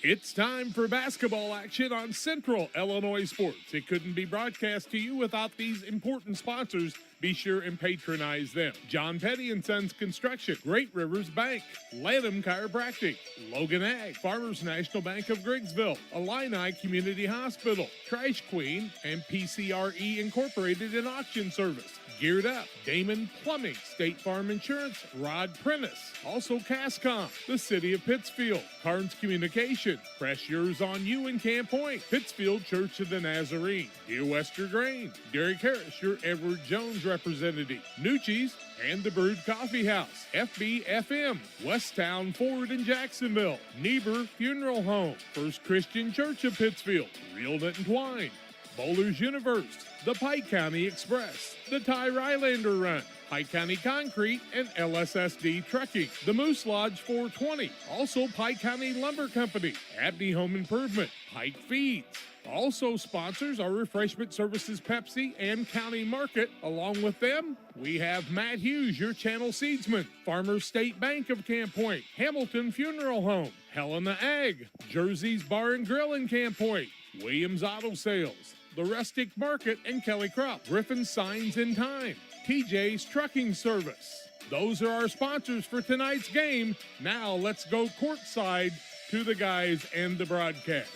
It's time for basketball action on Central Illinois Sports. It couldn't be broadcast to you without these important sponsors. Be sure and patronize them. John Petty & Sons Construction, Great Rivers Bank, Lanham Chiropractic, Logan Ag, Farmers National Bank of Griggsville, Illini Community Hospital, Trash Queen, and PCRE Incorporated in Auction Service. Geared Up, Damon Plumbing, State Farm Insurance, Rod Prentice, also Cascom, the City of Pittsfield, Carnes Communication, Press Yours on You in Camp Point, Pittsfield Church of the Nazarene, Dear Wester Grain, Derek Harris, your Edward Jones representative, Nucci's, and the Brewed Coffee House, FBFM, Westtown Ford in Jacksonville, Niebuhr Funeral Home, First Christian Church of Pittsfield, Real Knit and Twine, Bowlers Universe, the Pike County Express, the Ty Rylander Run, Pike County Concrete, and LSSD Trucking, the Moose Lodge 420, also Pike County Lumber Company, Abney Home Improvement, Pike Feeds. Also sponsors are Refreshment Services Pepsi and County Market. Along with them, we have Matt Hughes, your channel seedsman, Farmers State Bank of Camp Point, Hamilton Funeral Home, Helena Ag, Jersey's Bar and Grill in Camp Point, Williams Auto Sales, the Rustic Market and Kelly Crop, Griffin Signs in Time, TJ's Trucking Service. Those are our sponsors for tonight's game. Now let's go courtside to the guys and the broadcast.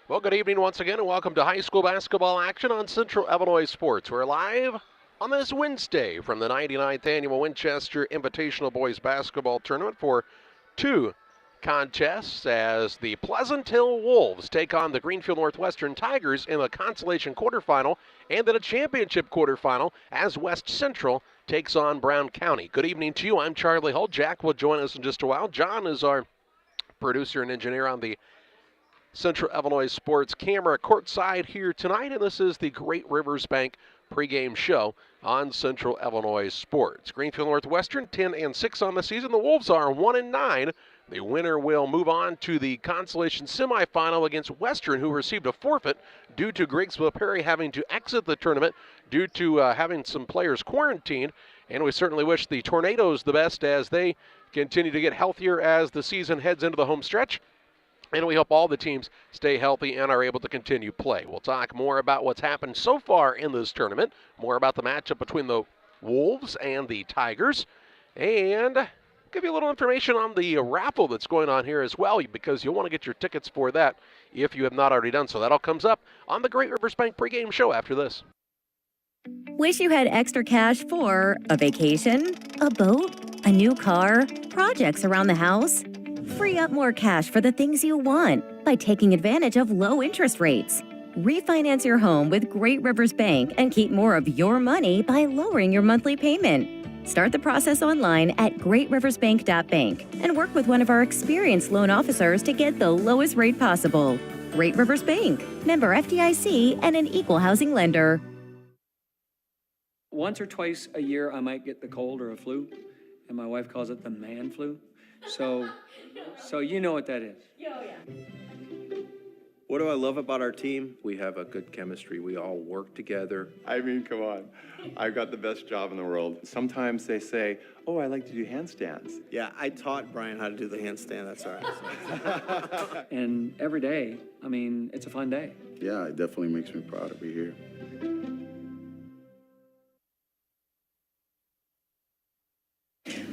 Well, good evening once again, and welcome to high school basketball action on Central Illinois Sports. We're live on this Wednesday from the 99th Annual Winchester Invitational Boys Basketball Tournament for two contests as the Pleasant Hill Wolves take on the Greenfield Northwestern Tigers in the consolation quarterfinal, and then a championship quarterfinal as West Central takes on Brown County. Good evening to you. I'm Charlie Hull. Jack will join us in just a while. John is our producer and engineer on the Central Illinois Sports camera courtside here tonight, and this is the Great Rivers Bank pregame show on Central Illinois Sports. Greenfield Northwestern 10-6 on the season. The Wolves are 1-9. The winner will move on to the consolation semifinal against Western, who received a forfeit due to Griggsville Perry having to exit the tournament due to having some players quarantined. And we certainly wish the Tornadoes the best as they continue to get healthier as the season heads into the home stretch. And we hope all the teams stay healthy and are able to continue play. We'll talk more about what's happened so far in this tournament, more about the matchup between the Wolves and the Tigers, and give you a little information on the raffle that's going on here as well, because you'll want to get your tickets for that if you have not already done so. That all comes up on the Great Rivers Bank pregame show after this. Wish you had extra cash for a vacation, a boat, a new car, projects around the house? Free up more cash for the things you want by taking advantage of low interest rates. Refinance your home with Great Rivers Bank and keep more of your money by lowering your monthly payment. Start the process online at greatriversbank.bank and work with one of our experienced loan officers to get the lowest rate possible. Great Rivers Bank, member FDIC, and an equal housing lender. Once or twice a year, I might get the cold or a flu, and my wife calls it the man flu. So you know what that is. Oh, yeah. What do I love about our team? We have a good chemistry. We all work together. I mean, come on. I've got the best job in the world. Sometimes they say, oh, I like to do handstands. Yeah, I taught Brian how to do the handstand. That's all right. And every day, I mean, it's a fun day. Yeah, it definitely makes me proud to be here.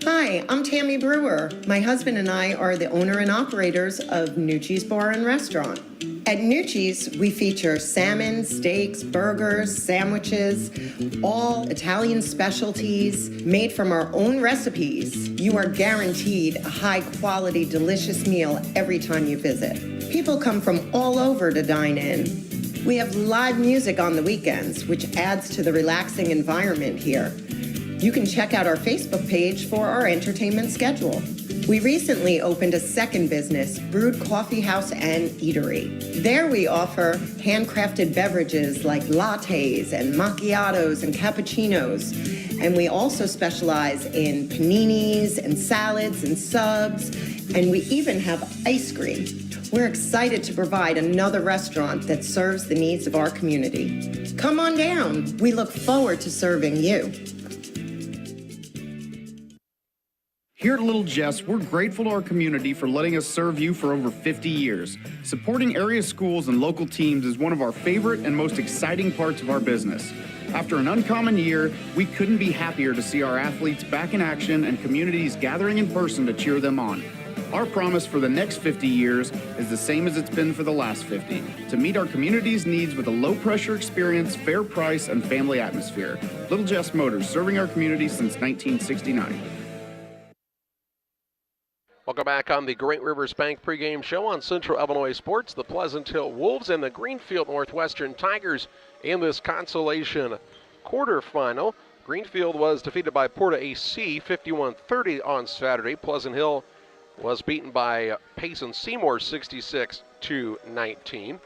Hi, I'm Tammy Brewer. My husband and I are the owner and operators of Nucci's Bar and Restaurant. At Nucci's, we feature salmon, steaks, burgers, sandwiches, all Italian specialties made from our own recipes. You are guaranteed a high-quality, delicious meal every time you visit. People come from all over to dine in. We have live music on the weekends, which adds to the relaxing environment here. You can check out our Facebook page for our entertainment schedule. We recently opened a second business, Brewed Coffee House and Eatery. There we offer handcrafted beverages like lattes and macchiatos and cappuccinos. And we also specialize in paninis and salads and subs. And we even have ice cream. We're excited to provide another restaurant that serves the needs of our community. Come on down. We look forward to serving you. Here at Little Jess, we're grateful to our community for letting us serve you for over 50 years. Supporting area schools and local teams is one of our favorite and most exciting parts of our business. After an uncommon year, we couldn't be happier to see our athletes back in action and communities gathering in person to cheer them on. Our promise for the next 50 years is the same as it's been for the last 50, to meet our community's needs with a low-pressure experience, fair price, and family atmosphere. Little Jess Motors, serving our community since 1969. Welcome back on the Great Rivers Bank pregame show on Central Illinois Sports. The Pleasant Hill Wolves and the Greenfield Northwestern Tigers in this consolation quarterfinal. Greenfield was defeated by Porta AC 51-30 on Saturday. Pleasant Hill was beaten by Payson Seymour 66-19.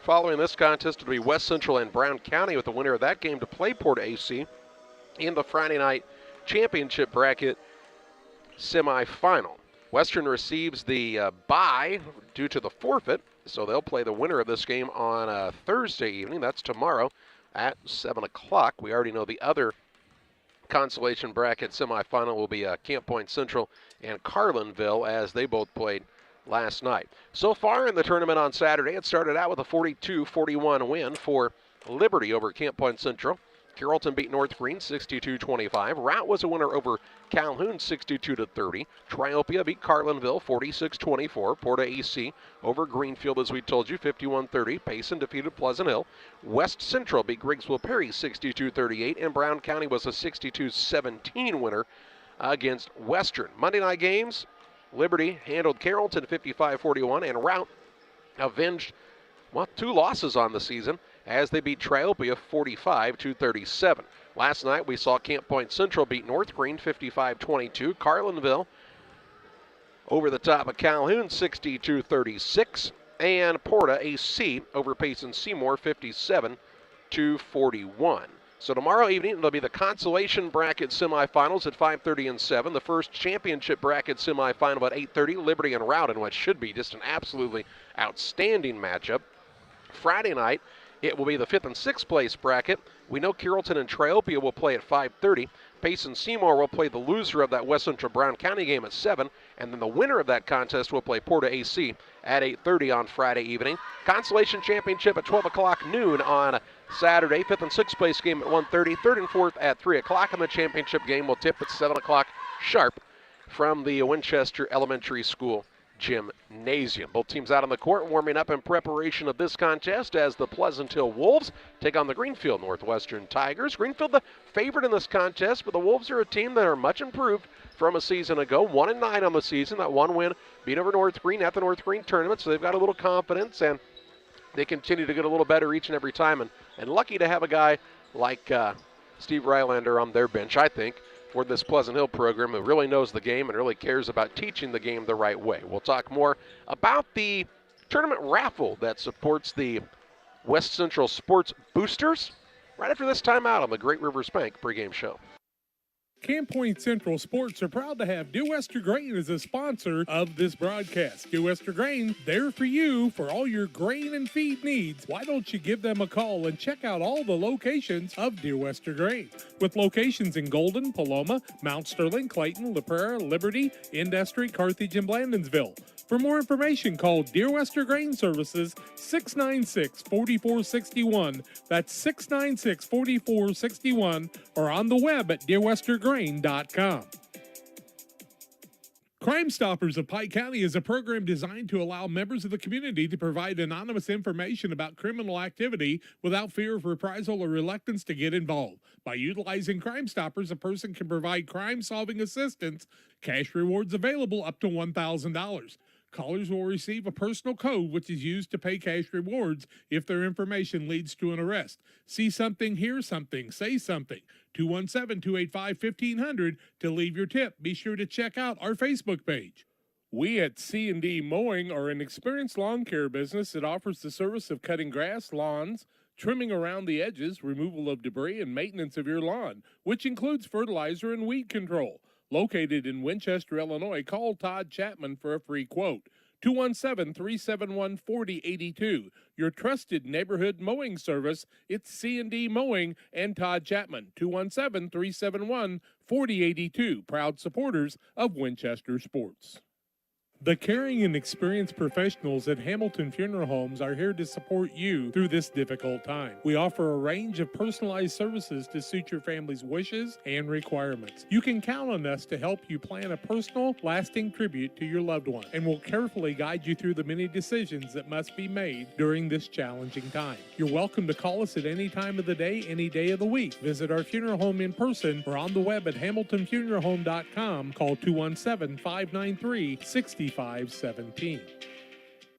Following this contest, it'll be West Central and Brown County with the winner of that game to play Porta AC in the Friday night championship bracket semifinal. Western receives the bye due to the forfeit, so they'll play the winner of this game on Thursday evening. That's tomorrow at 7 o'clock. We already know the other consolation bracket semifinal will be Camp Point Central and Carlinville, as they both played last night. So far in the tournament on Saturday, it started out with a 42-41 win for Liberty over Camp Point Central. Carrollton beat North Green 62-25. Route was a winner over Calhoun 62-30. Triopia beat Carlinville 46-24. Porta AC over Greenfield, as we told you, 51-30. Payson defeated Pleasant Hill. West Central beat Griggsville Perry 62-38. And Brown County was a 62-17 winner against Western. Monday night games, Liberty handled Carrollton 55-41, and Route avenged, well, 2 losses on the season as they beat Triopia 45-37. Last night we saw Camp Point Central beat North Green 55-22. Carlinville over the top of Calhoun 62-36. And Porta AC over Payson Seymour 57-41. So tomorrow evening it'll be the consolation bracket semifinals at 5:30 and 7. The first championship bracket semifinal at 8:30. Liberty and Route in what should be just an absolutely outstanding matchup. Friday night, it will be the 5th and 6th place bracket. We know Carrollton and Triopia will play at 5:30. Payson Seymour will play the loser of that West Central Brown County game at 7. And then the winner of that contest will play Porta AC at 8:30 on Friday evening. Consolation Championship at 12 o'clock noon on Saturday. 5th and 6th place game at 1:30. 3rd and 4th at 3 o'clock. And the championship game will tip at 7 o'clock sharp from the Winchester Elementary School Gymnasium. Both teams out on the court warming up in preparation of this contest as the Pleasant Hill Wolves take on the Greenfield Northwestern Tigers. Greenfield the favorite in this contest, but the Wolves are a team that are much improved from a season ago. 1-9 on the season. That one win beat over North Green at the North Green tournament, so they've got a little confidence and they continue to get a little better each and every time. And lucky to have a guy like Steve Rylander on their bench, I think, for this Pleasant Hill program, who really knows the game and really cares about teaching the game the right way. We'll talk more about the tournament raffle that supports the West Central Sports Boosters right after this timeout on the Great Rivers Bank pregame show. Camp Point Central Sports are proud to have Dear Wester Grain as a sponsor of this broadcast. Dear Wester Grain, there for you for all your grain and feed needs. Why don't you give them a call and check out all the locations of Dear Wester Grain? With locations in Golden, Paloma, Mount Sterling, Clayton, La Prairie, Liberty, Industry, Carthage, and Blandonsville. For more information, call Dear Wester Grain Services 696-4461. That's 696-4461, or on the web at dearwestergrain.com. Crimestoppers of Pike County is a program designed to allow members of the community to provide anonymous information about criminal activity without fear of reprisal or reluctance to get involved. By utilizing Crimestoppers, a person can provide crime-solving assistance, cash rewards available up to $1,000. Callers will receive a personal code which is used to pay cash rewards if their information leads to an arrest. See something, hear something, say something. 217-285-1500 to leave your tip. Be sure to check out our Facebook page. We at C&D Mowing are an experienced lawn care business that offers the service of cutting grass, lawns, trimming around the edges, removal of debris, and maintenance of your lawn, which includes fertilizer and weed control. Located in Winchester, Illinois, call Todd Chapman for a free quote. 217-371-4082. Your trusted neighborhood mowing service, it's C&D Mowing and Todd Chapman. 217-371-4082. Proud supporters of Winchester Sports. The caring and experienced professionals at Hamilton Funeral Homes are here to support you through this difficult time. We offer a range of personalized services to suit your family's wishes and requirements. You can count on us to help you plan a personal, lasting tribute to your loved one, and we'll carefully guide you through the many decisions that must be made during this challenging time. You're welcome to call us at any time of the day, any day of the week. Visit our funeral home in person or on the web at hamiltonfuneralhome.com. Call 217-593-6517.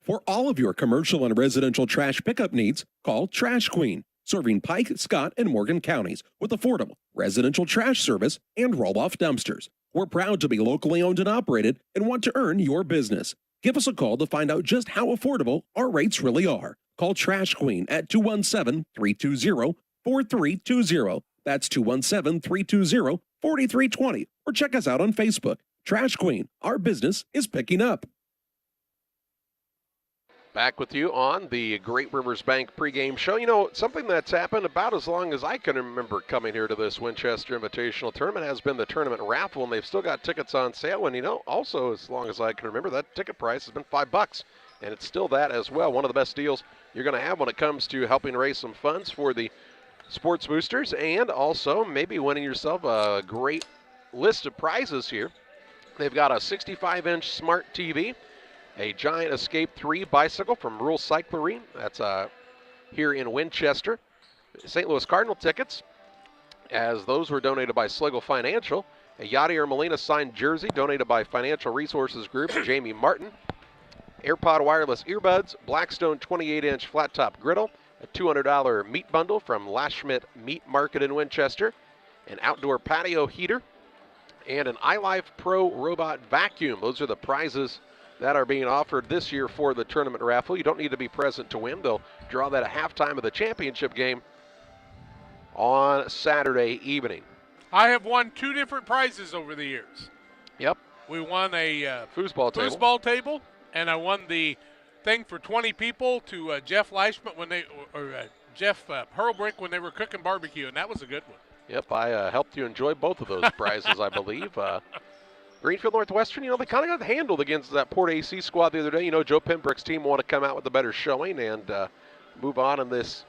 For all of your commercial and residential trash pickup needs, call Trash Queen, serving Pike, Scott, and Morgan counties with affordable residential trash service and roll-off dumpsters. We're proud to be locally owned and operated and want to earn your business. Give us a call to find out just how affordable our rates really are. Call Trash Queen at 217-320-4320. That's 217-320-4320. Or check us out on Facebook. Trash Queen, our business is picking up. Back with you on the Great Rivers Bank pregame show. You know, something that's happened about as long as I can remember coming here to this Winchester Invitational Tournament has been the tournament raffle, and they've still got tickets on sale. And, you know, also as long as I can remember, that ticket price has been $5, and it's still that as well. One of the best deals you're going to have when it comes to helping raise some funds for the sports boosters, and also maybe winning yourself a great list of prizes here. They've got a 65-inch smart TV, a Giant Escape 3 bicycle from Rural Cyclery. That's here in Winchester. St. Louis Cardinal tickets, as those were donated by Sligo Financial. A Yadier Molina signed jersey donated by Financial Resources Group, Jamie Martin. AirPod wireless earbuds, Blackstone 28-inch flat-top griddle, a $200 meat bundle from Lashmit Meat Market in Winchester, an outdoor patio heater, and an iLife Pro robot vacuum. Those are the prizes that are being offered this year for the tournament raffle. You don't need to be present to win. They'll draw that at halftime of the championship game on Saturday evening. I have won 2 different prizes over the years. Yep. We won a foosball table, and I won the thing for 20 people to Jeff Lashman Jeff Hurlbrink when they were cooking barbecue, and that was a good one. Yep, I helped you enjoy both of those prizes, I believe. Greenfield Northwestern, you know, they kind of got handled against that Port AC squad the other day. You know, Joe Pembroke's team want to come out with a better showing and move on in this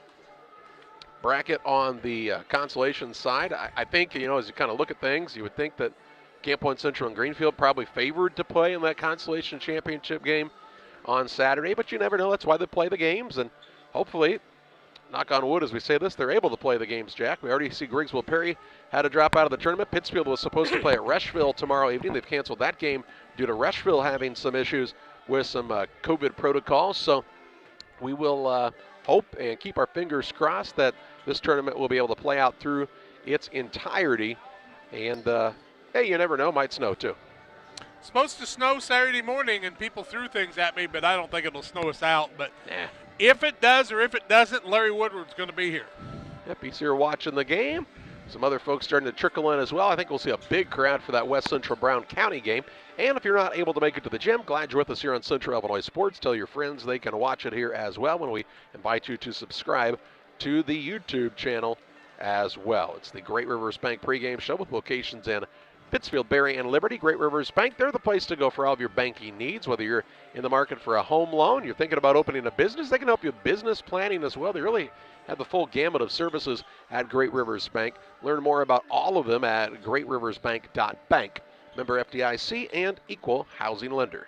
bracket on the consolation side. I think, you know, as you kind of look at things, you would think that Camp Point Central and Greenfield probably favored to play in that consolation championship game on Saturday, but you never know. That's why they play the games, and hopefully, knock on wood as we say this, they're able to play the games, Jack. We already see Griggsville Perry had to drop out of the tournament. Pittsfield was supposed to play at Rushville tomorrow evening. They've canceled that game due to Rushville having some issues with some COVID protocols. So we will hope and keep our fingers crossed that this tournament will be able to play out through its entirety. And, hey, you never know, might snow too. It's supposed to snow Saturday morning, and people threw things at me, but I don't think it'll snow us out. But if it does or if it doesn't, Larry Woodward's going to be here. Yep, he's here watching the game. Some other folks starting to trickle in as well. I think we'll see a big crowd for that West Central Brown County game. And if you're not able to make it to the gym, glad you're with us here on Central Illinois Sports. Tell your friends they can watch it here as well when we invite you to subscribe to the YouTube channel as well. It's the Great Rivers Bank pregame show with locations in Pittsfield, Berry, and Liberty. Great Rivers Bank, they're the place to go for all of your banking needs. Whether you're in the market for a home loan, you're thinking about opening a business, they can help you with business planning as well. They really have the full gamut of services at Great Rivers Bank. Learn more about all of them at greatriversbank.bank. Member FDIC and equal housing lender.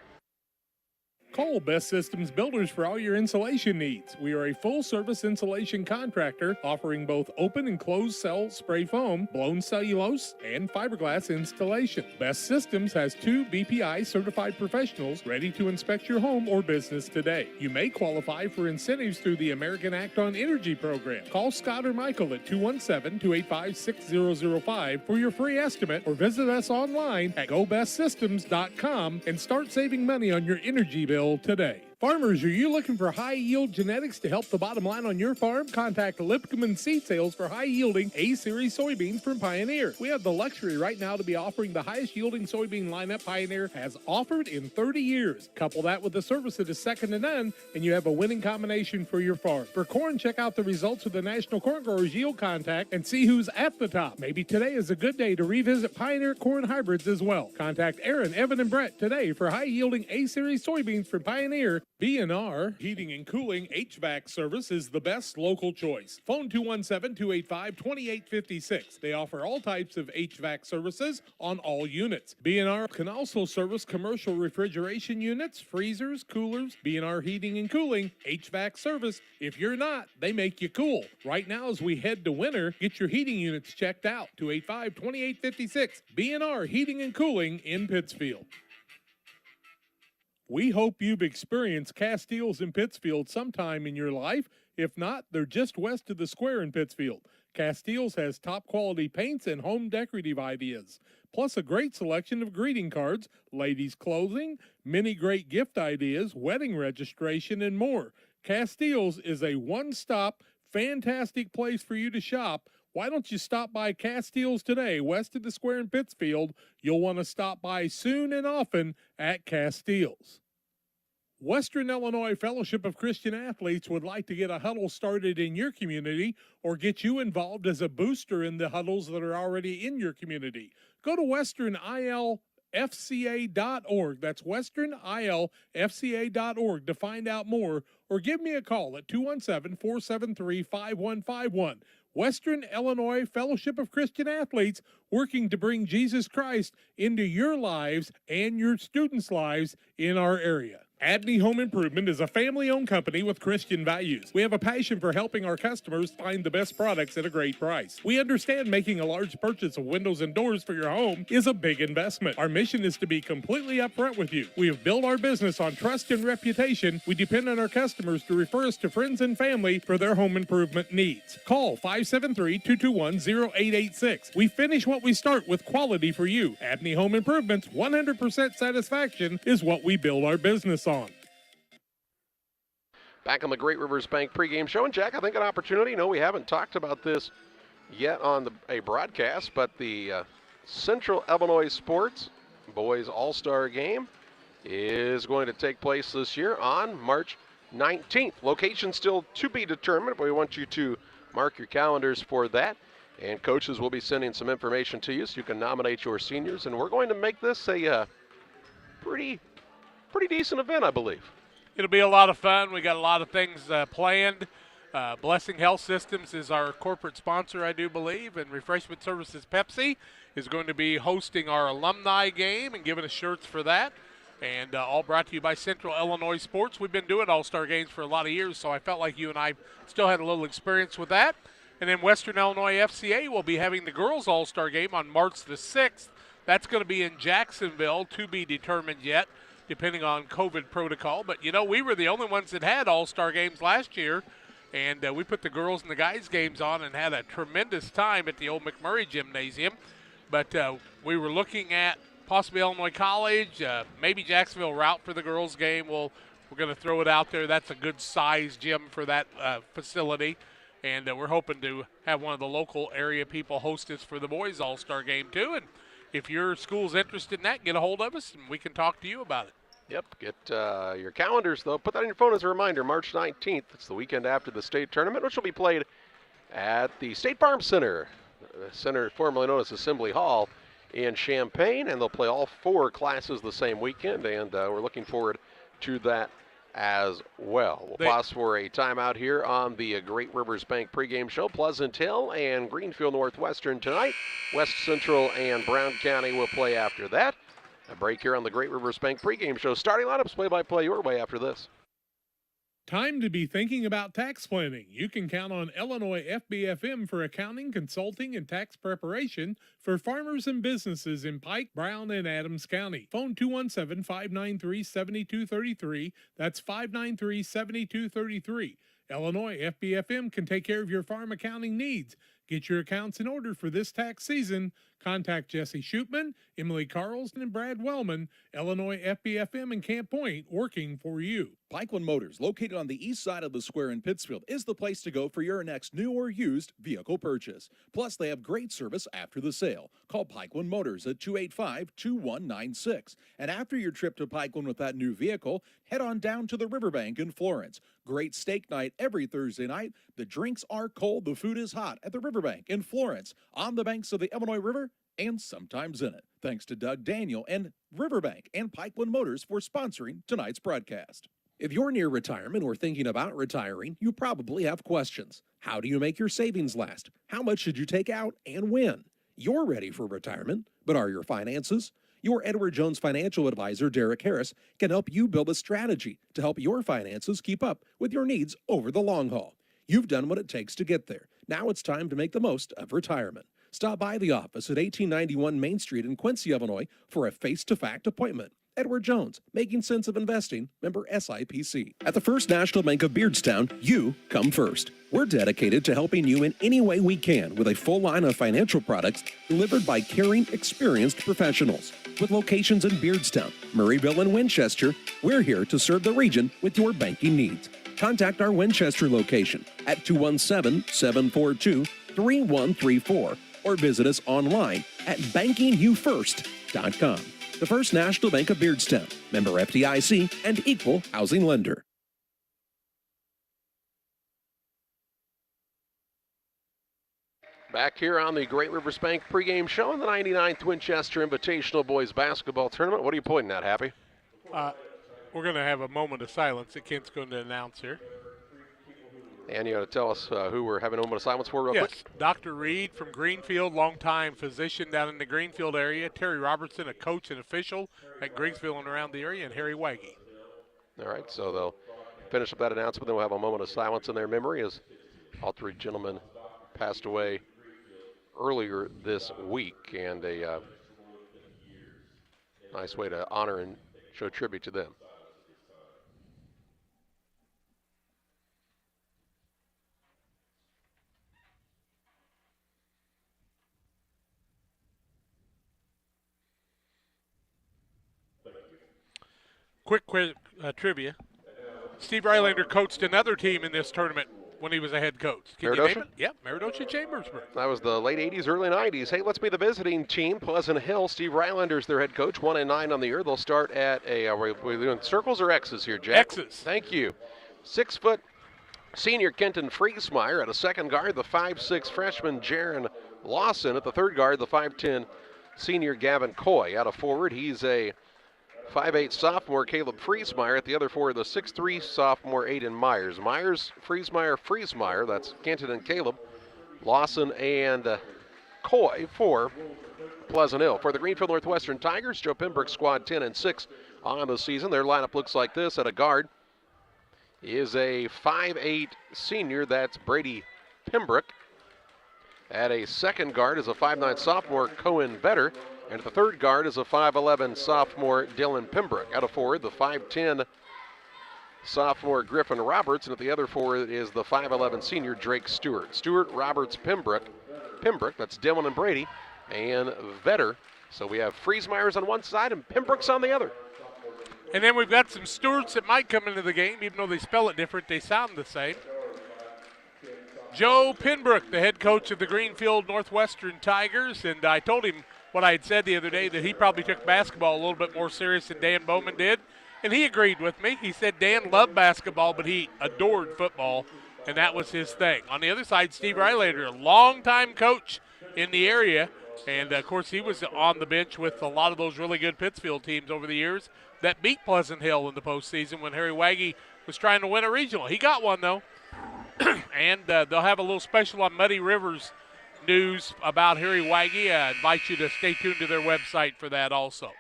Call Best Systems Builders for all your insulation needs. We are a full-service insulation contractor offering both open and closed cell spray foam, blown cellulose, and fiberglass installation. Best Systems has 2 BPI certified professionals ready to inspect your home or business today. You may qualify for incentives through the American Act on Energy program. Call Scott or Michael at 217-285-6005 for your free estimate, or visit us online at gobestsystems.com and start saving money on your energy bill today. Farmers, are you looking for high-yield genetics to help the bottom line on your farm? Contact Lipcomb Seed Sales for high-yielding A-Series soybeans from Pioneer. We have the luxury right now to be offering the highest-yielding soybean lineup Pioneer has offered in 30 years. Couple that with a service that is second to none, and you have a winning combination for your farm. For corn, check out the results of the National Corn Growers Yield Contact and see who's at the top. Maybe today is a good day to revisit Pioneer corn hybrids as well. Contact Aaron, Evan, and Brett today for high-yielding A-Series soybeans from Pioneer. B&R Heating and Cooling HVAC service is the best local choice. Phone 217-285-2856. They offer all types of HVAC services on all units. B&R can also service commercial refrigeration units, freezers, coolers. B&R Heating and Cooling HVAC service. If you're not, they make you cool. Right now as we head to winter, get your heating units checked out. 285-2856. B&R Heating and Cooling in Pittsfield. We hope you've experienced Castiles in Pittsfield sometime in your life. If not, they're just west of the square in Pittsfield. Castiles has top quality paints and home decorative ideas, plus a great selection of greeting cards, ladies' clothing, many great gift ideas, wedding registration, and more. Castiles is a one-stop, fantastic place for you to shop. Why don't you stop by Castiles today, west of the square in Pittsfield? You'll want to stop by soon and often at Castiles. Western Illinois Fellowship of Christian Athletes would like to get a huddle started in your community or get you involved as a booster in the huddles that are already in your community. Go to westernilfca.org. That's westernilfca.org to find out more, or give me a call at 217-473-5151. Western Illinois Fellowship of Christian Athletes, working to bring Jesus Christ into your lives and your students' lives in our area. Abney Home Improvement is a family-owned company with Christian values. We have a passion for helping our customers find the best products at a great price. We understand making a large purchase of windows and doors for your home is a big investment. Our mission is to be completely upfront with you. We have built our business on trust and reputation. We depend on our customers to refer us to friends and family for their home improvement needs. Call 573-221-0886. We finish what we start with quality for you. Abney Home Improvements, 100% satisfaction is what we build our business on. Back on the Great Rivers Bank pregame show, and Jack, I think an opportunity. No, we haven't talked about this yet on a broadcast, but the Central Illinois Sports Boys All-Star Game is going to take place this year on March 19th. Location still to be determined, but we want you to mark your calendars for that. And coaches will be sending some information to you so you can nominate your seniors. And we're going to make this a pretty decent event, I believe. It'll be a lot of fun. We got a lot of things planned. Blessing Health Systems is our corporate sponsor, I do believe, and Refreshment Services Pepsi is going to be hosting our alumni game and giving us shirts for that. And all brought to you by Central Illinois Sports. We've been doing All-Star games for a lot of years, so I felt like you and I still had a little experience with that. And then Western Illinois FCA will be having the girls All-Star game on March the 6th. That's going to be in Jacksonville, to be determined yet, depending on COVID protocol. But, you know, we were the only ones that had All-Star games last year, and we put the girls and the guys games on and had a tremendous time at the old McMurray Gymnasium. But we were looking at possibly Illinois College, maybe Jacksonville route for the girls game. We're going to throw it out there. That's a good size gym for that facility. And we're hoping to have one of the local area people host us for the boys All-Star game too. And if your school's interested in that, get a hold of us and we can talk to you about it. Yep, get your calendars, though. Put that on your phone as a reminder, March 19th. It's the weekend after the state tournament, which will be played at the State Farm Center, formerly known as Assembly Hall in Champaign, and they'll play all 4 classes the same weekend, and we're looking forward to that as well. We'll pause for a timeout here on the Great Rivers Bank pregame show. Pleasant Hill and Greenfield Northwestern tonight. West Central and Brown County will play after that. A break here on the Great Rivers Bank pregame show. Starting lineups, play-by-play your way after this. Time to be thinking about tax planning. You can count on Illinois FBFM for accounting, consulting, and tax preparation for farmers and businesses in Pike, Brown, and Adams County. Phone 217-593-7233. That's 593-7233. Illinois FBFM can take care of your farm accounting needs. Get your accounts in order for this tax season. Contact Jesse Shootman, Emily Carlson, and Brad Wellman, Illinois FBFM in Camp Point, working for you. Pikeland Motors, located on the east side of the square in Pittsfield, is the place to go for your next new or used vehicle purchase. Plus, they have great service after the sale. Call Pikeland Motors at 285-2196. And after your trip to Pikeland with that new vehicle, head on down to the Riverbank in Florence. Great steak night every Thursday night. The drinks are cold, the food is hot at the Riverbank in Florence, on the banks of the Illinois River, and sometimes in it. Thanks to Doug Daniel and Riverbank and Pikeland Motors for sponsoring tonight's broadcast. If you're near retirement or thinking about retiring, you probably have questions. How do you make your savings last? How much should you take out and when? You're ready for retirement, but are your finances? Your Edward Jones financial advisor, Derek Harris, can help you build a strategy to help your finances keep up with your needs over the long haul. You've done what it takes to get there. Now it's time to make the most of retirement. Stop by the office at 1891 Main Street in Quincy, Illinois for a face-to-fact appointment. Edward Jones, making sense of investing, member SIPC. At the First National Bank of Beardstown, you come first. We're dedicated to helping you in any way we can with a full line of financial products delivered by caring, experienced professionals. With locations in Beardstown, Murrayville, and Winchester, we're here to serve the region with your banking needs. Contact our Winchester location at 217-742-3134 or visit us online at bankingyoufirst.com. The First National Bank of Beardstown, member FDIC, and equal housing lender. Back here on the Great Rivers Bank pregame show in the 99th Winchester Invitational Boys Basketball Tournament. What are you pointing at, Happy? We're going to have a moment of silence that Kent's going to announce here. And you got to tell us who we're having a moment of silence for real quick. Dr. Reed from Greenfield, longtime physician down in the Greenfield area. Terry Robertson, a coach and official at Greenfield and around the area, and Harry Waggy. All right, so they'll finish up that announcement. Then we'll have a moment of silence in their memory as all three gentlemen passed away earlier this week, and a nice way to honor and show tribute to them. Quick trivia. Steve Rylander coached another team in this tournament when he was a head coach. Can you name it? Yep, Meredosia Chambersburg. That was the late 80s, early 90s. Hey, let's be the visiting team. Pleasant Hill, Steve Rylander's their head coach, 1-9 on the year. They'll start at a, are we doing circles or X's here, Jack? X's. Thank you. 6-foot senior Kenton Friesmeyer at a second guard, the 5'6 freshman Jaron Lawson. At the third guard, the 5'10 senior Gavin Coy. Out of forward, he's a 5'8 sophomore Caleb Friesmeyer. At the other four, the 6'3 sophomore Aiden Myers. Myers, Friesmeyer, that's Kenton and Caleb. Lawson and Coy for Pleasant Hill. For the Greenfield Northwestern Tigers, Joe Pembroke squad 10-6 on the season. Their lineup looks like this. At a guard is a 5'8 senior, that's Brady Pembroke. At a second guard is a 5'9 sophomore Cohen Vetter. And at the third guard is a 5'11 sophomore Dylan Pembroke. Out of forward, the 5'10 sophomore Griffin Roberts. And at the other forward is the 5'11 senior Drake Stewart. Stewart, Roberts, Pembroke, that's Dylan and Brady, and Vetter. So we have Friesmeyers on one side and Pembroke's on the other. And then we've got some Stewarts that might come into the game, even though they spell it different, they sound the same. Joe Pembroke, the head coach of the Greenfield Northwestern Tigers, and I told him what I had said the other day, that he probably took basketball a little bit more serious than Dan Bowman did, and he agreed with me. He said Dan loved basketball, but he adored football, and that was his thing. On the other side, Steve Rylander, a longtime coach in the area, and of course he was on the bench with a lot of those really good Pittsfield teams over the years that beat Pleasant Hill in the postseason when Harry Waggy was trying to win a regional. He got one, though, and they'll have a little special on Muddy Rivers news about Harry Waggy. I invite you to stay tuned to their website for that also.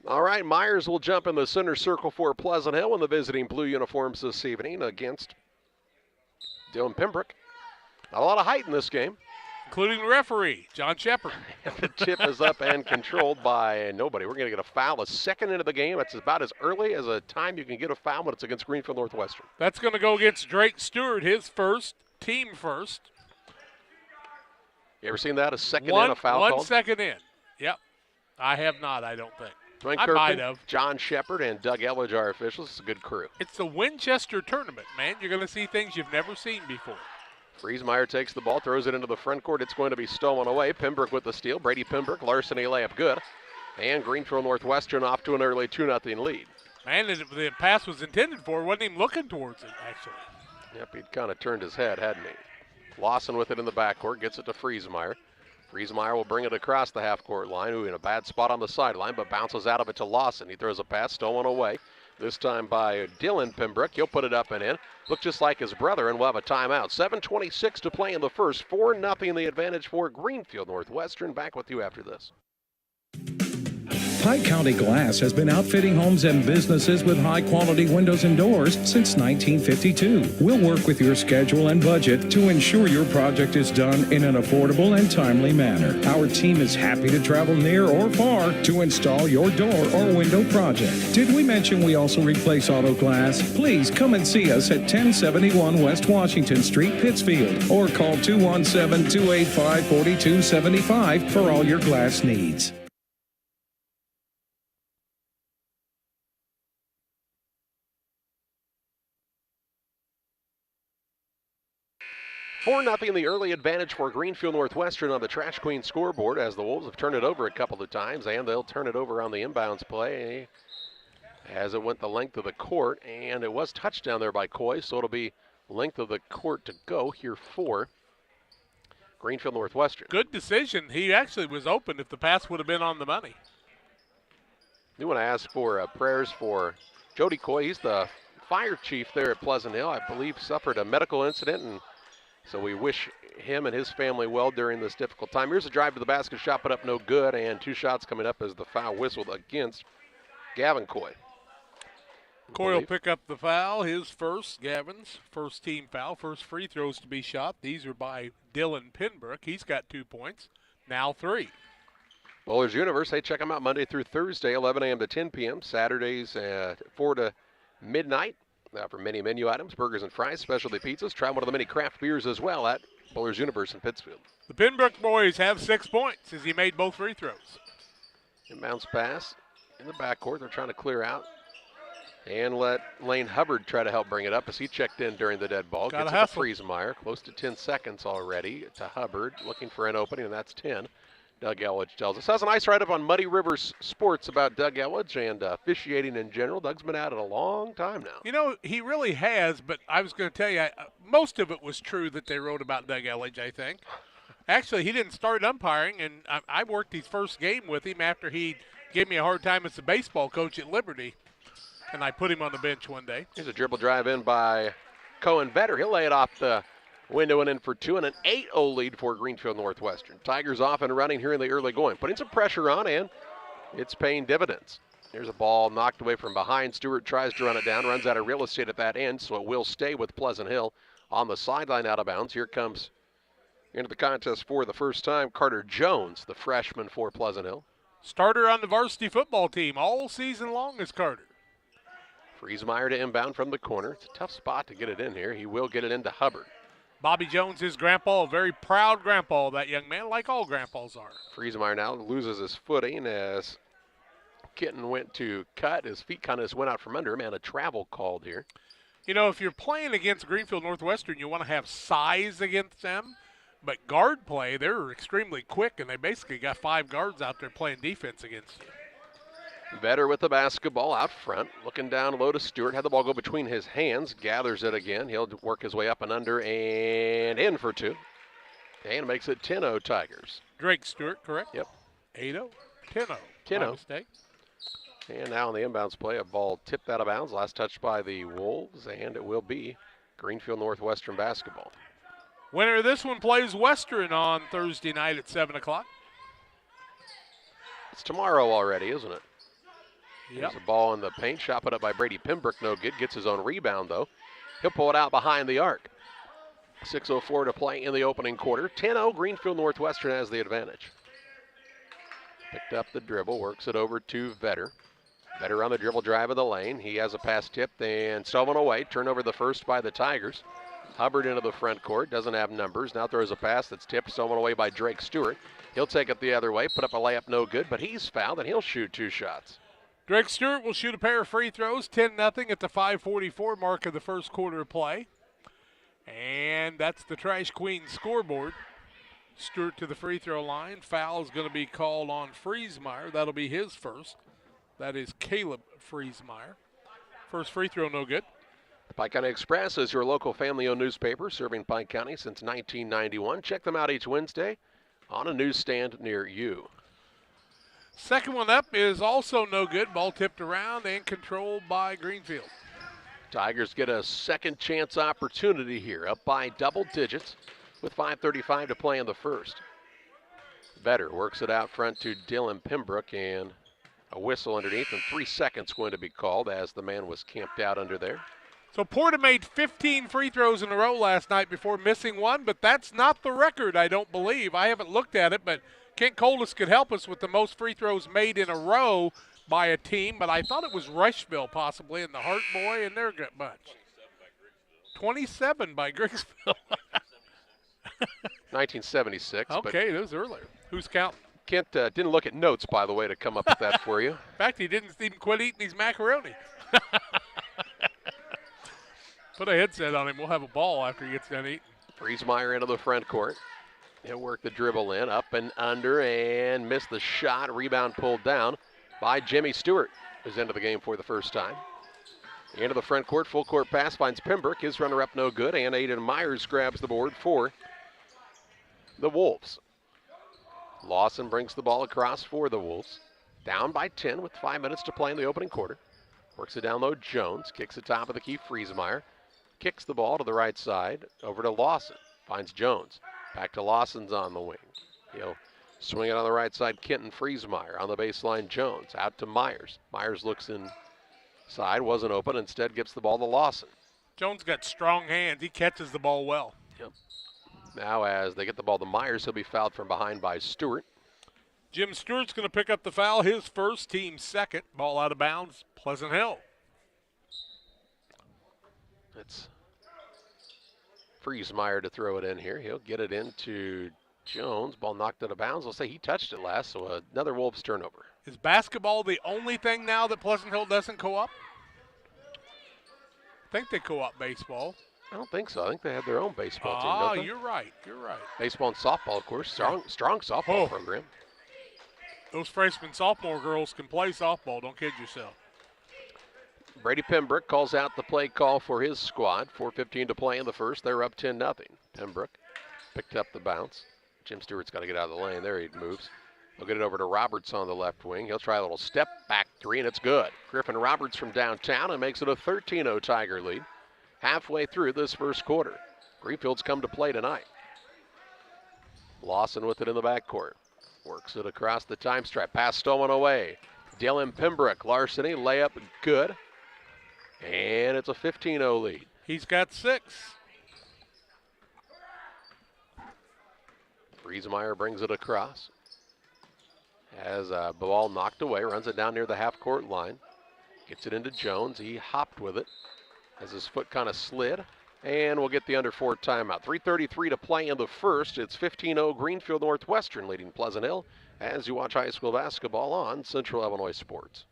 All right, Myers will jump in the center circle for Pleasant Hill in the visiting blue uniforms this evening against Dylan Pembroke. Not a lot of height in this game. including the referee, John Shepard. The tip is up and controlled by nobody. We're going to get a foul a second into the game. It's about as early as a time you can get a foul when it's against Greenfield Northwestern. That's going to go against Drake Stewart, his first, team first. You ever seen that? A second in, a foul called? 1 second in. Yep. I have not, I don't think. Dwayne I Kirkman, might have. John Shepard, and Doug Elledge are officials. It's a good crew. It's the Winchester tournament, man. You're going to see things you've never seen before. Friesmeyer takes the ball, throws it into the front court. It's going to be stolen away. Pembroke with the steal. Brady Pembroke, larceny layup good. And Greenfield Northwestern off to an early 2-0 lead. Man, the pass was intended for. Wasn't even looking towards it, actually. Yep, he'd kind of turned his head, hadn't he? Lawson with it in the backcourt, gets it to Friesmeyer. Friesmeyer will bring it across the half-court line, who in a bad spot on the sideline, but bounces out of it to Lawson. He throws a pass, stolen away. This time by Dylan Pembroke. He'll put it up and in. Look just like his brother, and we'll have a timeout. 7:26 to play in the first. 4-0 the advantage for Greenfield Northwestern. Back with you after this. Pike County Glass has been outfitting homes and businesses with high-quality windows and doors since 1952. We'll work with your schedule and budget to ensure your project is done in an affordable and timely manner. Our team is happy to travel near or far to install your door or window project. Did we mention we also replace auto glass? Please come and see us at 1071 West Washington Street, Pittsfield, or call 217-285-4275 for all your glass needs. 4-0 the early advantage for Greenfield Northwestern on the Trash Queen scoreboard, as the Wolves have turned it over a couple of times, and they'll turn it over on the inbounds play as it went the length of the court, and it was touchdown there by Coy, so it'll be length of the court to go here for Greenfield Northwestern. Good decision. He actually was open if the pass would have been on the money. We want to ask for prayers for Jody Coy. He's the fire chief there at Pleasant Hill. I believe suffered a medical incident, and so we wish him and his family well during this difficult time. Here's a drive to the basket, shot put up no good, and two shots coming up as the foul whistled against Gavin Coy. Coy will pick up the foul, his first, Gavin's first team foul, first free throws to be shot. These are by Dylan Pembroke. He's got 2 points, now 3. Bowlers Universe, hey, check them out Monday through Thursday, 11 a.m. to 10 p.m., Saturdays 4 to midnight. For many menu items, burgers and fries, specialty pizzas. Try one of the many craft beers as well at Bowlers Universe in Pittsfield. The Pembroke boys have 6 points as he made both free throws. Inbounds pass in the backcourt. They're trying to clear out and let Lane Hubbard try to help bring it up as he checked in during the dead ball. Gets it to Friesmeyer. Close to 10 seconds already to Hubbard, looking for an opening, and that's 10. Doug Elledge tells us. Has a nice write-up on Muddy Rivers Sports about Doug Elledge and officiating in general. Doug's been at it a long time now. You know, he really has, but I was going to tell you, most of it was true that they wrote about Doug Elledge, I think. Actually, he didn't start umpiring, and I worked his first game with him after he gave me a hard time as a baseball coach at Liberty, and I put him on the bench one day. Here's a dribble drive in by Cohen Vetter. He'll lay it off the window and in for 2, and an 8-0 lead for Greenfield Northwestern. Tigers off and running here in the early going. Putting some pressure on, and it's paying dividends. There's a ball knocked away from behind. Stewart tries to run it down, runs out of real estate at that end, so it will stay with Pleasant Hill on the sideline out of bounds. Here comes into the contest for the first time Carter Jones, the freshman for Pleasant Hill. Starter on the varsity football team all season long is Carter. Friesmeyer to inbound from the corner. It's a tough spot to get it in here. He will get it into Hubbard. Bobby Jones, his grandpa, a very proud grandpa, that young man, like all grandpas are. Friesmeyer now loses his footing as Kitten went to cut. His feet kind of just went out from under him, and a travel called here. You know, if you're playing against Greenfield Northwestern, you want to have size against them. But guard play, they're extremely quick, and they basically got 5 guards out there playing defense against you. Vetter with the basketball out front, looking down low to Stewart. Had the ball go between his hands, gathers it again. He'll work his way up and under and in for 2. And makes it 10-0 Tigers. Drake Stewart, correct? Yep. 8-0, 10-0. 10-0. Mistake. And now on the inbounds play, a ball tipped out of bounds. Last touch by the Wolves, and it will be Greenfield Northwestern basketball. Winner of this one plays Western on Thursday night at 7 o'clock. It's tomorrow already, isn't it? Yep. There's a ball in the paint, shot put up by Brady Pembroke, no good. Gets his own rebound, though. He'll pull it out behind the arc. 6:04 to play in the opening quarter. 10-0, Greenfield Northwestern has the advantage. Picked up the dribble, works it over to Vetter. Vetter on the dribble drive of the lane. He has a pass tipped and stolen away. Turnover the first by the Tigers. Hubbard into the front court, doesn't have numbers. Now throws a pass that's tipped, stolen away by Drake Stewart. He'll take it the other way, put up a layup, no good, but he's fouled and he'll shoot 2 shots. Drake Stewart will shoot a pair of free throws, 10-0 at the 5:44 mark of the first quarter of play. And that's the Trash Queen scoreboard. Stewart to the free throw line. Foul is going to be called on Friesmeyer. That'll be his first. That is Caleb Friesmeyer. First free throw, no good. The Pike County Express is your local family-owned newspaper serving Pike County since 1991. Check them out each Wednesday on a newsstand near you. Second one up is also no good. Ball tipped around and controlled by Greenfield. Tigers get a second chance opportunity here, up by double digits with 5:35 to play in the first. Vetter works it out front to Dylan Pembroke, and a whistle underneath, and 3 seconds going to be called as the man was camped out under there. So Porta made 15 free throws in a row last night before missing one, but that's not the record, I don't believe. I haven't looked at it, but Kent Coldis could help us with the most free throws made in a row by a team, but I thought it was Rushville possibly and the Hart Boy and their good bunch. 27 by Griggsville. 1976. Okay, that was earlier. Who's counting? Kent didn't look at notes, by the way, to come up with that for you. In fact, he didn't even quit eating his macaroni. Put a headset on him. We'll have a ball after he gets done eating. Friesmeyer into the front court. He'll work the dribble in, up and under, and missed the shot. Rebound pulled down by Jimmy Stewart, who's into the game for the first time. Into the front court, full court pass finds Pembroke. His runner-up no good, and Aiden Myers grabs the board for the Wolves. Lawson brings the ball across for the Wolves. Down by 10 with 5 minutes to play in the opening quarter. Works it down low, Jones. Kicks it top of the key, Friesmeyer. Kicks the ball to the right side, over to Lawson. Finds Jones. Back to Lawson's on the wing. He'll swing it on the right side, Kenton Friesmeyer. On the baseline, Jones. Out to Myers. Myers looks inside, wasn't open, instead gives the ball to Lawson. Jones got strong hands. He catches the ball well. Yep. Now as they get the ball to Myers, he'll be fouled from behind by Stewart. Jim Stewart's going to pick up the foul, his first, team second. Ball out of bounds, Pleasant Hill. It's Friesmeyer to throw it in here. He'll get it into Jones. Ball knocked out of bounds. I'll say he touched it last, so another Wolves turnover. Is basketball the only thing now that Pleasant Hill doesn't co-op? I think they co-op baseball. I don't think so. I think they have their own baseball team, don't they? You're right. You're right. Baseball and softball, of course. Strong softball program. Those freshman sophomore girls can play softball. Don't kid yourself. Brady Pembroke calls out the play call for his squad. 4:15 to play in the first. They're up 10-0. Pembroke picked up the bounce. Jim Stewart's got to get out of the lane. There he moves. They'll get it over to Roberts on the left wing. He'll try a little step back three, and it's good. Griffin Roberts from downtown and makes it a 13-0 Tiger lead. Halfway through this first quarter. Greenfield's come to play tonight. Lawson with it in the backcourt. Works it across the time stripe. Pass stolen away. Dylan Pembroke, larceny, layup good. And it's a 15-0 lead. He's got 6. Friesmeyer brings it across. Has a ball knocked away, runs it down near the half-court line. Gets it into Jones. He hopped with it as his foot kind of slid. And we'll get the under 4 timeout. 3:33 to play in the first. It's 15-0 Greenfield Northwestern leading Pleasant Hill as you watch high school basketball on Central Illinois Sports.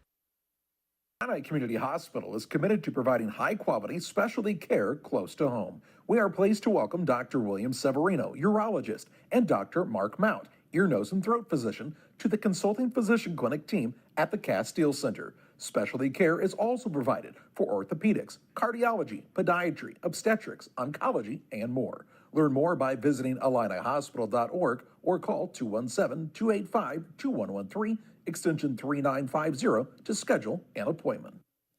Illinois Community Hospital is committed to providing high-quality specialty care close to home. We are pleased to welcome Dr. William Severino, urologist, and Dr. Mark Mount, ear, nose, and throat physician, to the consulting physician clinic team at the Castile Center. Specialty care is also provided for orthopedics, cardiology, podiatry, obstetrics, oncology, and more. Learn more by visiting IlliniHospital.org or call 217-285-2113, extension 3950 to schedule an appointment.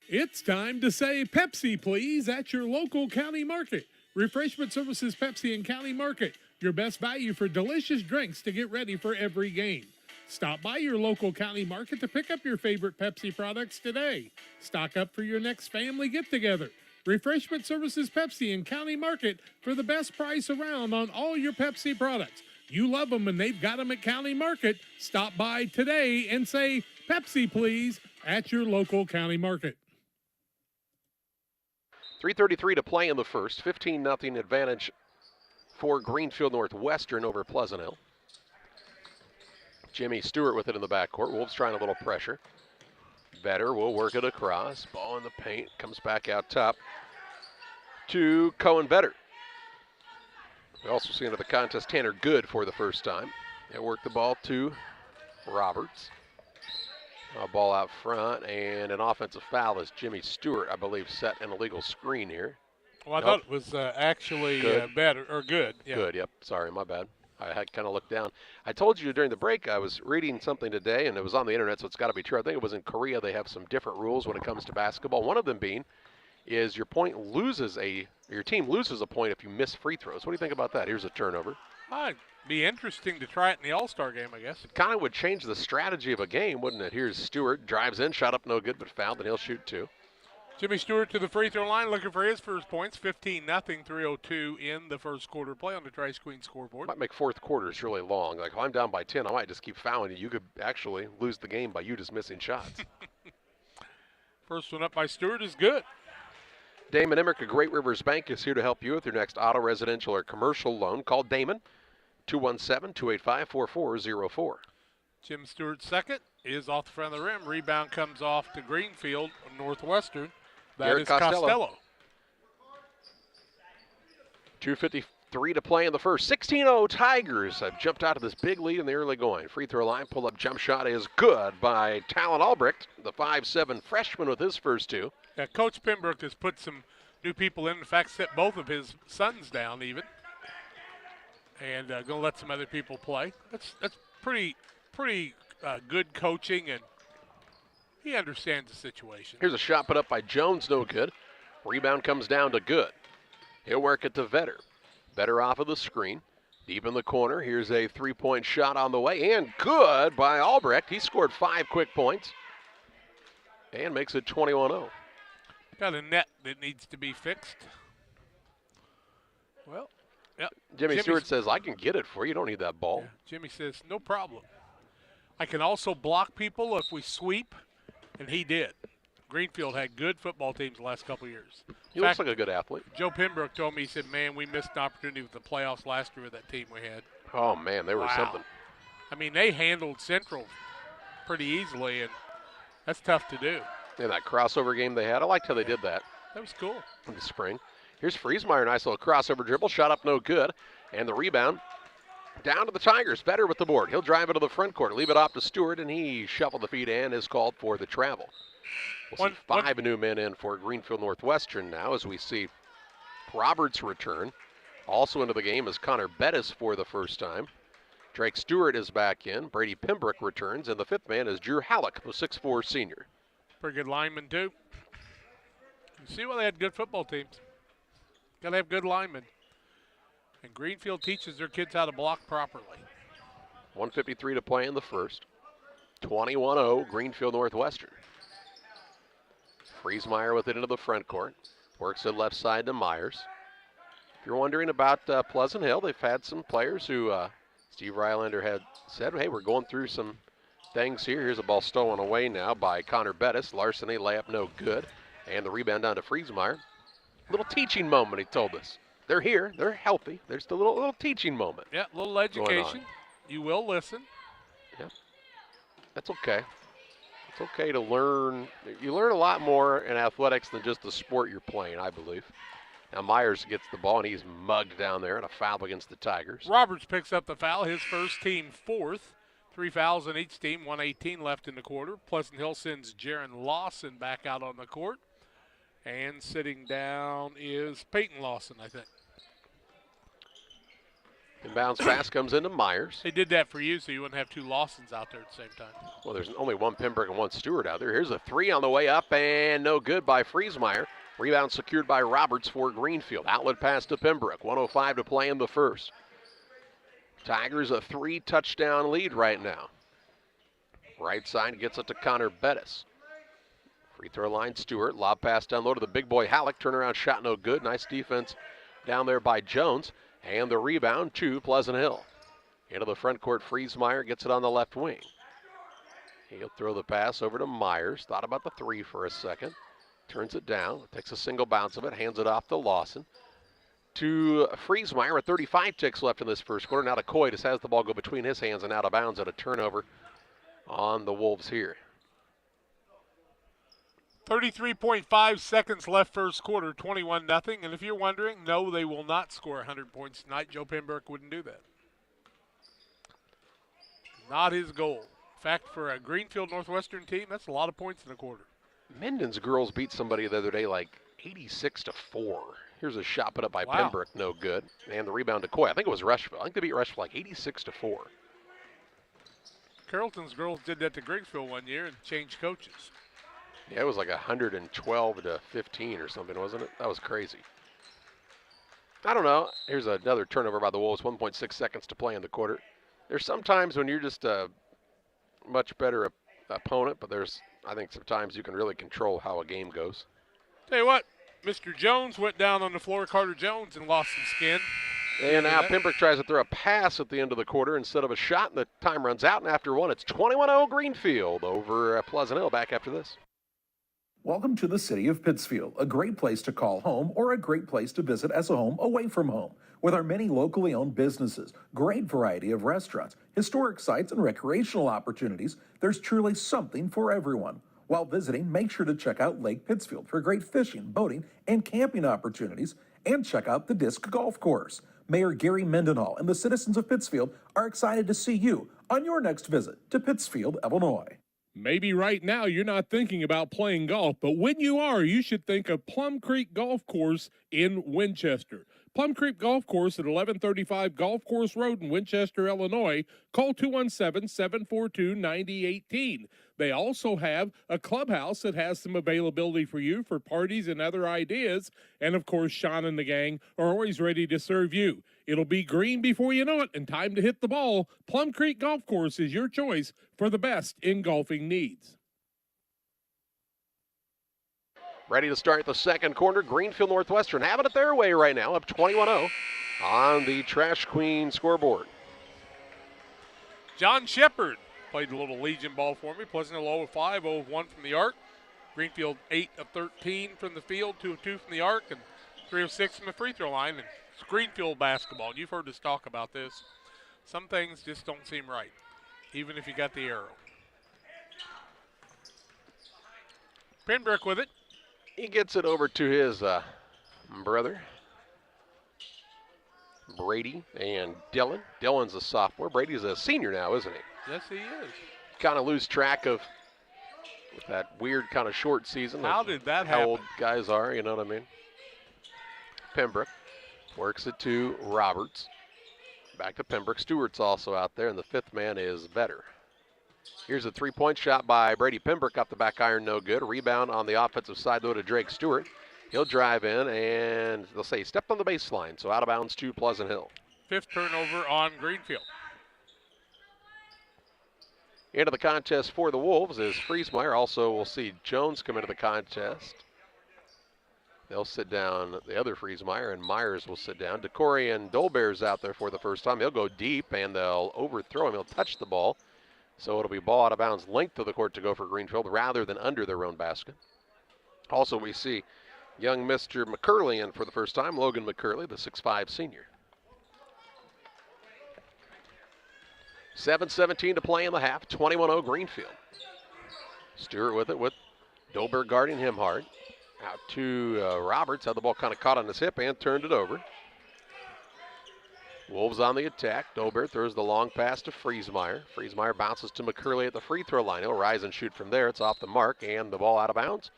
It's time to say Pepsi, please, at your local county market. Refreshment Services Pepsi and County Market, your best value for delicious drinks to get ready for every game. Stop by your local county market to pick up your favorite Pepsi products today. Stock up for your next family get-together. Refreshment Services Pepsi in County Market for the best price around on all your Pepsi products. You love them and they've got them at County Market. Stop by today and say, Pepsi, please, at your local County Market. 3:33 to play in the first. 15-0 advantage for Greenfield Northwestern over Pleasant Hill. Jimmy Stewart with it in the backcourt. Wolves trying a little pressure. Vetter will work it across. Ball in the paint. Comes back out top to Cohen Vetter. We also see into the contest Tanner Good for the first time. They work the ball to Roberts. A ball out front and an offensive foul as Jimmy Stewart, I believe, set an illegal screen here. Well, I thought it was actually better or good. Yeah. Good, yep. Sorry, my bad. I had kind of looked down. I told you during the break I was reading something today, and it was on the internet, so it's got to be true. I think it was in Korea. They have some different rules when it comes to basketball. One of them being is your team loses a point if you miss free throws. What do you think about that? Here's a turnover. It'd be interesting to try it in the All-Star game, I guess. It kind of would change the strategy of a game, wouldn't it? Here's Stewart, drives in, shot up no good, but fouled, and he'll shoot two. Jimmy Stewart to the free throw line, looking for his first points. 15-0, 3:02 in the first quarter play on the Tri-Queen scoreboard. Might make fourth quarters really long. Like, if I'm down by 10, I might just keep fouling you. You could actually lose the game by you just missing shots. First one up by Stewart is good. Damon Emmerich of Great Rivers Bank is here to help you with your next auto, residential, or commercial loan. Call Damon, 217-285-4404. Jim Stewart's second is off the front of the rim. Rebound comes off to Greenfield, Northwestern. That is Costello. 2:53 to play in the first. 16-0 Tigers have jumped out of this big lead in the early going. Free throw line, pull-up jump shot is good by Talon Albrecht, the 5'7" freshman with his first two. Yeah, Coach Pembroke has put some new people in fact, set both of his sons down even. And going to let some other people play. That's pretty good coaching, and he understands the situation. Here's a shot put up by Jones, no good. Rebound comes down to Good. He'll work it to Vetter. Vetter off of the screen. Deep in the corner. Here's a three-point shot on the way, and good by Albrecht. He scored 5 quick points and makes it 21-0. Got a net that needs to be fixed. Well, yep. Jimmy Stewart says, I can get it for you. You don't need that ball. Yeah, Jimmy says, no problem. I can also block people if we sweep, and he did. Greenfield had good football teams the last couple of years. He looks like a good athlete. Joe Pembroke told me, he said, man, we missed an opportunity with the playoffs last year with that team we had. Oh, man, they were something. I mean, they handled Central pretty easily, and that's tough to do. In that crossover game they had, I liked how they did that. That was cool. In the spring. Here's Friesmeyer, nice little crossover dribble, shot up no good, and the rebound down to the Tigers. Vetter with the board. He'll drive it to the front court, leave it off to Stewart, and he shuffled the feet and is called for the travel. We'll see 5 new men in for Greenfield Northwestern now as we see Roberts return. Also into the game is Connor Bettis for the first time. Drake Stewart is back in. Brady Pembroke returns, and the 5th man is Drew Halleck, the 6'4" senior. Pretty good lineman, too. You see why they had good football teams. Got to have good linemen. And Greenfield teaches their kids how to block properly. 1:53 to play in the first. 21-0 Greenfield Northwestern. Friesmeyer with it into the front court. Works it left side to Myers. If you're wondering about Pleasant Hill, they've had some players who Steve Rylander had said, hey, we're going through some things here. Here's a ball stolen away now by Connor Bettis. Larceny layup no good. And the rebound down to Friesmeyer. Little teaching moment, he told us. They're here. They're healthy. There's the little teaching moment. Yeah, a little education. You will listen. Yeah, that's okay. It's okay to learn. You learn a lot more in athletics than just the sport you're playing, I believe. Now Myers gets the ball, and he's mugged down there, and a foul against the Tigers. Roberts picks up the foul, his first team 4th. 3 fouls in each team, 1:18 left in the quarter. Pleasant Hill sends Jaron Lawson back out on the court. And sitting down is Peyton Lawson, I think. Inbounds pass comes into Myers. They did that for you so you wouldn't have 2 Lawsons out there at the same time. Well, there's only one Pembroke and one Stewart out there. Here's a 3 on the way up, and no good by Friesmeyer. Rebound secured by Roberts for Greenfield. Outlet pass to Pembroke. 1:05 to play in the first. Tigers a 3-touchdown lead right now. Right side gets it to Connor Bettis. Free throw line, Stewart. Lob pass down low to the big boy Halleck. Turnaround shot no good. Nice defense down there by Jones. And the rebound to Pleasant Hill. Into the front court, Friesmeyer gets it on the left wing. He'll throw the pass over to Myers. Thought about the three for a second. Turns it down. Takes a single bounce of it. Hands it off to Lawson. To Friesmeyer with 35 ticks left in this first quarter. Now to Coy. Just has the ball go between his hands and out of bounds at a turnover on the Wolves here. 33.5 seconds left first quarter, 21-0. And if you're wondering, no, they will not score 100 points tonight. Joe Pembroke wouldn't do that. Not his goal. In fact, for a Greenfield Northwestern team, that's a lot of points in a quarter. Minden's girls beat somebody the other day like 86-4. Here's a shot put up by Pembroke, no good. And the rebound to Coy. I think it was Rushville. I think they beat Rushville like 86-4. Carrollton's girls did that to Greenfield one year and changed coaches. Yeah, it was like 112-15 or something, wasn't it? That was crazy. I don't know. Here's another turnover by the Wolves, 1.6 seconds to play in the quarter. There's sometimes when you're just a much better opponent, but I think sometimes you can really control how a game goes. Tell you what, Mr. Jones went down on the floor, Carter Jones, and lost some skin. And now Pembroke tries to throw a pass at the end of the quarter instead of a shot, and the time runs out. And after one, it's 21-0 Greenfield over Pleasant Hill. Back after this. Welcome to the city of Pittsfield, a great place to call home or a great place to visit as a home away from home. With our many locally owned businesses, great variety of restaurants, historic sites, and recreational opportunities, there's truly something for everyone. While visiting, make sure to check out Lake Pittsfield for great fishing, boating, and camping opportunities, and check out the Disc Golf Course. Mayor Gary Mendenhall and the citizens of Pittsfield are excited to see you on your next visit to Pittsfield, Illinois. Maybe right now you're not thinking about playing golf, but when you are, you should think of Plum Creek Golf Course in Winchester. Plum Creek Golf Course at 1135 Golf Course Road in Winchester, Illinois. Call 217-742-9018. They also have a clubhouse that has some availability for you for parties and other ideas. And, of course, Sean and the gang are always ready to serve you. It'll be green before you know it and time to hit the ball. Plum Creek Golf Course is your choice for the best in golfing needs. Ready to start the second quarter. Greenfield Northwestern having it their way right now, up 21-0 on the Trash Queen scoreboard. John Shepard played a little Legion ball for me. Pleasant Hill 0 of 5, 0 of 1 from the arc. Greenfield 8 of 13 from the field, 2 of 2 from the arc, and 3 of 6 from the free throw line. And it's Greenfield basketball. And you've heard us talk about this. Some things just don't seem right, even if you got the arrow. Pembroke with it. He gets it over to his brother, Brady and Dylan. Dylan's a sophomore. Brady's a senior now, isn't he? Yes, he is. Kind of lose track of with that weird kind of short season. How did that happen? How old guys are, you know what I mean? Pembroke works it to Roberts. Back to Pembroke. Stewart's also out there, and the fifth man is Vetter. Here's a three-point shot by Brady Pembroke off the back iron, no good. Rebound on the offensive side, though, to Drake Stewart. He'll drive in, and they'll say he stepped on the baseline, so out of bounds to Pleasant Hill. Fifth turnover on Greenfield. Into the contest for the Wolves is Friesmeyer. Also, we'll see Jones come into the contest. They'll sit down the other Friesmeyer, and Myers will sit down. Decory and Dolbear's out there for the first time. He'll go deep, and they'll overthrow him. He'll touch the ball. So it'll be ball out of bounds, length of the court to go for Greenfield rather than under their own basket. Also, we see young Mr. McCurley in for the first time, Logan McCurley, the 6'5 senior. 7:17 to play in the half, 21-0 Greenfield. Stewart with it, with Dolberg guarding him hard. Out to Roberts, had the ball kind of caught on his hip and turned it over. Wolves on the attack. Dolberg throws the long pass to Friesmeyer. Friesmeyer bounces to McCurley at the free throw line. He'll rise and shoot from there. It's off the mark, and the ball out of bounds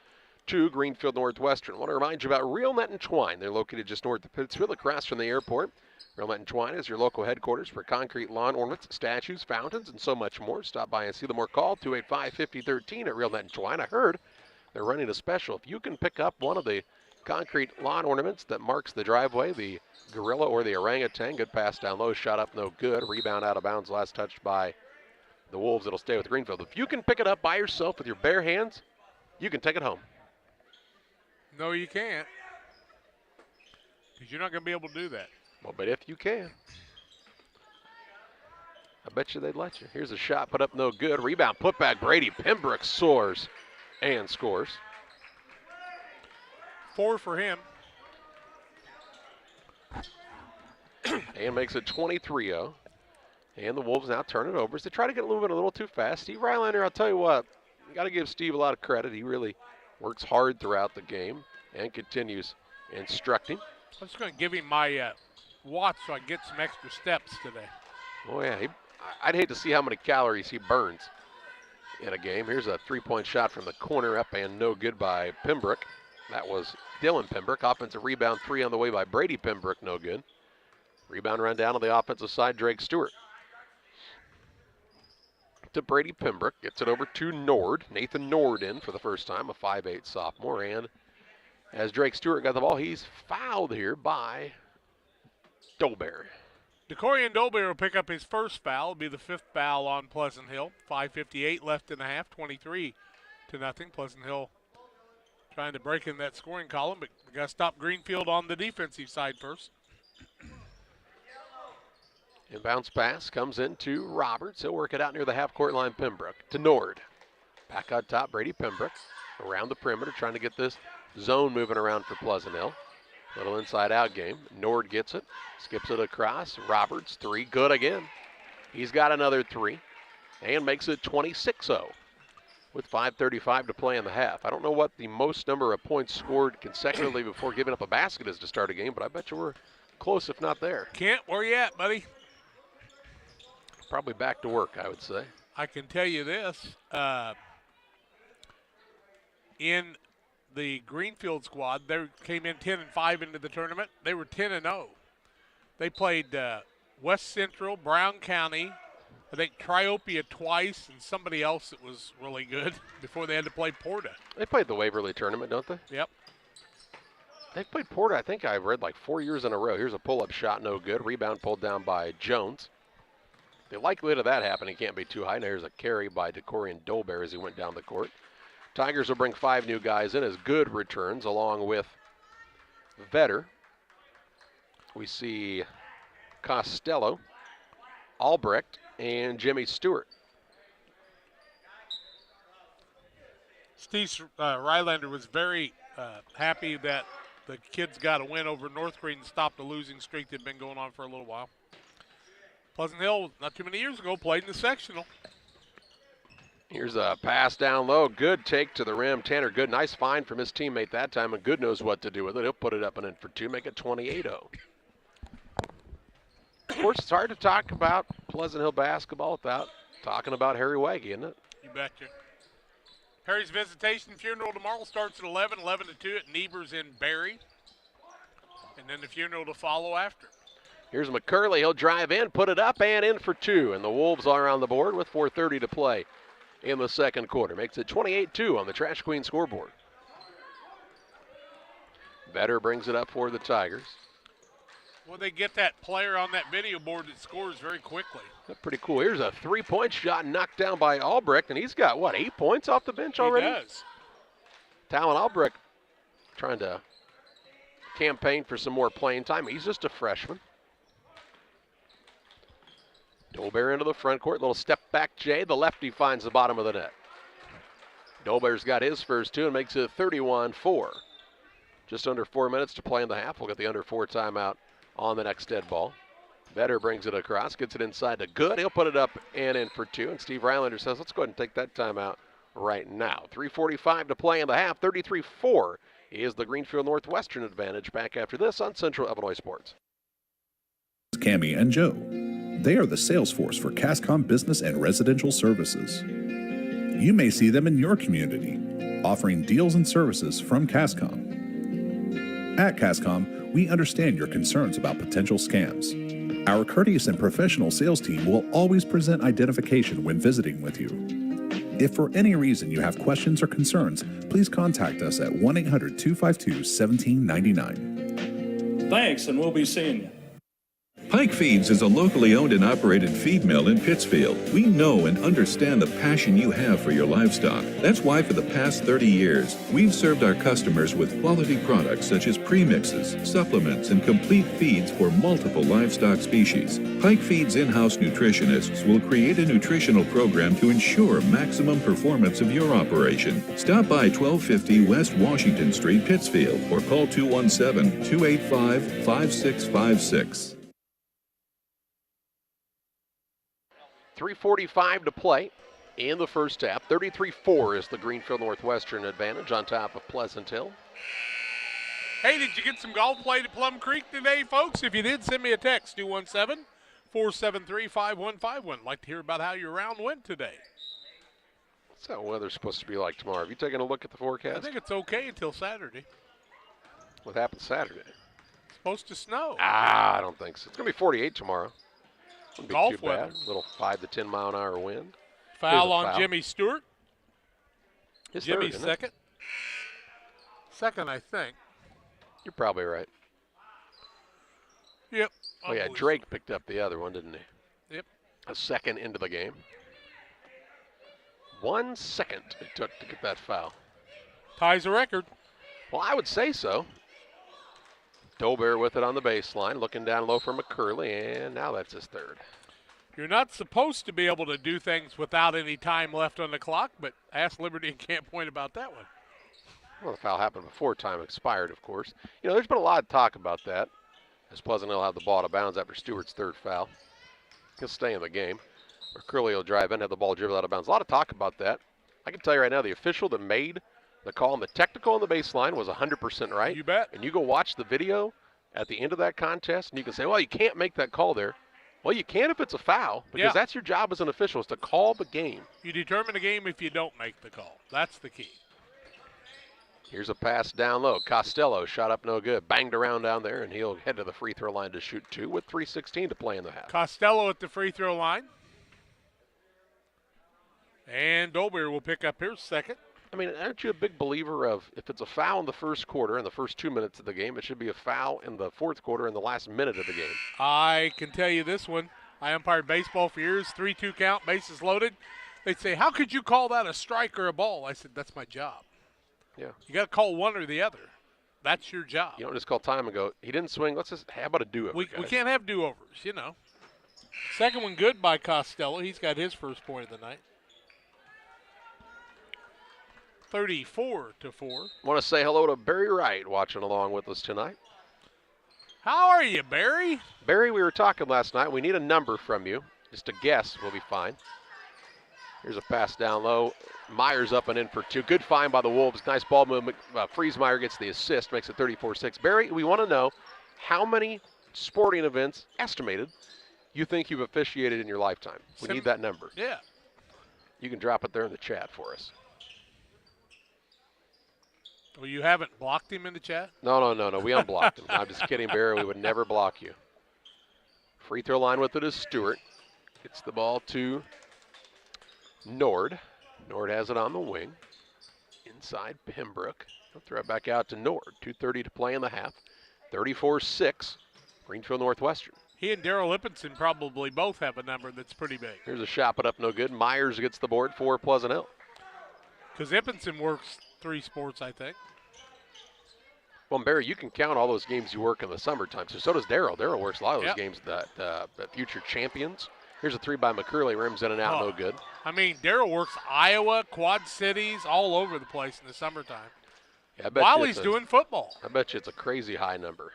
to Greenfield Northwestern. I want to remind you about Real Net and Twine. They're located just north of Pittsfield, across from the airport. Real Net and Twine is your local headquarters for concrete lawn ornaments, statues, fountains, and so much more. Stop by and see them or call 285-5013 at Real Net and Twine. I heard they're running a special. If you can pick up one of the concrete lawn ornaments that marks the driveway, the gorilla or the orangutan, good pass down low, shot up, no good. Rebound out of bounds, last touched by the Wolves. It'll stay with Greenfield. If you can pick it up by yourself with your bare hands, you can take it home. No, you can't. Because you're not going to be able to do that. Well, but if you can, I bet you they'd let you. Here's a shot put up, no good. Rebound, put back. Brady Pembroke soars and scores. 4 for him. And makes it 23-0. And the Wolves now turn it over as they try to get moving a little too fast. Steve Rylander, I'll tell you what, you got to give Steve a lot of credit. He really works hard throughout the game and continues instructing. I'm just going to give him my watch so I can get some extra steps today. Oh, yeah. I'd hate to see how many calories he burns in a game. Here's a three-point shot from the corner, up and no good by Pembroke. That was Dylan Pembroke. Offensive rebound, 3 on the way by Brady Pembroke, no good. Rebound run down on the offensive side, Drake Stewart. To Brady Pembroke, gets it over to Nord. Nathan Nord in for the first time, a 5'8 sophomore. And as Drake Stewart got the ball, he's fouled here by Dolbear. DeCorian Dolbear will pick up his first foul. It'll be the 5th foul on Pleasant Hill. 5:58 left in the half, 23-0. Pleasant Hill trying to break in that scoring column, but we got to stop Greenfield on the defensive side first. Inbounds pass comes into Roberts. He'll work it out near the half-court line. Pembroke to Nord. Back on top, Brady Pembroke around the perimeter, trying to get this zone moving around for Pleasant Hill. Little inside-out game. Nord gets it, skips it across. Roberts, 3, good again. He's got another 3 and makes it 26-0 with 5:35 to play in the half. I don't know what the most number of points scored consecutively before giving up a basket is to start a game, but I bet you we're close, if not there. Kent, where you at, buddy? Probably back to work, I would say. I can tell you this. In the Greenfield squad, they came in 10-5 into the tournament. They were 10-0. They played West Central, Brown County, I think Triopia twice, and somebody else that was really good before they had to play Porta. They played the Waverly tournament, don't they? Yep. They played Porta, I think I've read, like 4 years in a row. Here's a pull-up shot, no good. Rebound pulled down by Jones. The likelihood of that happening can't be too high. Now here's a carry by DeCorian Dolbear as he went down the court. Tigers will bring 5 new guys in as Good returns along with Vetter. We see Costello, Albrecht, and Jimmy Stewart. Steve Rylander was very happy that the kids got a win over North Green and stopped the losing streak that had been going on for a little while. Pleasant Hill, not too many years ago, played in the sectional. Here's a pass down low. Good take to the rim. Tanner Good, nice find from his teammate that time, and Good knows what to do with it. He'll put it up and in for 2, make it 28-0. Of course, it's hard to talk about Pleasant Hill basketball without talking about Harry Waggy, isn't it? You betcha. Harry's visitation funeral tomorrow starts at 11 to 2 at Nevers in Barry. And then the funeral to follow after. Here's McCurley. He'll drive in, put it up, and in for 2. And the Wolves are on the board with 4:30 to play in the second quarter. Makes it 28-2 on the Trash Queen scoreboard. Vetter brings it up for the Tigers. Well, they get that player on that video board that scores very quickly. That's pretty cool. Here's a 3-point shot knocked down by Albrecht, and he's got, what, 8 points off the bench already? He does. Talon Albrecht trying to campaign for some more playing time. He's just a freshman. Dolbear into the front court. Little step back, Jay. The lefty finds the bottom of the net. Dolbear's got his first 2 and makes it 31-4. Just under 4 minutes to play in the half. We'll get the under 4 timeout on the next dead ball. Vetter brings it across, gets it inside to Good. He'll put it up and in for 2. And Steve Rylander says, let's go ahead and take that timeout right now. 3:45 to play in the half. 33-4 is the Greenfield Northwestern advantage. Back after this on Central Illinois Sports. Cammie and Joe. They are the sales force for CASCOM business and residential services. You may see them in your community, offering deals and services from CASCOM. At CASCOM, we understand your concerns about potential scams. Our courteous and professional sales team will always present identification when visiting with you. If for any reason you have questions or concerns, please contact us at 1-800-252-1799. Thanks, and we'll be seeing you. Pike Feeds is a locally owned and operated feed mill in Pittsfield. We know and understand the passion you have for your livestock. That's why for the past 30 years, we've served our customers with quality products such as premixes, supplements, and complete feeds for multiple livestock species. Pike Feeds in-house nutritionists will create a nutritional program to ensure maximum performance of your operation. Stop by 1250 West Washington Street, Pittsfield, or call 217-285-5656. 3:45 to play in the first half. 33-4 is the Greenfield Northwestern advantage on top of Pleasant Hill. Hey, did you get some golf played at Plum Creek today, folks? If you did, send me a text, 217-473-5151. Like to hear about how your round went today. What's that weather supposed to be like tomorrow? Have you taken a look at the forecast? I think it's okay until Saturday. What happens Saturday? It's supposed to snow. I don't think so. It's going to be 48 tomorrow. Wouldn't be Golf too bad. weather. Little 5 to 10 mile an hour wind. Foul on Jimmy Stewart. Jimmy's Jimmy's second. Second, I think. You're probably right. Yep. Oh, yeah, Drake picked up the other one, didn't he? Yep. A second into the game. 1 second it took to get that foul. Ties a record. Well, I would say so. Dolbear with it on the baseline, looking down low for McCurley, and now that's his third. You're not supposed to be able to do things without any time left on the clock, but ask Liberty and Camp Point about that one. Well, the foul happened before time expired, of course. You know, there's been a lot of talk about that, as Pleasant Hill have the ball out of bounds after Stewart's third foul. He'll stay in the game. McCurley will drive in, have the ball dribbled out of bounds. A lot of talk about that. I can tell you right now, the official that made the call on the technical on the baseline was 100% right. You bet. And you go watch the video at the end of that contest, and you can say, well, you can't make that call there. Well, you can if it's a foul, because that's your job as an official, is to call the game. You determine the game if you don't make the call. That's the key. Here's a pass down low. Costello shot up no good. Banged around down there, and he'll head to the free throw line to shoot 2 with 3:16 to play in the half. Costello at the free throw line. And Dolbear will pick up his second. I mean, aren't you a big believer of if it's a foul in the first quarter, in the first 2 minutes of the game, it should be a foul in the fourth quarter in the last minute of the game? I can tell you this one. I umpired baseball for years, 3-2 count, bases loaded. They'd say, how could you call that a strike or a ball? I said, that's my job. Yeah. You got to call one or the other. That's your job. You don't just call time and go, he didn't swing, let's just, how about a do-over, We guys? can't have do-overs, you know. Second one good by Costello. He's got his first point of the night. 34-4. Want to say hello to Barry Wright watching along with us tonight. How are you, Barry? Barry, we were talking last night. We need a number from you. Just a guess will be fine. Here's a pass down low. Myers up and in for 2. Good find by the Wolves. Nice ball movement. Friesmeyer gets the assist, makes it 34-6. Barry, we want to know how many sporting events, estimated, you think you've officiated in your lifetime. We need that number. Yeah. You can drop it there in the chat for us. Well, you haven't blocked him in the chat? No. We unblocked him. I'm just kidding, Barry. We would never block you. Free throw line with it is Stewart. Gets the ball to Nord. Nord has it on the wing. Inside Pembroke. He'll throw it back out to Nord. 2:30 to play in the half. 34-6. Greenfield Northwestern. He and Darrell Lippinson probably both have a number that's pretty big. Here's a shot, but up no good. Myers gets the board for Pleasant Hill. Because Lippinson works 3 sports, I think. Well, Barry, you can count all those games you work in the summertime. So does Darrell. Darrell works a lot of those games that future champions. Here's a 3 by McCurley. Rims in and out, no good. I mean, Darrell works Iowa, Quad Cities, all over the place in the summertime. Yeah, I bet while he's doing football. I bet you it's a crazy high number.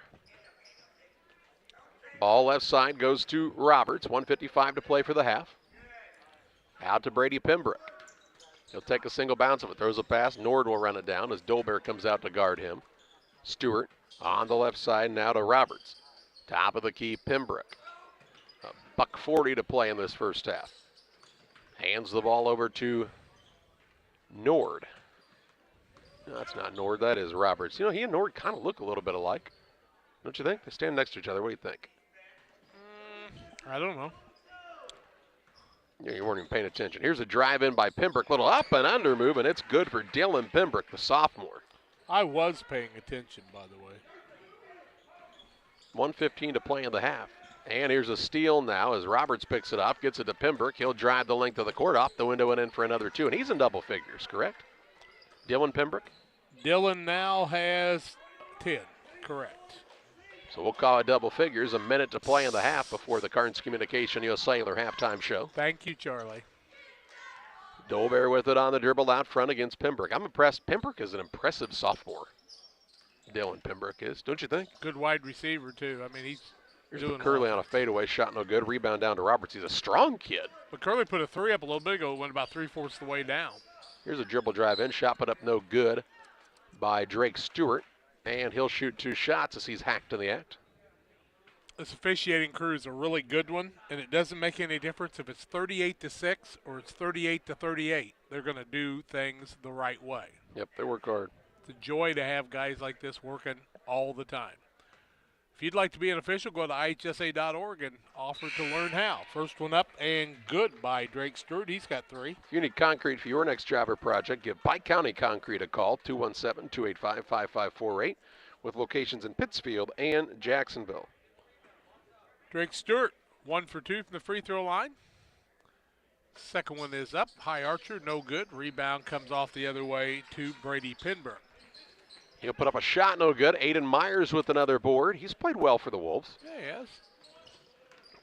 Ball left side goes to Roberts. 1:55 to play for the half. Out to Brady Pembroke. He'll take a single bounce of it. Throws a pass. Nord will run it down as Dolbear comes out to guard him. Stewart on the left side now to Roberts. Top of the key, Pembroke. $1:40 to play in this first half. Hands the ball over to Nord. No, that's not Nord. That is Roberts. You know, he and Nord kind of look a little bit alike. Don't you think? They stand next to each other. What do you think? I don't know. Yeah, you weren't even paying attention. Here's a drive in by Pembroke. Little up and under move, and it's good for Dylan Pembroke, the sophomore. I was paying attention, by the way. 1:15 to play in the half. And here's a steal now as Roberts picks it up, gets it to Pembroke. He'll drive the length of the court, off the window and in for another 2. And he's in double figures, correct? Dylan Pembroke? Dylan now has 10, correct. So we'll call it double figures. A minute to play in the half before the Carnes Communication U.S. Cellular halftime show. Thank you, Charlie. Dolbear with it on the dribble out front against Pembroke. I'm impressed. Pembroke is an impressive sophomore. Dylan Pembroke is, don't you think? Good wide receiver, too. I mean, he's Here's doing McCurley well. on a fadeaway shot, no good. Rebound down to Roberts. He's a strong kid. McCurley put a 3 up a little bit ago. It went about 3/4 the way down. Here's a dribble drive in. Shot put up no good by Drake Stewart. And he'll shoot 2 shots as he's hacked in the act. This officiating crew is a really good one, and it doesn't make any difference if it's 38-6 or it's 38-38. They're going to do things the right way. Yep, they work hard. It's a joy to have guys like this working all the time. If you'd like to be an official, go to ihsa.org and offer to learn how. First one up and good by Drake Stewart. He's got 3. If you need concrete for your next job or project, give Pike County Concrete a call, 217-285-5548, with locations in Pittsfield and Jacksonville. Drake Stewart, 1 for 2 from the free throw line. Second one is up. High archer, no good. Rebound comes off the other way to Brady Pembroke. He'll put up a shot, no good. Aiden Myers with another board. He's played well for the Wolves. Yeah, he has.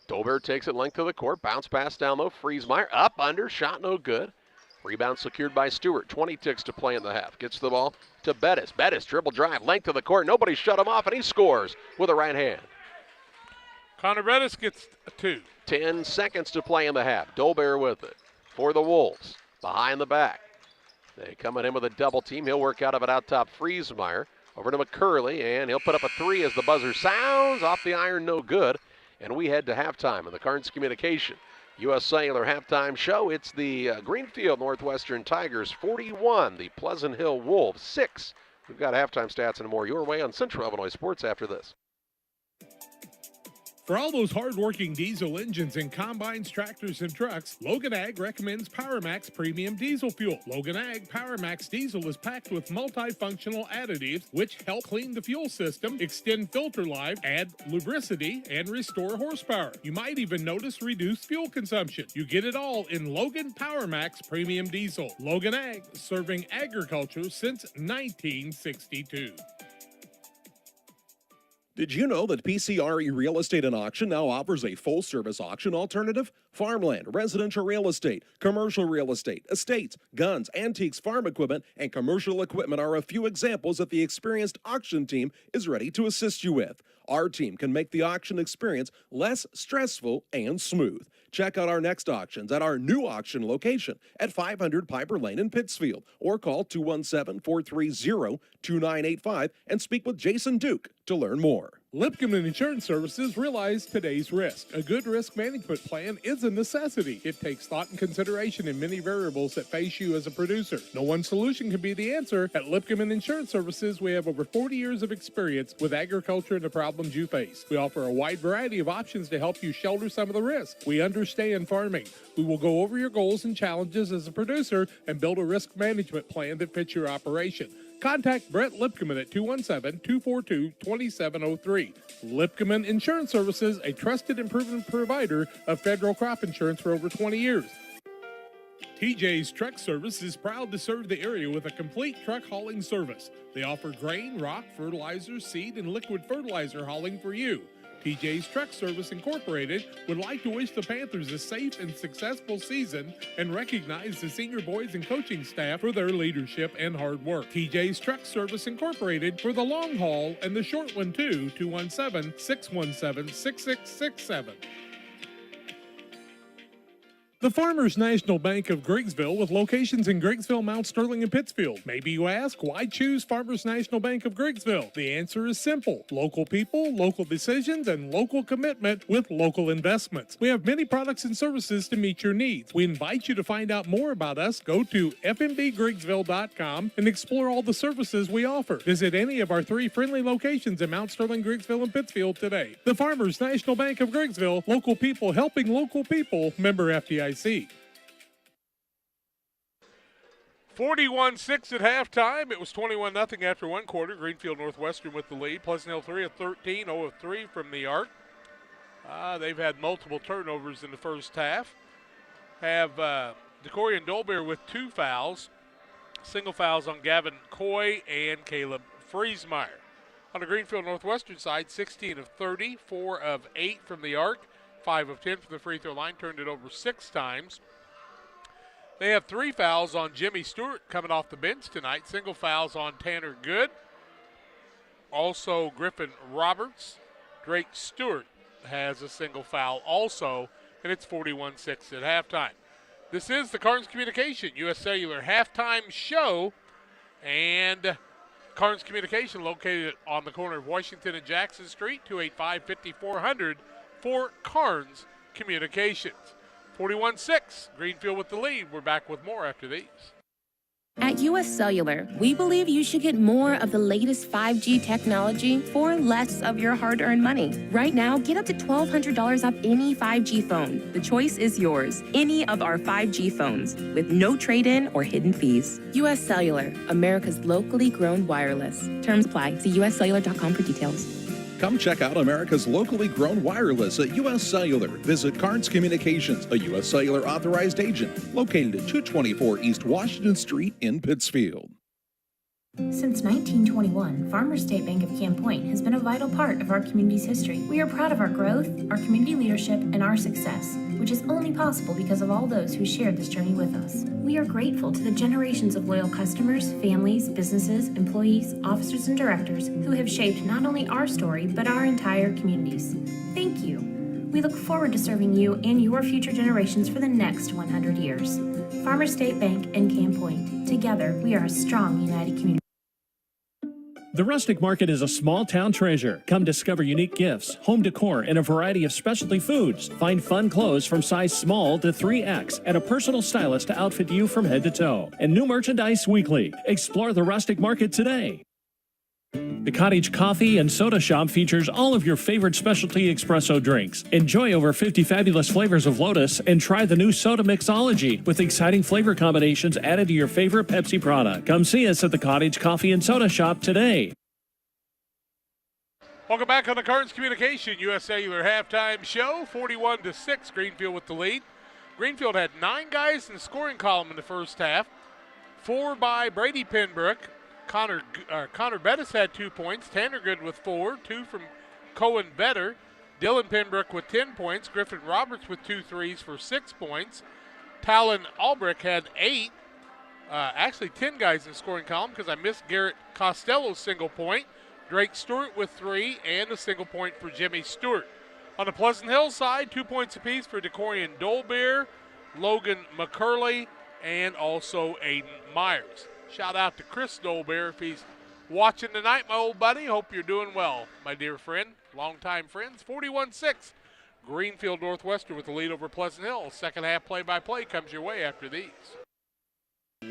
Dolbear takes it length of the court. Bounce pass down low. Friesmeyer up, under, shot no good. Rebound secured by Stewart. 20 ticks to play in the half. Gets the ball to Bettis. Bettis dribble drive, length of the court. Nobody shut him off, and he scores with a right hand. Connor Bettis gets a 2. 10 seconds to play in the half. Dolbear with it for the Wolves. Behind the back. They come at him with a double team. He'll work out of it out top. Friesmeyer over to McCurley, and he'll put up a 3 as the buzzer sounds. Off the iron, no good. And we head to halftime in the Carnes Communication U.S. Cellular halftime show. It's the Greenfield Northwestern Tigers 41, the Pleasant Hill Wolves 6. We've got halftime stats and more your way on Central Illinois Sports after this. For all those hard-working diesel engines and combines, tractors, and trucks, Logan Ag recommends PowerMax Premium Diesel Fuel. Logan Ag PowerMax Diesel is packed with multifunctional additives which help clean the fuel system, extend filter life, add lubricity, and restore horsepower. You might even notice reduced fuel consumption. You get it all in Logan PowerMax Premium Diesel. Logan Ag, serving agriculture since 1962. Did you know that PCRE Real Estate and Auction now offers a full-service auction alternative? Farmland, residential real estate, commercial real estate, estates, guns, antiques, farm equipment, and commercial equipment are a few examples that the experienced auction team is ready to assist you with. Our team can make the auction experience less stressful and smooth. Check out our next auctions at our new auction location at 500 Piper Lane in Pittsfield, or call 217-430-2985 and speak with Jason Duke to learn more. Lipcomb Insurance Services realize today's risk. A good risk management plan is a necessity. It takes thought and consideration in many variables that face you as a producer. No one solution can be the answer. At Lipcomb Insurance Services, we have over 40 years of experience with agriculture and the problems you face. We offer a wide variety of options to help you shoulder some of the risk. We understand farming. We will go over your goals and challenges as a producer and build a risk management plan that fits your operation. Contact Brett Lipkeman at 217-242-2703. Lipkeman Insurance Services, a trusted and proven provider of federal crop insurance for over 20 years. TJ's Truck Service is proud to serve the area with a complete truck hauling service. They offer grain, rock, fertilizer, seed, and liquid fertilizer hauling for you. TJ's Truck Service Incorporated would like to wish the Panthers a safe and successful season and recognize the senior boys and coaching staff for their leadership and hard work. TJ's Truck Service Incorporated for the long haul and the short one too, 217-617-6667. The Farmers National Bank of Griggsville with locations in Griggsville, Mount Sterling, and Pittsfield. Maybe you ask, why choose Farmers National Bank of Griggsville? The answer is simple. Local people, local decisions, and local commitment with local investments. We have many products and services to meet your needs. We invite you to find out more about us. Go to fmbgriggsville.com and explore all the services we offer. Visit any of our 3 friendly locations in Mount Sterling, Griggsville, and Pittsfield today. The Farmers National Bank of Griggsville, local people helping local people, member FDIC. 41-6 at halftime. It was 21-0 after one quarter. Greenfield Northwestern with the lead. Pleasant Hill 3 of 13, 0 of 3 from the arc. They've had multiple turnovers in the first half. Have DeCorian Dolbear with 2 fouls. Single fouls on Gavin Coy and Caleb Friesmeyer. On the Greenfield Northwestern side, 16 of 30, 4 of 8 from the arc, 5 of 10 from the free throw line, turned it over 6 times. They have 3 fouls on Jimmy Stewart coming off the bench tonight. Single fouls on Tanner Good. Also Griffin Roberts. Drake Stewart has a single foul also, and it's 41-6 at halftime. This is the Carnes Communication U.S. Cellular halftime show, and Carnes Communication located on the corner of Washington and Jackson Street, 285-5400 for Carnes Communications. 41-6, Greenfield with the lead. We're back with more after these. At U.S. Cellular, we believe you should get more of the latest 5G technology for less of your hard-earned money. Right now, get up to $1,200 off any 5G phone. The choice is yours. Any of our 5G phones with no trade-in or hidden fees. U.S. Cellular, America's locally grown wireless. Terms apply. See uscellular.com for details. Come check out America's locally grown wireless at U.S. Cellular. Visit Carnes Communications, a U.S. Cellular authorized agent, located at 224 East Washington Street in Pittsfield. Since 1921, Farmers State Bank of Camp Point has been a vital part of our community's history. We are proud of our growth, our community leadership, and our success, which is only possible because of all those who shared this journey with us. We are grateful to the generations of loyal customers, families, businesses, employees, officers, and directors who have shaped not only our story, but our entire communities. Thank you. We look forward to serving you and your future generations for the next 100 years. Farmers State Bank and Camp Point. Together, we are a strong, united community. The Rustic Market is a small-town treasure. Come discover unique gifts, home decor, and a variety of specialty foods. Find fun clothes from size small to 3X and a personal stylist to outfit you from head to toe. And new merchandise weekly. Explore the Rustic Market today. The Cottage Coffee and Soda Shop features all of your favorite specialty espresso drinks. Enjoy over 50 fabulous flavors of Lotus and try the new Soda Mixology with exciting flavor combinations added to your favorite Pepsi product. Come see us at the Cottage Coffee and Soda Shop today. Welcome back on the Carnes Communication U.S. Cellular halftime show, 41-6, Greenfield with the lead. Greenfield had 9 guys in the scoring column in the first half, 4 by Brady Penbrook. Connor Bettis had 2 points. Tanner Good with 4. 2 from Cohen Vetter. Dylan Penbrook with 10 points. Griffin Roberts with 2 threes for 6 points. Talon Albrecht had 8. Actually 10 guys in the scoring column because I missed Garrett Costello's single point. Drake Stewart with 3 and a single point for Jimmy Stewart. On the Pleasant Hill side, 2 points apiece for DeCorian Dolbear, Logan McCurley, and also Aiden Myers. Shout out to Chris Dolbear if he's watching tonight, my old buddy. Hope you're doing well, my dear friend, longtime friends. 41-6, Greenfield Northwestern with the lead over Pleasant Hill. Second half play-by-play comes your way after these.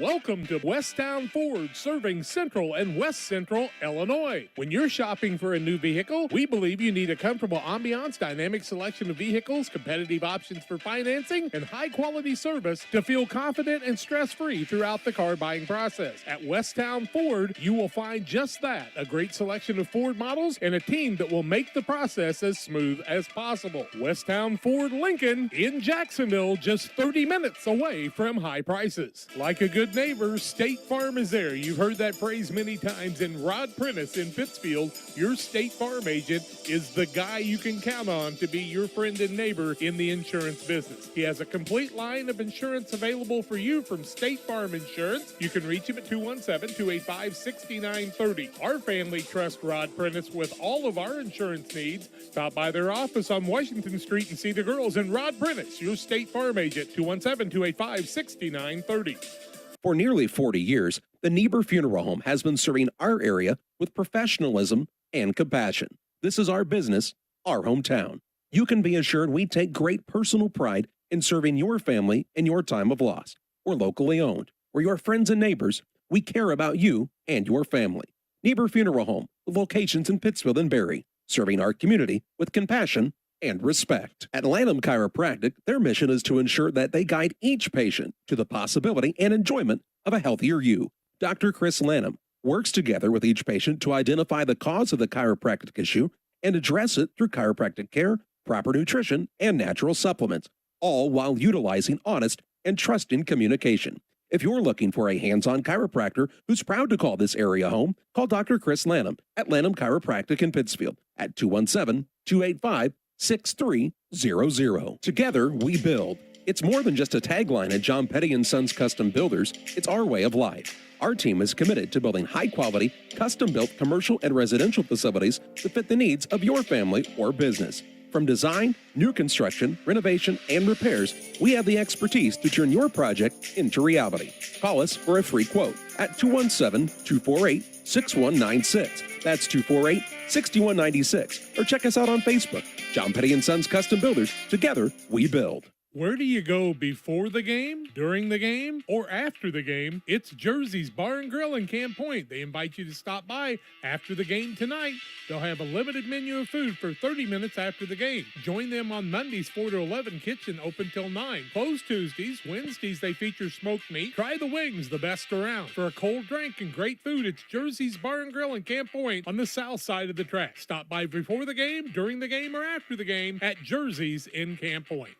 Welcome to Westtown Ford, serving Central and West Central Illinois. When you're shopping for a new vehicle, we believe you need a comfortable ambiance, dynamic selection of vehicles, competitive options for financing, and high-quality service to feel confident and stress-free throughout the car buying process. At Westtown Ford, you will find just that, a great selection of Ford models and a team that will make the process as smooth as possible. Westtown Ford Lincoln in Jacksonville, just 30 minutes away from high prices. Like a good neighbor, State Farm is there. You've heard that phrase many times. And Rod Prentice in Pittsfield, your State Farm agent, is the guy you can count on to be your friend and neighbor in the insurance business. He has a complete line of insurance available for you from State Farm Insurance. You can reach him at 217-285-6930. Our family trusts Rod Prentice with all of our insurance needs. Stop by their office on Washington Street and see the girls. And Rod Prentice, your State Farm agent, 217-285-6930. For nearly 40 years, the Niebuhr Funeral Home has been serving our area with professionalism and compassion. This is our business, our hometown. You can be assured we take great personal pride in serving your family in your time of loss. We're locally owned. We're your friends and neighbors. We care about you and your family. Niebuhr Funeral Home, with locations in Pittsfield and Barry, serving our community with compassion and respect. At Lanham Chiropractic, their mission is to ensure that they guide each patient to the possibility and enjoyment of a healthier you. Dr. Chris Lanham works together with each patient to identify the cause of the chiropractic issue and address it through chiropractic care, proper nutrition, and natural supplements, all while utilizing honest and trusting communication. If you're looking for a hands-on chiropractor who's proud to call this area home, call Dr. Chris Lanham at Lanham Chiropractic in Pittsfield at 217-285-6300. Together, we build. It's more than just a tagline at John Petty & Sons Custom Builders. It's our way of life. Our team is committed to building high-quality, custom-built commercial and residential facilities to fit the needs of your family or business. From design, new construction, renovation, and repairs, we have the expertise to turn your project into reality. Call us for a free quote at 217-248-6196. That's 248-6196. Or check us out on Facebook. John Petty & Sons Custom Builders. Together, we build. Where do you go before the game, during the game, or after the game? It's Jersey's Bar and Grill in Camp Point. They invite you to stop by after the game tonight. They'll have a limited menu of food for 30 minutes after the game. Join them on Mondays 4 to 11, kitchen open till 9. Closed Tuesdays. Wednesdays they feature smoked meat. Try the wings, the best around. For a cold drink and great food, it's Jersey's Bar and Grill in Camp Point on the south side of the track. Stop by before the game, during the game, or after the game at Jersey's in Camp Point.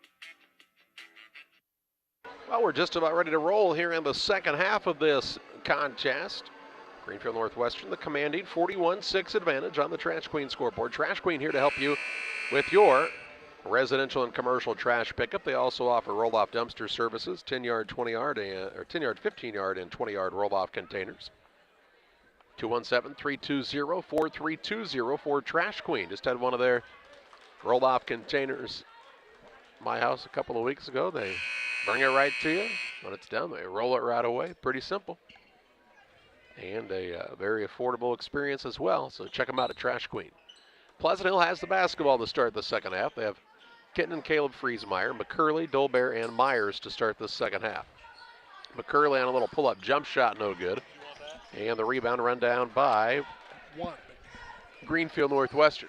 Well, we're just about ready to roll here in the second half of this contest. Greenfield Northwestern, the commanding 41-6 advantage on the Trash Queen scoreboard. Trash Queen here to help you with your residential and commercial trash pickup. They also offer roll-off dumpster services, 10-yard, 20-yard, or 10-yard, 15-yard, and 20-yard roll-off containers. 217-320-4320 for Trash Queen. Just had one of their roll-off containers at my house a couple of weeks ago. They bring it right to you. When it's done, they roll it right away. Pretty simple. And a very affordable experience as well. So check them out at Trash Queen. Pleasant Hill has the basketball to start the second half. They have Kitten and Caleb Friesmeyer, McCurley, Dolbear, and Myers to start the second half. McCurley on a little pull-up jump shot, no good. And the rebound run down by Greenfield Northwestern.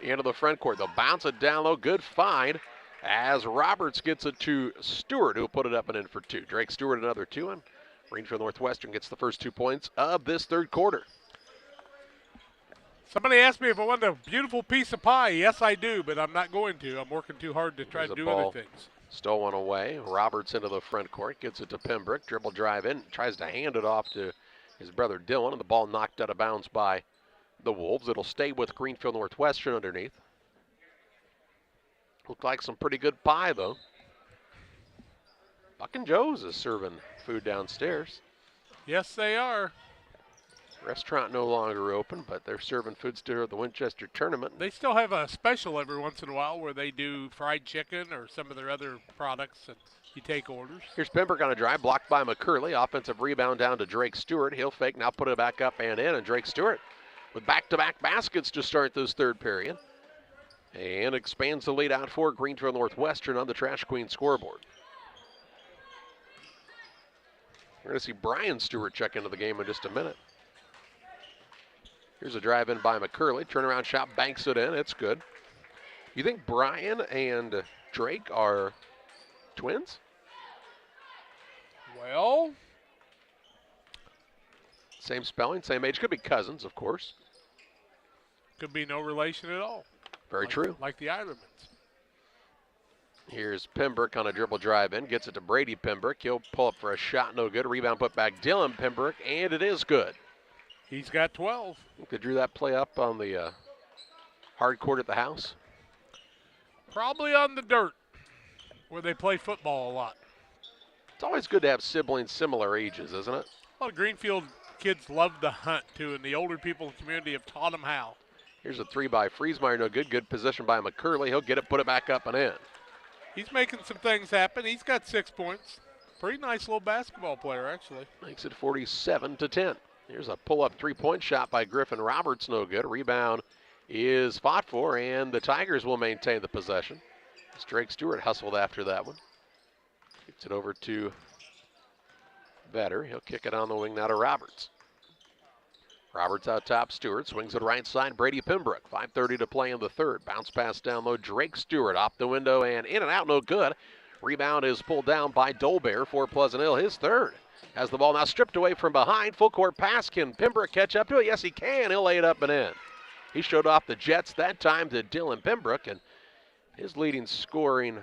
Into the front court. They'll bounce it down low. Good find as Roberts gets it to Stewart, who'll put it up and in for two. Drake Stewart another two, and Greenfield Northwestern gets the first 2 points of this third quarter. Somebody asked me if I wanted a beautiful piece of pie. Yes, I do, but I'm not going to. I'm working too hard to try to do other things. Stolen away. Roberts into the front court, gets it to Pembroke. Dribble drive in, tries to hand it off to his brother Dylan, and the ball knocked out of bounds by the Wolves. It'll stay with Greenfield Northwestern underneath. Looked like some pretty good pie, though. Buck and Joe's is serving food downstairs. Yes, they are. Restaurant no longer open, but they're serving food still at the Winchester tournament. They still have a special every once in a while where they do fried chicken or some of their other products, and you take orders. Here's Pembroke on a drive, blocked by McCurley. Offensive rebound down to Drake Stewart. He'll fake, now put it back up and in, and Drake Stewart with back-to-back baskets to start this third period. And expands the lead out for Greenfield Northwestern on the Trash Queen scoreboard. We're going to see Brian Stewart check into the game in just a minute. Here's a drive in by McCurley. Turnaround shot, banks it in. It's good. You think Brian and Drake are twins? Well, same spelling, same age. Could be cousins, of course. Could be no relation at all. Very true. Like the Ironmans. Here's Pembroke on a dribble drive in. Gets it to Brady Pembroke. He'll pull up for a shot. No good. Rebound put back Dylan Pembroke. And it is good. He's got 12. They drew that play up on the hard court at the house. Probably on the dirt where they play football a lot. It's always good to have siblings similar ages, isn't it? A lot of Greenfield kids love to hunt, too, and the older people in the community have taught them how. Here's a three by Friesmeyer, no good. Good position by McCurley. He'll get it, put it back up and in. He's making some things happen. He's got 6 points. Pretty nice little basketball player, actually. Makes it 47-10. Here's a pull-up three-point shot by Griffin Roberts, no good. Rebound is fought for, and the Tigers will maintain the possession. As Drake Stewart hustled after that one. Gets it over to Vetter. He'll kick it on the wing now to Roberts. Roberts out top, Stewart swings it right side, Brady Pembroke. 5:30 to play in the third. Bounce pass down low, Drake Stewart off the window and in and out, no good. Rebound is pulled down by Dolbear for Pleasant Hill, his third. Has the ball now stripped away from behind. Full court pass. Can Pembroke catch up to it? Yes, he can. He'll lay it up and in. He showed off the Jets that time to Dylan Pembroke, and his leading scoring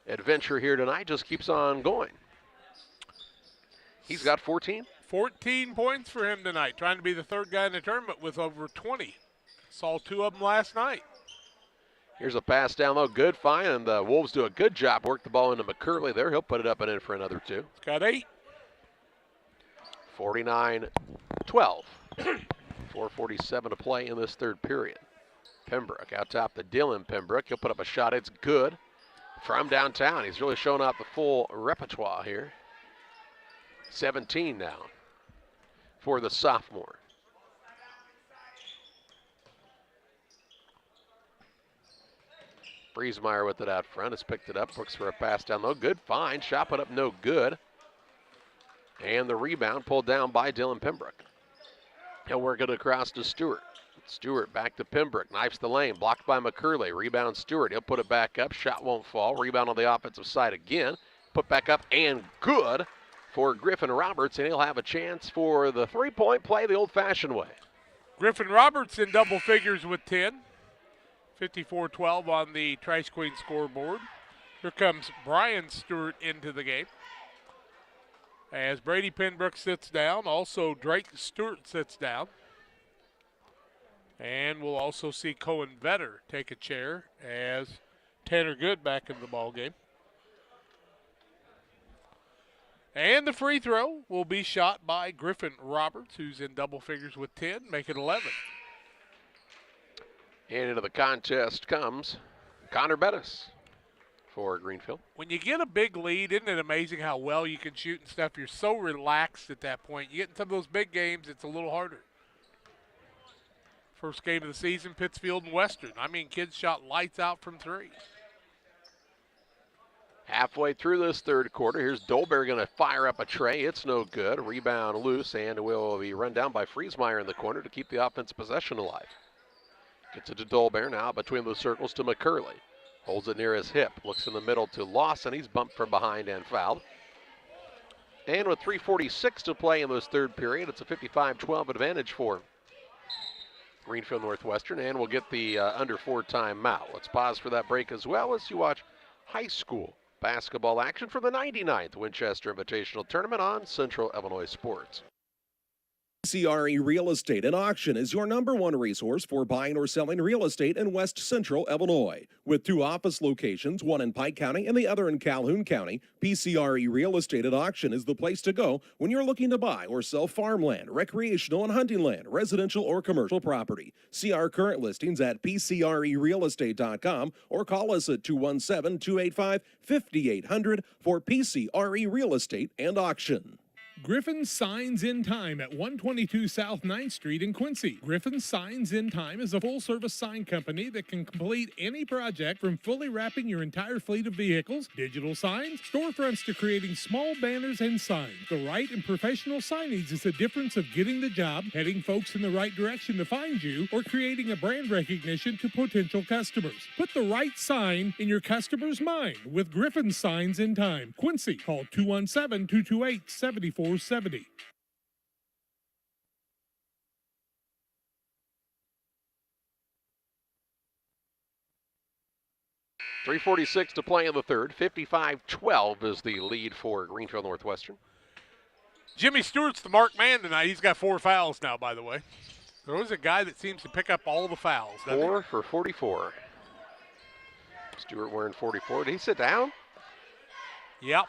adventure here tonight just keeps on going. He's got 14. 14 points for him tonight, trying to be the third guy in the tournament with over 20. Saw 2 of them last night. Here's a pass down low, good find, and the Wolves do a good job. Work the ball into McCurley there. He'll put it up and in for another 2. He's got 8. 49-12. 4:47 to play in this third period. Pembroke out top to Dylan Pembroke. He'll put up a shot. It's good from downtown. He's really showing out the full repertoire here. 17 now for the sophomore. Friesmeyer with it out front. Has picked it up. Looks for a pass down low. Good find. Shot put up no good. And the rebound pulled down by Dylan Pembroke. He'll work it across to Stewart. Stewart back to Pembroke. Knifes the lane. Blocked by McCurley. Rebound Stewart. He'll put it back up. Shot won't fall. Rebound on the offensive side again. Put back up and good for Griffin Roberts. And he'll have a chance for the three-point play the old-fashioned way. Griffin Roberts in double figures with 10. 54-12 on the Trash Queen scoreboard. Here comes Brian Stewart into the game. As Brady Pembroke sits down, also Drake Stewart sits down. And we'll also see Cohen Vetter take a chair as Tanner Good back in the ball game. And the free throw will be shot by Griffin Roberts, who's in double figures with 10, make it 11. And into the contest comes Connor Bettis for Greenfield. When you get a big lead, isn't it amazing how well you can shoot and stuff? You're so relaxed at that point. You get in some of those big games, it's a little harder. First game of the season, Pittsfield and Western. I mean, kids shot lights out from 3. Halfway through this third quarter, here's Dolbear going to fire up a tray. It's no good. Rebound loose, and will be run down by Friesmeyer in the corner to keep the offensive possession alive. Gets it to Dolbear now between the circles to McCurley. Holds it near his hip. Looks in the middle to Lawson. He's bumped from behind and fouled. And with 3:46 to play in this third period, it's a 55-12 advantage for Greenfield Northwestern, and we'll get the under 4 timeout. Let's pause for that break as well as you watch high school basketball action for the 99th Winchester Invitational Tournament on Central Illinois Sports. PCRE Real Estate and Auction is your #1 resource for buying or selling real estate in West Central Illinois. With 2 office locations, one in Pike County and the other in Calhoun County, PCRE Real Estate and Auction is the place to go when you're looking to buy or sell farmland, recreational and hunting land, residential or commercial property. See our current listings at PCRERealestate.com or call us at 217-285-5800 for PCRE Real Estate and Auction. Griffin Signs in Time at 122 South 9th Street in Quincy. Griffin Signs in Time is a full-service sign company that can complete any project from fully wrapping your entire fleet of vehicles, digital signs, storefronts to creating small banners and signs. The right and professional signage is the difference of getting the job, heading folks in the right direction to find you, or creating a brand recognition to potential customers. Put the right sign in your customer's mind with Griffin Signs in Time. Quincy, call 217-228-7470. 3:46 to play in the third. 55-12 is the lead for Greenfield Northwestern. Jimmy Stewart's the marked man tonight. He's got 4 fouls now, by the way. There was a guy that seems to pick up all the fouls. 4 for 44. Stewart wearing 44. Did he sit down? Yep.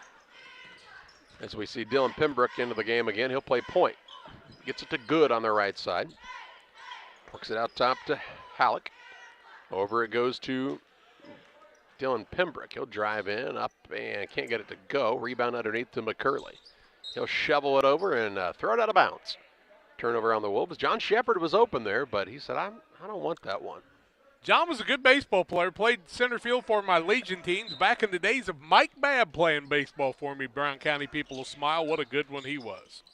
As we see Dylan Pembroke into the game again, he'll play point. Gets it to Good on the right side. Works it out top to Halleck. Over it goes to Dylan Pembroke. He'll drive in, up, and can't get it to go. Rebound underneath to McCurley. He'll shovel it over and throw it out of bounds. Turnover on the Wolves. John Shepard was open there, but he said, I don't want that one. John was a good baseball player, played center field for my Legion teams back in the days of Mike Babb playing baseball for me. Brown County people will smile. What a good one he was.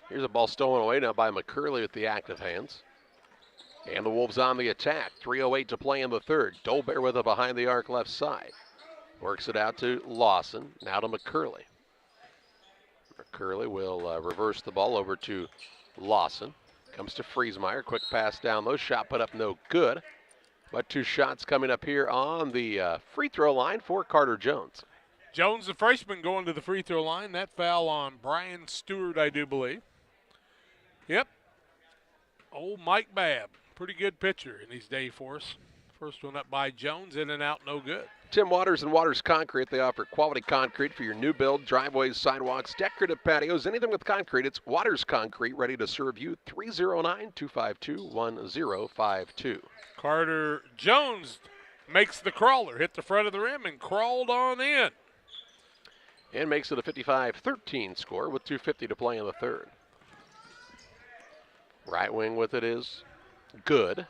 Here's a ball stolen away now by McCurley with the active hands. And the Wolves on the attack. 3:08 to play in the third. Dolbear with it behind the arc left side. Works it out to Lawson. Now to McCurley. McCurley will reverse the ball over to Lawson. Comes to Friesmeyer. Quick pass down low. Shot put up no good. But 2 shots coming up here on the free throw line for Carter Jones. Jones, the freshman, going to the free throw line. That foul on Brian Stewart, I do believe. Yep. Old Mike Babb. Pretty good pitcher in these day for us. First one up by Jones, in and out, no good. Tim Waters and Waters Concrete. They offer quality concrete for your new build, driveways, sidewalks, decorative patios, anything with concrete. It's Waters Concrete, ready to serve you. 309-252-1052. Carter Jones makes the crawler, hit the front of the rim and crawled on in. And makes it a 55-13 score with 2:50 to play in the third. Right wing with it is Good.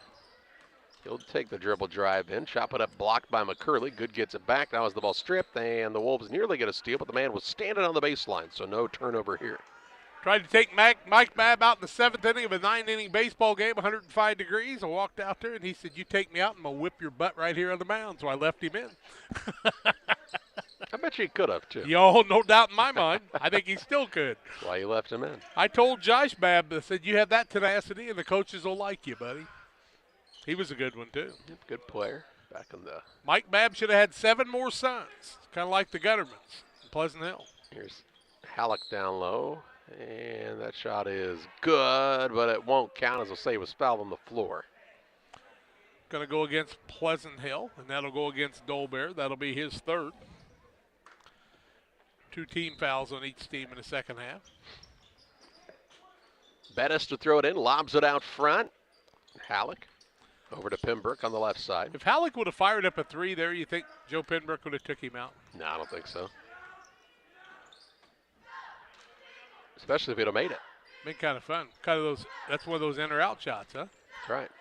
He'll take the dribble drive in. Shot put up, blocked by McCurley. Good gets it back. Now as the ball stripped, and the Wolves nearly get a steal, but the man was standing on the baseline, so no turnover here. Tried to take Mike Babb out in the 7th inning of a 9-inning baseball game, 105 degrees. I walked out there, and he said, "You take me out, and I'm going to whip your butt right here on the mound." So I left him in. I bet you he could have, too. Yo, no doubt in my mind. I think he still could. That's why you left him in. I told Josh Babb, I said, "You have that tenacity, and the coaches will like you, buddy." He was a good one, too. Good player. Back in the... Mike Babb should have had 7 more sons, kind of like the Guttermans in Pleasant Hill. Here's Halleck down low, and that shot is good, but it won't count, as I say, it was fouled on the floor. Going to go against Pleasant Hill, and that'll go against Dolbear. That'll be his 3rd. 2 team fouls on each team in the second half. Bettis to throw it in, lobs it out front. Halleck over to Pembroke on the left side. If Halleck would have fired up a 3 there, you think Joe Pembroke would have took him out? No, I don't think so. Especially if he'd have made it. Been kind of fun. Kind of those. That's one of those in or out shots, huh? That's right.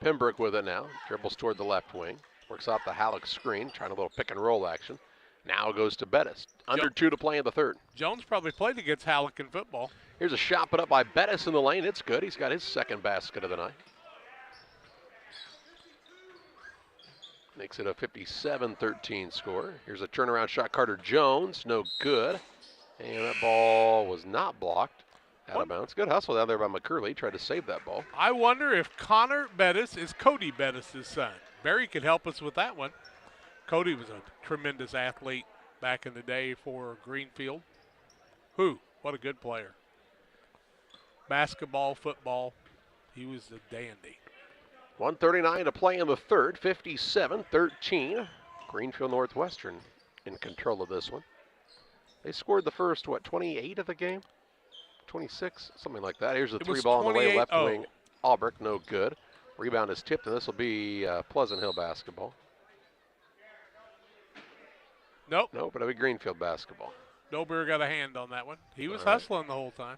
Pembroke with it now. Dribbles toward the left wing. Works off the Halleck screen, trying a little pick and roll action. Now it goes to Bettis. Under 2 to play in the third. Jones probably played against Halleck in football. Here's a shot put up by Bettis in the lane. It's good. He's got his 2nd basket of the night. Makes it a 57-13 score. Here's a turnaround shot. Carter Jones, no good. And that ball was not blocked. Out of bounds. Good hustle down there by McCurley. Tried to save that ball. I wonder if Connor Bettis is Cody Bettis' son. Barry could help us with that one. Cody was a tremendous athlete back in the day for Greenfield. What a good player. Basketball, football, he was a dandy. 1:39 to play in the third, 57-13. Greenfield Northwestern in control of this one. They scored the first, 28 of the game? 26, something like that. Here's a 3 ball on the way, left wing. Albrecht, no good. Rebound is tipped, and this will be Pleasant Hill basketball. Nope. No, but it'll be Greenfield basketball. Dolbear got a hand on that one. He was hustling the whole time.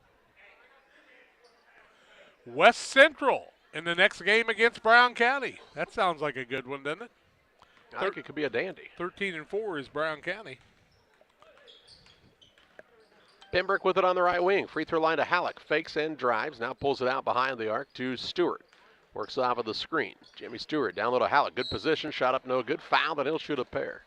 West Central in the next game against Brown County. That sounds like a good one, doesn't it? I think it could be a dandy. 13-4 is Brown County. Pembroke with it on the right wing. Free throw line to Halleck. Fakes and drives. Now pulls it out behind the arc to Stewart. Works off of the screen. Jimmy Stewart down low to Halleck. Good position. Shot up no good. Foul, and he'll shoot a pair.